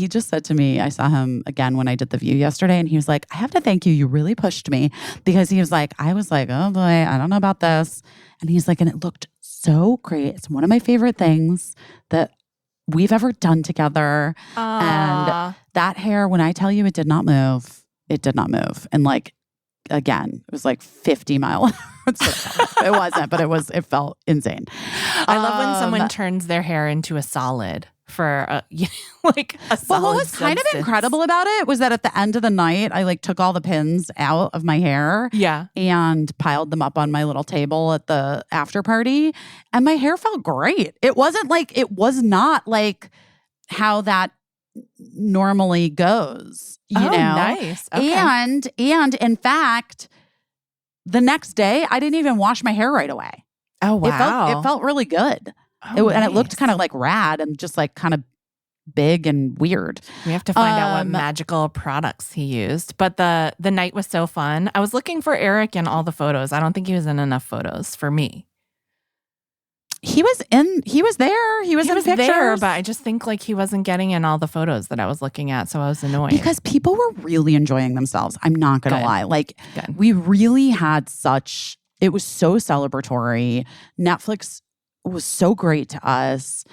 just said to me, I saw him again when I did The View yesterday, and he was like, I have to thank you. You really pushed me, because he was like, I was like, oh boy, I don't know about this. And he's like, and it looked so great. It's one of my favorite things that we've ever done together. And that hair, when I tell you it did not move, it did not move. And like, again, it was like 50 miles. It wasn't, but it felt insane. I love when someone turns their hair into a solid for like a solid. But what was kind of incredible about it was that at the end of the night, I like took all the pins out of my hair, and piled them up on my little table at the after party, and my hair felt great. It was not like how that normally goes, you know. Nice. Okay. And in fact, the next day I didn't even wash my hair right away. Oh wow. It felt really good. And it looked kind of like rad and just like kind of big and weird. We have to find out what magical products he used. But the night was so fun. I was looking for Eric in all the photos. I don't think he was in enough photos for me. He was there. He was in pictures. There, but I just think like he wasn't getting in all the photos that I was looking at. So I was annoyed. Because people were really enjoying themselves. I'm not going to lie. Like we really had it was so celebratory. Netflix was so great to us.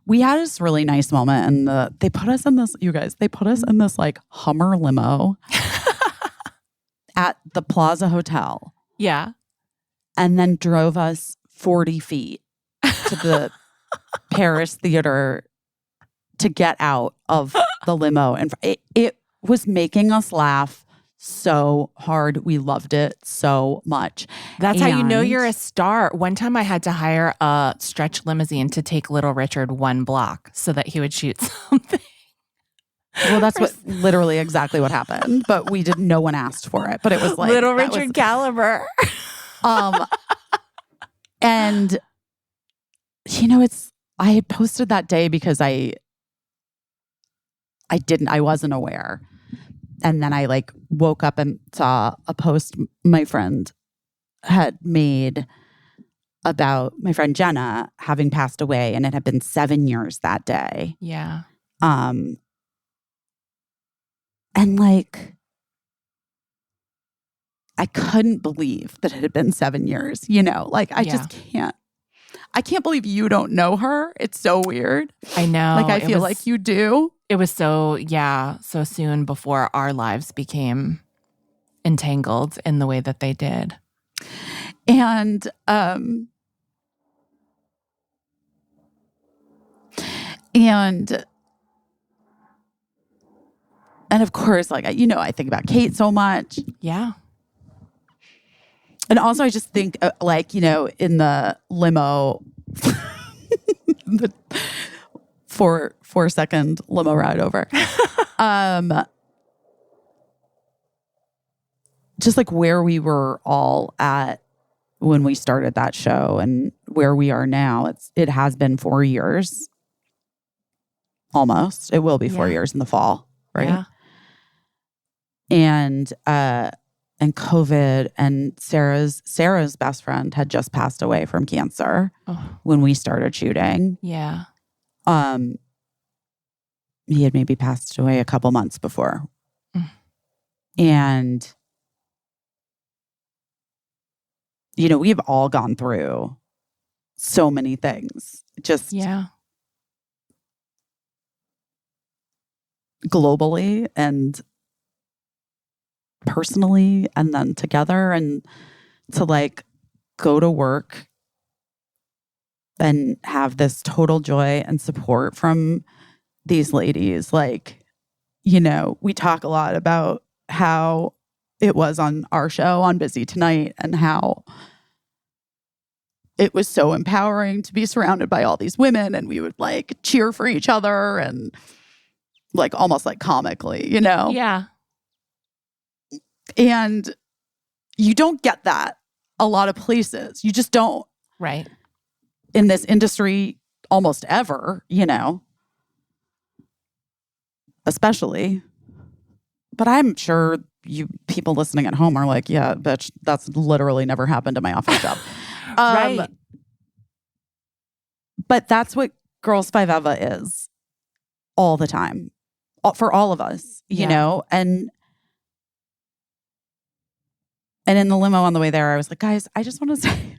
We had this really nice moment, and they put us in this like Hummer limo at the Plaza Hotel. Yeah. And then drove us 40 feet to the Paris Theater to get out of the limo. And it was making us laugh so hard. We loved it so much. That's how you know you're a star. One time I had to hire a stretch limousine to take Little Richard 1 block so that he would shoot something. Well, that's literally exactly what happened. But no one asked for it. But it was like Little Richard caliber. And you know, I had posted that day because I wasn't aware. And then I like woke up and saw a post my friend had made about my friend Jenna having passed away, and it had been 7 years that day. Yeah. And like, I couldn't believe that it had been 7 years, you know, like I just can't. I can't believe you don't know her. It's so weird. I know. Like, I feel like you do. It was so soon before our lives became entangled in the way that they did. And, of course, like, you know, I think about Kate so much. Yeah. And also I just think like, you know, in the limo, the 4-second limo ride over, just like where we were all at when we started that show and where we are now. It has been 4 years. Almost. It will be 4 years in the fall, right? Yeah. And COVID, and Sarah's best friend had just passed away from cancer when we started shooting. Yeah. He had maybe passed away a couple months before. And, you know, we've all gone through so many things. Just globally and personally, and then together, and to like go to work and have this total joy and support from these ladies. Like, you know, we talk a lot about how it was on our show on Busy Tonight and how it was so empowering to be surrounded by all these women, and we would like cheer for each other and like almost like comically, you know? Yeah. And you don't get that a lot of places. You just don't. Right. in this industry almost ever, especially. But I'm sure you people listening at home are like, yeah, bitch, that's literally never happened in my office job. Right. But that's what Girls 5 Eva is all the time for all of us, you know? And in the limo on the way there, I was like, guys, I just want to say,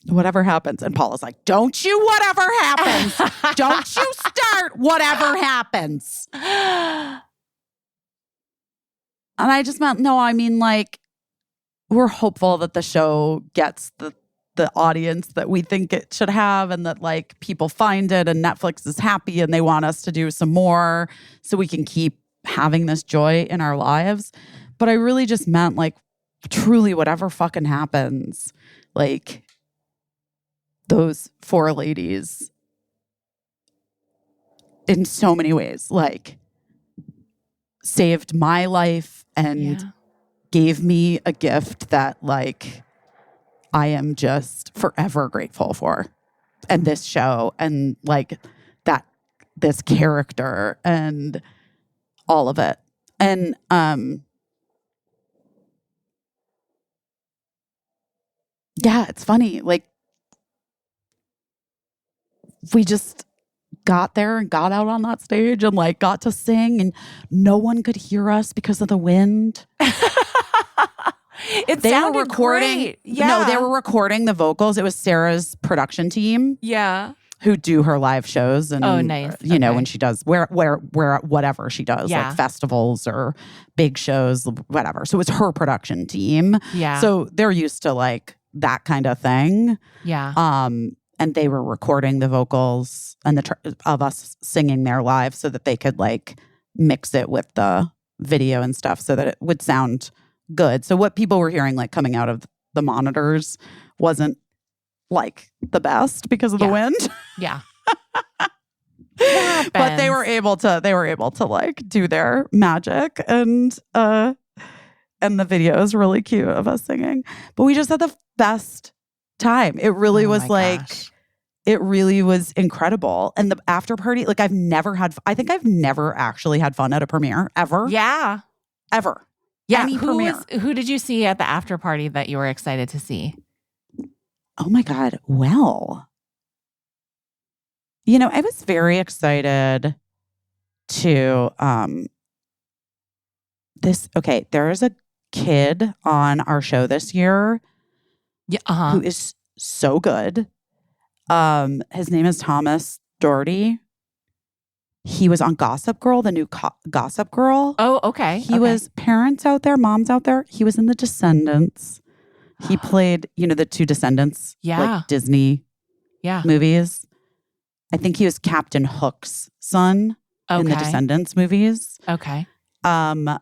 whatever happens. And Paula's like, don't you whatever happens. Don't you start whatever happens. And I just meant, no, I mean, like, we're hopeful that the show gets the audience that we think it should have, and that like people find it and Netflix is happy and they want us to do some more so we can keep having this joy in our lives. But I really just meant, like, truly whatever fucking happens, like, those 4 ladies in so many ways, like, saved my life and gave me a gift that, like, I am just forever grateful for. And this show and, like, this character and all of it. And yeah, it's funny. Like, we just got there and got out on that stage and, like, got to sing, and no one could hear us because of the wind. They were recording. Great. Yeah. No, they were recording the vocals. It was Sarah's production team. Yeah. Who do her live shows and, nice. You know, when she does where whatever she does, like festivals or big shows, whatever. So it was her production team. Yeah. So they're used to, like, that kind of thing. Yeah. And they were recording the vocals and of us singing there live so that they could, like, mix it with the video and stuff so that it would sound good. So what people were hearing, like, coming out of the monitors wasn't, like, the best because of the wind. Yeah. But they were able to like do their magic, and the video is really cute of us singing. But we just had the best time. It really was like it really was incredible. And the after party, like, I think I've never actually had fun at a premiere ever. Yeah. Ever. Yeah. Any premiere. Who did you see at the after party that you were excited to see? Oh my God. Well, you know, I was very excited to there is a kid on our show this year who is so good. His name is Thomas Doherty. He was on Gossip Girl, the new Gossip Girl. Oh, okay. He was Parents Out There, Moms Out There. He was in The Descendants. He played, you know, the 2 Descendants, like Disney movies. I think he was Captain Hook's son in the Descendants movies. Okay. And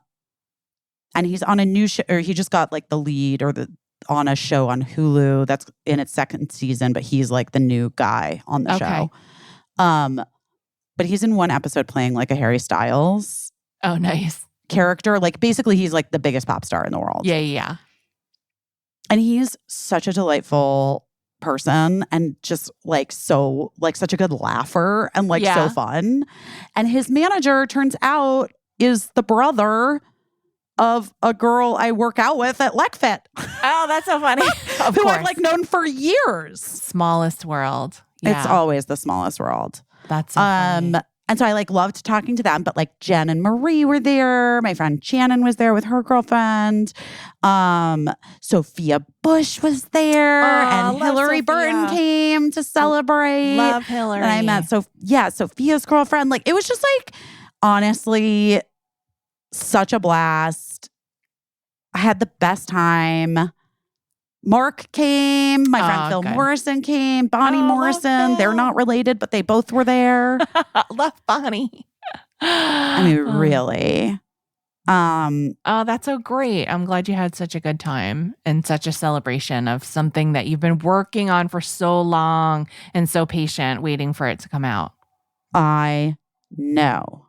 he's on a new show, or he just got, like, the lead on a show on Hulu that's in its 2nd season, but he's, like, the new guy on the show. But he's in one episode playing, like, a Harry Styles. Oh, nice. Character. Like, basically he's, like, the biggest pop star in the world. Yeah. And he's such a delightful person and just, like, so, like, such a good laugher and, like, so fun. And his manager, turns out, is the brother of a girl I work out with at LecFit. Oh, that's so funny. Of who course. I've, like, known for years. Smallest world. Yeah. It's always the smallest world. That's so funny. And so I, like, loved talking to them, but, like, Jen and Marie were there. My friend Shannon was there with her girlfriend. Sophia Bush was there, and Hillary Burton came to celebrate. Love Hillary. And I met Sophia's girlfriend. Like, it was just, like, honestly, such a blast. I had the best time. Mark came. My friend Phil Morrison came. Bonnie Morrison. They're not related, but they both were there. Love Bonnie. I mean, really. Oh, that's so great. I'm glad you had such a good time and such a celebration of something that you've been working on for so long and so patient, waiting for it to come out. I know.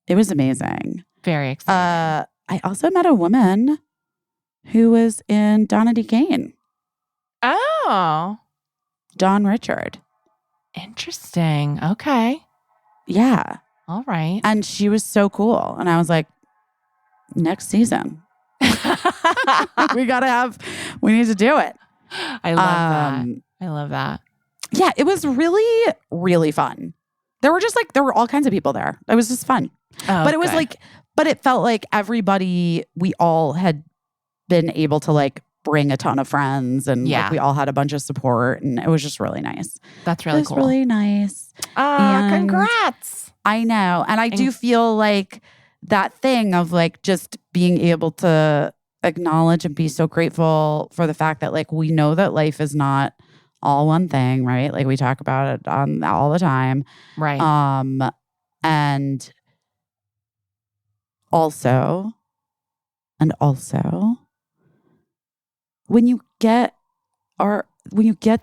It was amazing. Very exciting. I also met a woman who was in Donna D. Kane. Oh, Dawn Richard. interesting. Okay. Yeah. All right. And she was so cool. And I was like, next season. we need to do it. I love that. I love that. Yeah, it was really, really fun. There were all kinds of people there. It was just fun. Oh, But it was good. but it felt like we all had been able to like bring a ton of friends and Yeah. like we all had a bunch of support and it was just really nice. That's really it was cool. really nice. And Congrats. I know. And I do feel like that thing of like just being able to acknowledge and be so grateful for the fact that like we know that life is not all one thing, right? Like we talk about it all the time. Right. And also when you get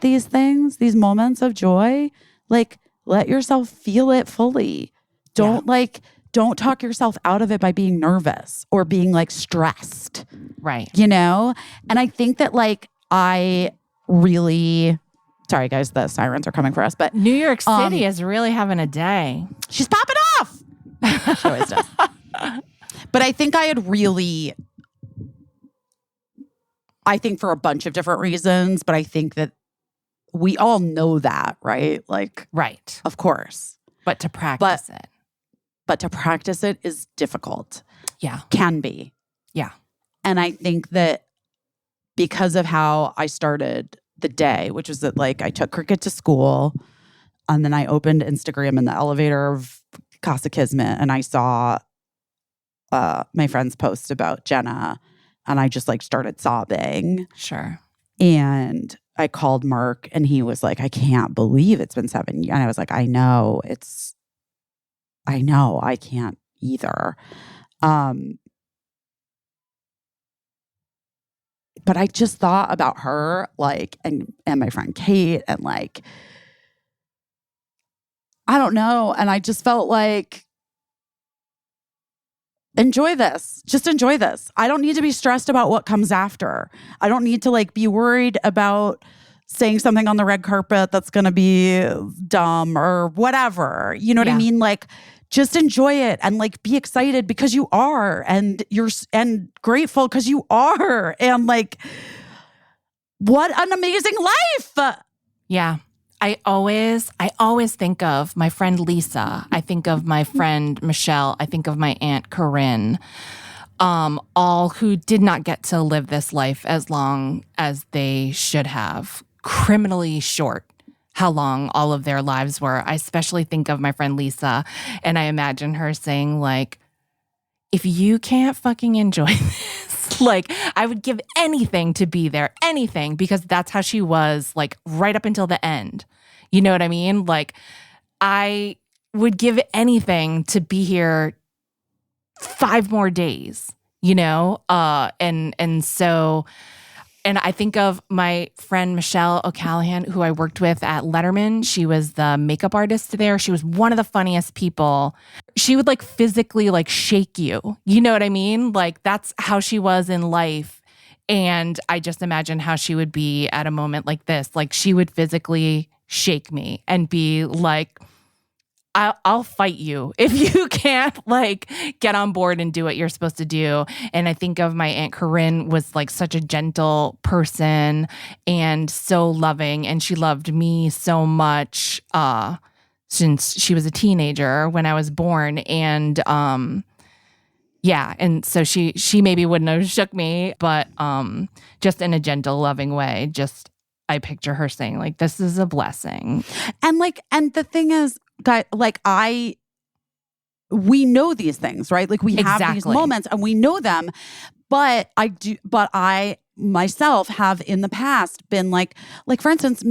these things, these moments of joy, like let yourself feel it fully. Don't talk yourself out of it by being nervous or being like stressed. Right. You know? And I think that like sorry guys, the sirens are coming for us, but New York City is really having a day. she's popping off. She always does. But I think I think for a bunch of different reasons, but I think that we all know that, right? Like, Right. of course. But to practice it. But to practice it is difficult. Yeah. Can be. Yeah. And I think that because of how I started the day, which was that like I took Cricket to school and then I opened Instagram in the elevator of Casa Kismet and I saw my friend's post about Jenna and I just like started sobbing. Sure. And I called Mark and he was like, I can't believe it's been 7 years. And I was like, I know, I can't either. But I just thought about her, like, and my friend Kate, and like, I don't know. And I just felt like, enjoy this. Just enjoy this. I don't need to be stressed about what comes after. I don't need to like be worried about saying something on the red carpet that's going to be dumb or whatever. You know what I mean? Like, just enjoy it and like be excited because you are, and grateful because you are, and like, what an amazing life. Yeah. I always think of my friend Lisa. I think of my friend Michelle. I think of my aunt Corinne, all who did not get to live this life as long as they should have. Criminally short how long all of their lives were. I especially think of my friend Lisa, and I imagine her saying like, if you can't fucking enjoy this, like I would give anything to be there, anything, because that's how she was like right up until the end. You know what I mean? Like I would give anything to be here 5 more days, you know? And I think of my friend Michelle O'Callaghan, who I worked with at Letterman. She was the makeup artist there. She was one of the funniest people. She would like physically like shake you. You know what I mean? Like that's how she was in life. And I just imagine how she would be at a moment like this. Like she would physically shake me and be like, I'll fight you if you can't like get on board and do what you're supposed to do. And I think of my Aunt Corinne was like such a gentle person and so loving. And she loved me so much since she was a teenager when I was born. And and so she maybe wouldn't have shook me, but just in a gentle, loving way. Just I picture her saying like, this is a blessing. And the thing is, guys, like we know these things, right? Like we have these moments and we know them, but I myself have in the past been like for instance, the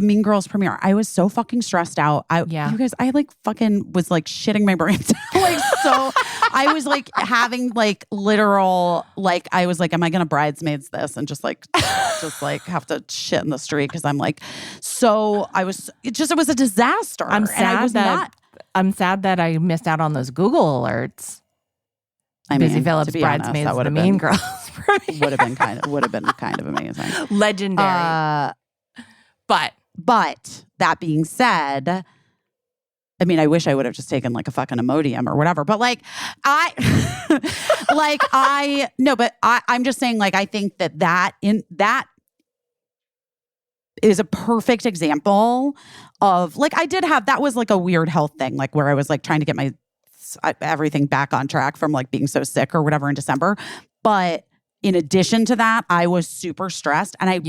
Mean Girls premiere. I was so fucking stressed out. You guys, I like fucking was like shitting my brains out. Like, so I was like having like literal, like, I was like, am I going to bridesmaids this? And just like have to shit in the street. Cause I'm like, it was a disaster. I'm sad that I missed out on those Google alerts. Busy Phillips, Bridesmaids, the Mean Girls for me. would have been kind of amazing. Legendary. But that being said, I mean, I wish I would have just taken like a fucking Imodium or whatever. But like I'm just saying, like, I think that is a perfect example of, like, that was like a weird health thing, like where I was like trying to get my everything back on track from like being so sick or whatever in December. But in addition to that, I was super stressed and I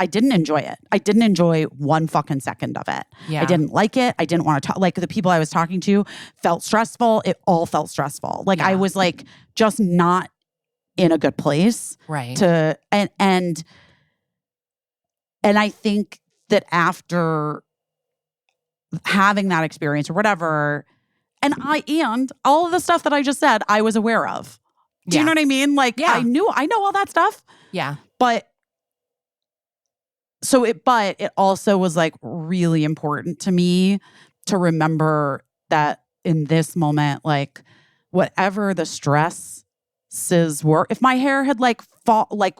didn't enjoy it. I didn't enjoy one fucking second of it. Yeah. I didn't like it. I didn't want to talk. Like, the people I was talking to felt stressful. It all felt stressful. Like, I was like just not in a good place. Right. And I think that after having that experience or whatever, and all of the stuff that I just said, I was aware of. Do you know what I mean? Like, I know all that stuff. Yeah. But it also was like really important to me to remember that in this moment, like, whatever the stresses were, if my hair had like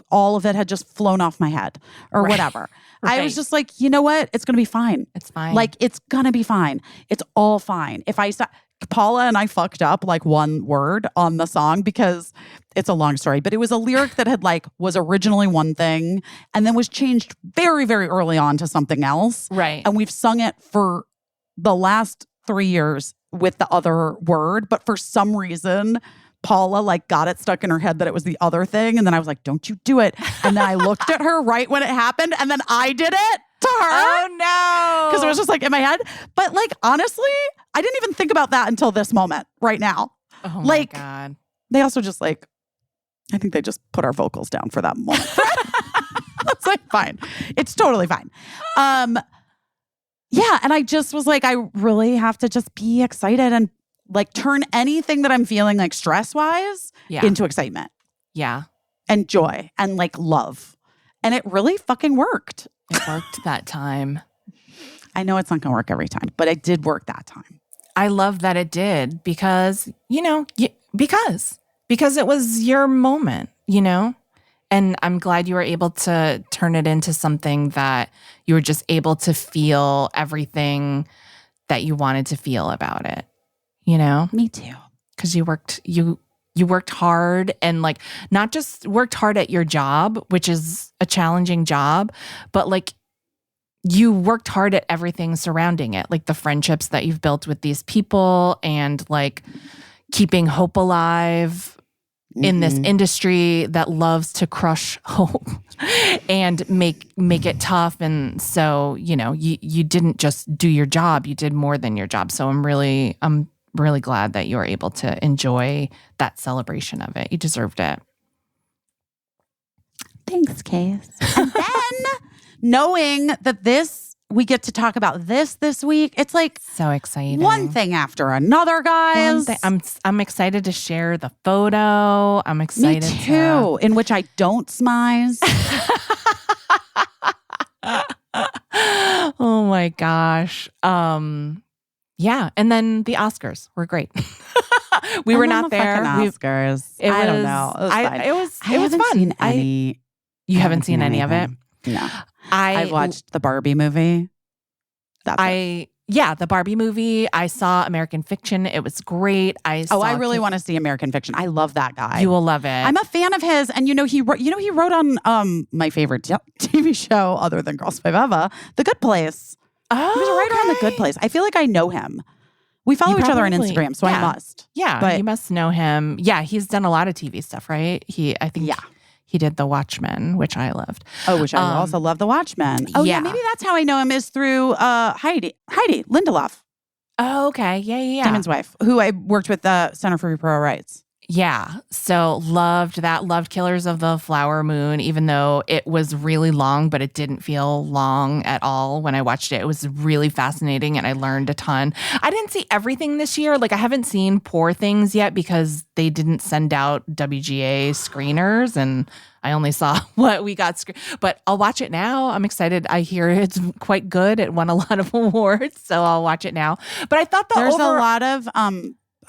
all of it had just flown off my head or whatever, I was just like, you know what? It's going to be fine. It's fine. Like, it's going to be fine. It's all fine. Paula and I fucked up like one word on the song because it's a long story, but it was a lyric that had was originally one thing and then was changed very, very early on to something else. Right. And we've sung it for the last 3 years with the other word, but for some reason, Paula like got it stuck in her head that it was the other thing. And then I was like, don't you do it. And then I looked at her right when it happened and then I did it to her. Oh no. Because it was just like in my head. But like, honestly, I didn't even think about that until this moment right now. Oh my God. They also just I think they just put our vocals down for that moment. It's like, fine. It's totally fine. Yeah. And I just was like, I really have to just be excited and like turn anything that I'm feeling like stress wise into excitement. Yeah. And joy and like love. And it really fucking worked. It worked that time. I know it's not going to work every time, but it did work that time. I love that it did because, because it was your moment, And I'm glad you were able to turn it into something that you were just able to feel everything that you wanted to feel about it, Me too. Because you worked hard and like not just worked hard at your job, which is a challenging job, but like you worked hard at everything surrounding it, like the friendships that you've built with these people and like keeping hope alive in this industry that loves to crush hope and make it tough. And so, you didn't just do your job, you did more than your job. So I'm really glad that you were able to enjoy that celebration of it. You deserved it. Thanks, Case. And then knowing that we get to talk about this week, it's like so exciting. One thing after another, guys. I'm excited to share the photo. I'm excited. Me too. In which I don't smize. Oh my gosh. Yeah, and then the Oscars were great. We were not there. Oscars. I don't know. It was fine. It was fun. Seen any. You haven't seen any of it? No. I've watched the Barbie movie. The Barbie movie. I saw American Fiction. It was great. I really want to see American Fiction. I love that guy. You will love it. I'm a fan of his, and he wrote on my favorite TV show other than Girls Five Eva, The Good Place. Oh, he was a writer on The Good Place. I feel like I know him. We follow each other on Instagram, so I must. Yeah, but you must know him. Yeah, he's done a lot of TV stuff, right? I think he did The Watchmen, which I loved. Oh, which I also love The Watchmen. Oh, yeah. Maybe that's how I know him is through Heidi Lindelof. Oh, okay. Yeah. Damon's wife, who I worked with the Center for Reproductive Rights. Yeah. So loved that. Loved Killers of the Flower Moon, even though it was really long, but it didn't feel long at all when I watched it. It was really fascinating and I learned a ton. I didn't see everything this year. Like I haven't seen Poor Things yet because they didn't send out WGA screeners and I only saw what we got. But I'll watch it now. I'm excited. I hear it's quite good. It won a lot of awards, so I'll watch it now. But I thought there's a lot of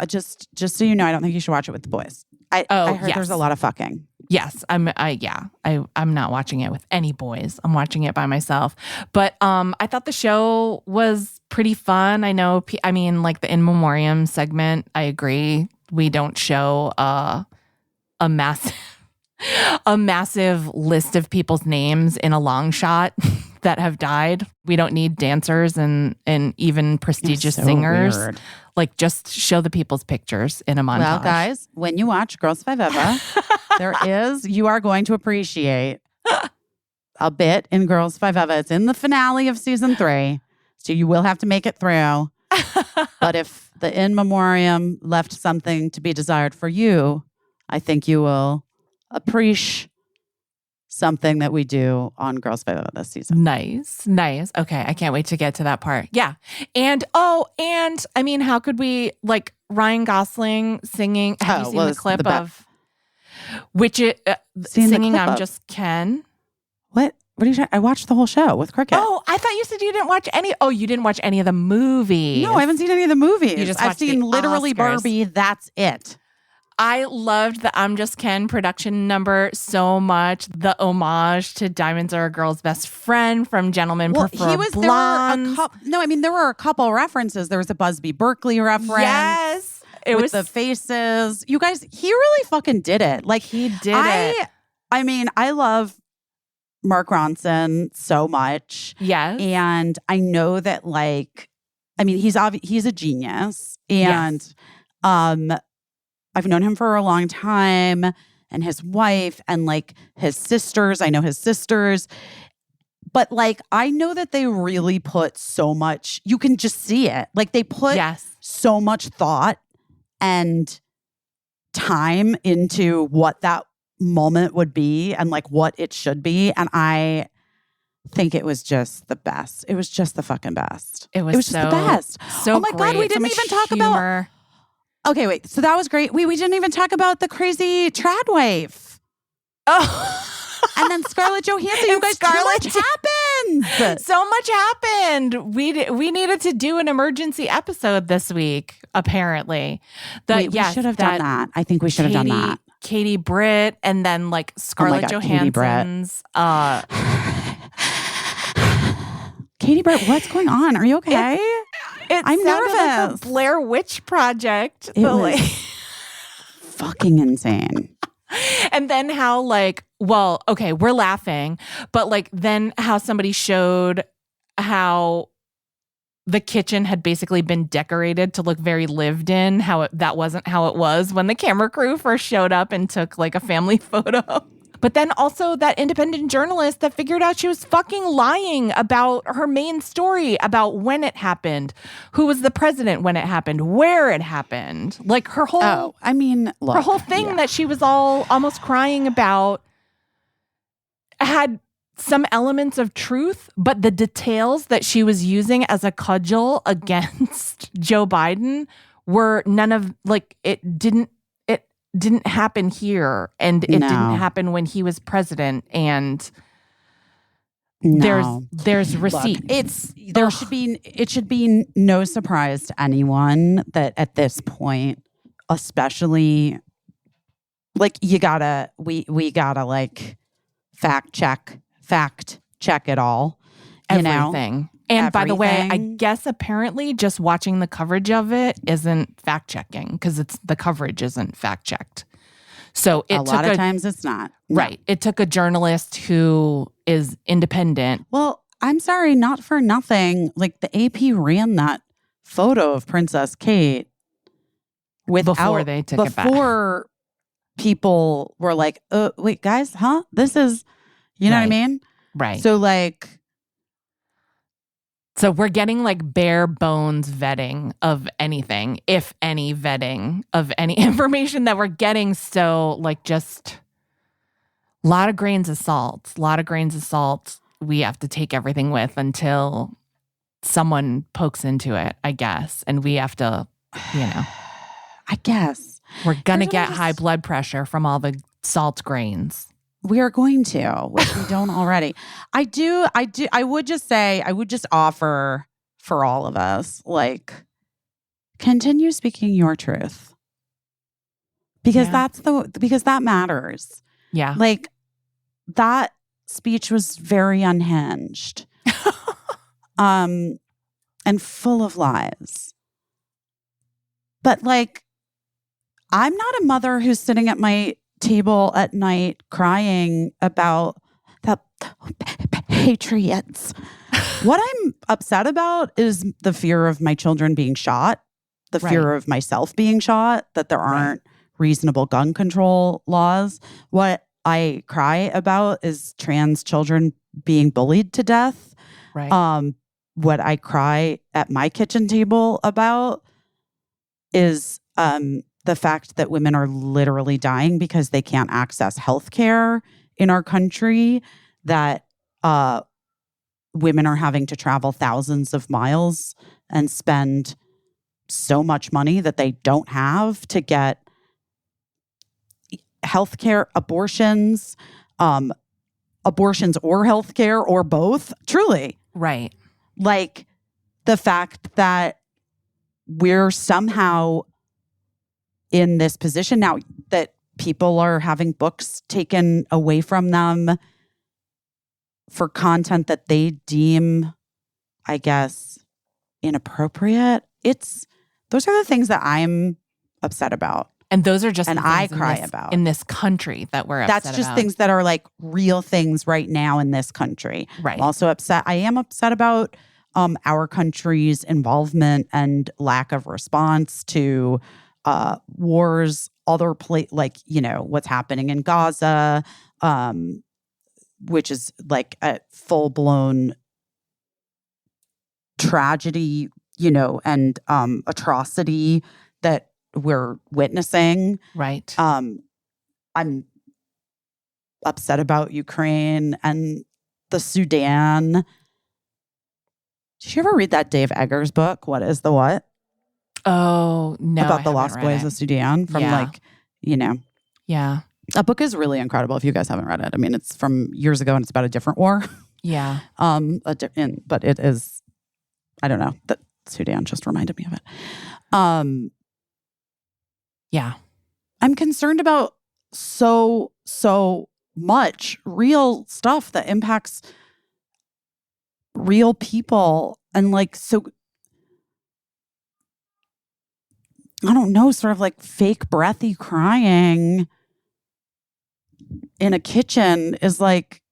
just so you know, I don't think you should watch it with the boys. I heard there's a lot of fucking. Yes, I'm not watching it with any boys. I'm watching it by myself. But I thought the show was pretty fun. I know, like the In Memoriam segment, I agree. We don't show a massive list of people's names in a long shot that have died. We don't need dancers and even prestigious singers. Weird. Like, just show the people's pictures in a montage. Well, guys, when you watch Girls Five Eva, you are going to appreciate a bit in Girls Five Eva. It's in the finale of season 3, so you will have to make it through. But if the In Memoriam left something to be desired for you, I think you will appreciate something that we do on Girls Five Eva this season. Nice. Okay, I can't wait to get to that part. Yeah. And I mean, how could we, like, Ryan Gosling singing? Have you seen the clip of singing "I'm Just Ken"? What are you trying? I watched the whole show with Cricket. Oh, I thought you said you didn't watch any. Oh, you didn't watch any of the movies. No, I haven't seen any of the movies. I've seen literally Oscars. Barbie. That's it. I loved the I'm Just Ken production number so much. The homage to Diamonds Are a Girl's Best Friend from Gentlemen Prefer Blondes. There were a couple references. There was a Busby Berkeley reference. Yes. It with was the faces. You guys, he really fucking did it. Like, he did it. I mean, I love Mark Ronson so much. Yes. And I know that, like, I mean, he's a genius. And I've known him for a long time, and his wife and, like, his sisters. I know his sisters. But, like, I know that they really put so much, you can just see it. Like, they put so much thought and time into what that moment would be and, like, what it should be. And I think it was just the best. It was just the fucking best. It was just the best. So oh my God, we didn't even talk about. Okay, wait. So that was great. We didn't even talk about the crazy trad wife. Oh. And then Scarlett Johansson. You guys, too much happened. So much happened. We needed to do an emergency episode this week, apparently. We should have done that. I think we should have done that. Katie Britt, and then, like, Scarlett Johansson's. Katie Britt, what's going on? Are you okay? I'm nervous. Like the Blair Witch Project. It was fucking insane. And then how, like, well, okay, we're laughing, but, like, then how somebody showed how the kitchen had basically been decorated to look very lived in, that wasn't how it was when the camera crew first showed up and took, like, a family photo. But then also that independent journalist that figured out she was fucking lying about her main story, about when it happened, who was the president when it happened, where it happened. Like, her whole her whole thing that she was almost crying about had some elements of truth, but the details that she was using as a cudgel against Joe Biden were none of, like, it didn't happen here, and it didn't happen when he was president, and there's receipt. It should be no surprise to anyone that at this point, especially, like, we gotta like fact check it all. Everything. And by the way, I guess apparently just watching the coverage of it isn't fact checking, because the coverage isn't fact checked. So a lot of times it's not. Right. It took a journalist who is independent. Well, I'm sorry, not for nothing. Like, the AP ran that photo of Princess Kate before they took it back. Before people were like, wait, guys, huh? This is, you know what I mean? Right. So, like, so we're getting, like, bare bones vetting of anything, if any vetting of any information that we're getting. So, like, just a lot of grains of salt. We have to take everything with until someone pokes into it, I guess. And we have to, I guess. We're going to get high blood pressure from all the salt grains. We are going to, which we don't already. I would just offer for all of us, like, continue speaking your truth. Because that matters. Yeah. Like, that speech was very unhinged. And full of lies. But like, I'm not a mother who's sitting at my table at night crying about the patriots. What I'm upset about is the fear of my children being shot, the fear of myself being shot, that there aren't reasonable gun control laws. What I cry about is trans children being bullied to death. Right. What I cry at my kitchen table about is the fact that women are literally dying because they can't access health care in our country, that women are having to travel thousands of miles and spend so much money that they don't have to get health care, abortions or health care or both. Truly. Right. Like, the fact that we're somehow in this position now that people are having books taken away from them for content that they deem, I guess, inappropriate. Those are the things that I'm upset about. And those are just and the I things cry about in this country that we're upset That's just about. things that are like real things right now in this country. Right. I'm also upset. I am upset about our country's involvement and lack of response to wars, what's happening in Gaza, which is like a full-blown tragedy, and atrocity that we're witnessing. Right. I'm upset about Ukraine and the Sudan. Did you ever read that Dave Eggers book, What is the What? Oh, no. About the lost boys of Sudan from Yeah. That book is really incredible if you guys haven't read it. I mean, it's from years ago and it's about a different war. Yeah. But it is, I don't know, that Sudan just reminded me of it. Yeah. I'm concerned about so much real stuff that impacts real people. And like, so I don't know, sort of like fake breathy crying in a kitchen is like,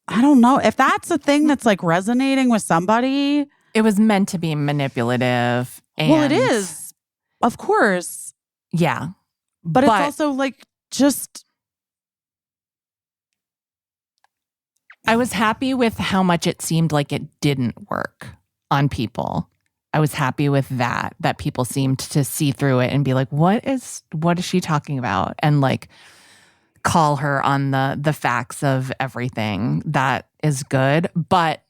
I don't know if that's a thing that's like resonating with somebody. It was meant to be manipulative. Well, it is, of course. Yeah. But it's also like just. I was happy with how much it seemed like it didn't work on people. I was happy with that people seemed to see through it and be like, what is she talking about? And like call her on the facts of everything. That is good. But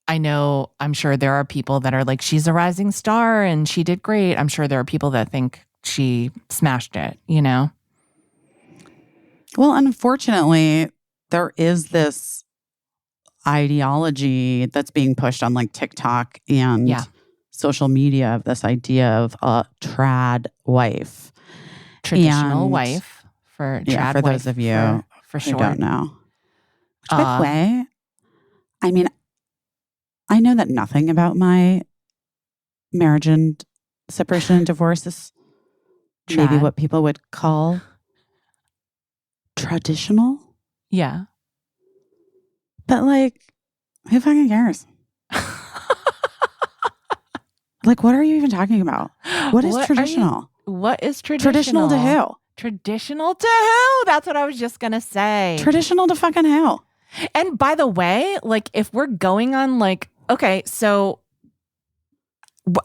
I'm sure there are people that are like, she's a rising star and she did great. I'm sure there are people that think she smashed it, Well, unfortunately, there is this ideology that's being pushed on like TikTok and social media of this idea of a trad wife. Traditional wife for trad for wife, those of you for who sure. don't know. Which, by the way, I mean, I know that nothing about my marriage and separation and divorce is maybe what people would call traditional. Yeah. But like, who fucking cares? Like, what are you even talking about? What is traditional? What is traditional? Traditional to who? Traditional to who? That's what I was just going to say. Traditional to fucking who? And by the way, like, if we're going on like, okay, so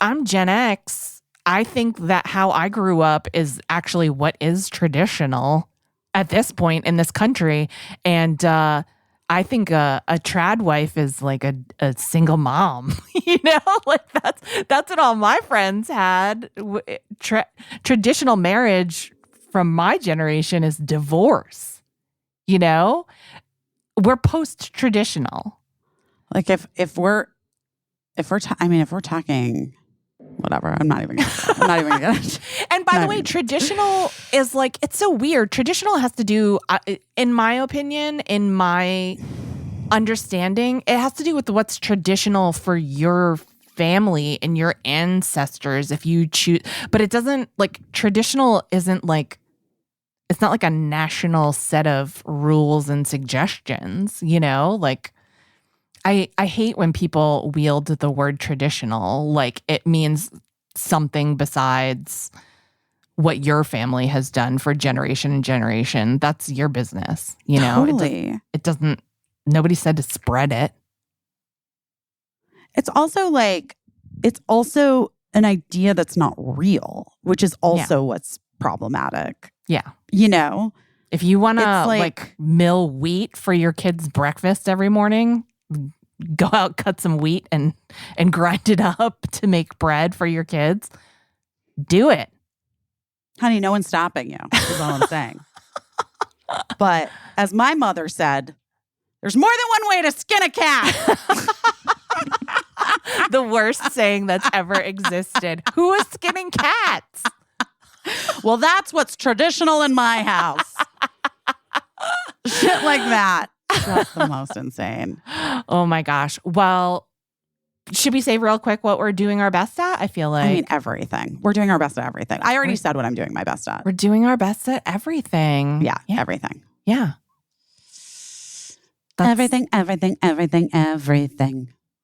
I'm Gen X. I think that how I grew up is actually what is traditional at this point in this country. And I think a trad wife is like a single mom, like that's what all my friends had. Traditional marriage from my generation is divorce. We're post-traditional. Like if we're talking whatever. I'm not even gonna get it. And by the way, traditional is like, it's so weird. Traditional has to do, in my opinion, in my understanding, it has to do with what's traditional for your family and your ancestors if you choose. But it doesn't, like, traditional isn't like, it's not like a national set of rules and suggestions, you know? Like, I hate when people wield the word traditional like it means something besides what your family has done for generation and generation. That's your business, you know? Totally. It doesn't, nobody said to spread it. It's also an idea that's not real, which is also what's problematic. Yeah. You know? If you want to It's like mill wheat for your kids' breakfast every morning, go out, cut some wheat and grind it up to make bread for your kids. Do it. Honey, no one's stopping you, is all I'm saying. But as my mother said, there's more than one way to skin a cat. The worst saying that's ever existed. Who is skinning cats? Well, that's what's traditional in my house. Shit like that. That's the most insane. Oh my gosh. Well, should we say real quick what we're doing our best at? I feel like. I mean, everything. We're doing our best at everything. I already said what I'm doing my best at. We're doing our best at everything. Yeah. Everything. Yeah. Everything.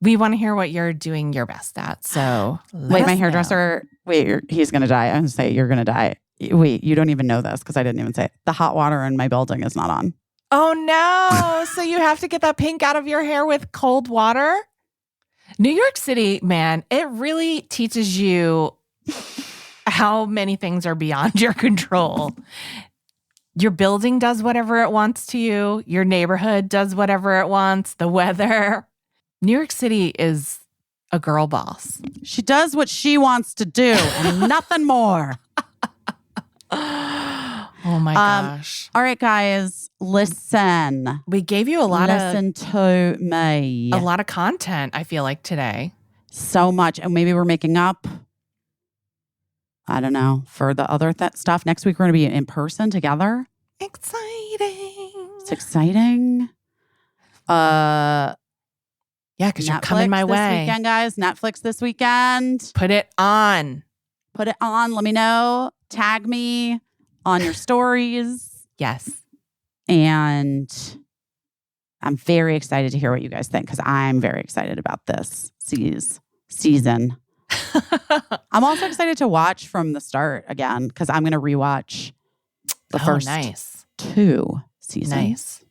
We want to hear what you're doing your best at. So wait, my hairdresser, he's going to die. I'm going to say you're going to die. Wait, you don't even know this because I didn't even say it. The hot water in my building is not on. Oh no. So you have to get that pink out of your hair with cold water? New York City, man, it really teaches you how many things are beyond your control. Your building does whatever it wants to you. Your neighborhood does whatever it wants. The weather. New York City is a girl boss. She does what she wants to do and nothing more. Oh my gosh. All right, guys, listen. We gave you a lot to me. A lot of content, I feel like, today. So much. And maybe we're making up, I don't know, for the other stuff. Next week, we're going to be in person together. Exciting. It's exciting. Yeah, because you're coming my way. This weekend, guys. Netflix this weekend. Put it on. Put it on. Let me know. Tag me on your stories. Yes. And I'm very excited to hear what you guys think because I'm very excited about this season. I'm also excited to watch from the start again because I'm going to rewatch the first two seasons. Nice.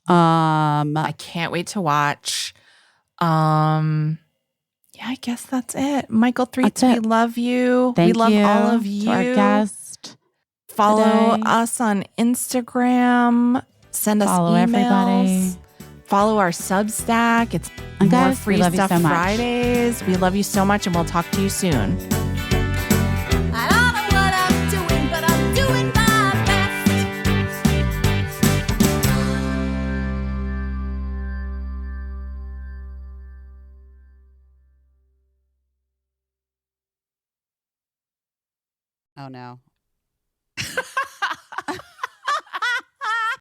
I can't wait to watch. Yeah, I guess that's it. Mychal Threets, we love you. Thank we love you all of you. To our guest. Follow today. us on Instagram. Send us Follow emails. everybody. Follow our Substack. It's and more guys, free we love stuff you so much. Fridays. We love you so much, and we'll talk to you soon. I don't know what I'm doing, but I'm doing my best. Oh no.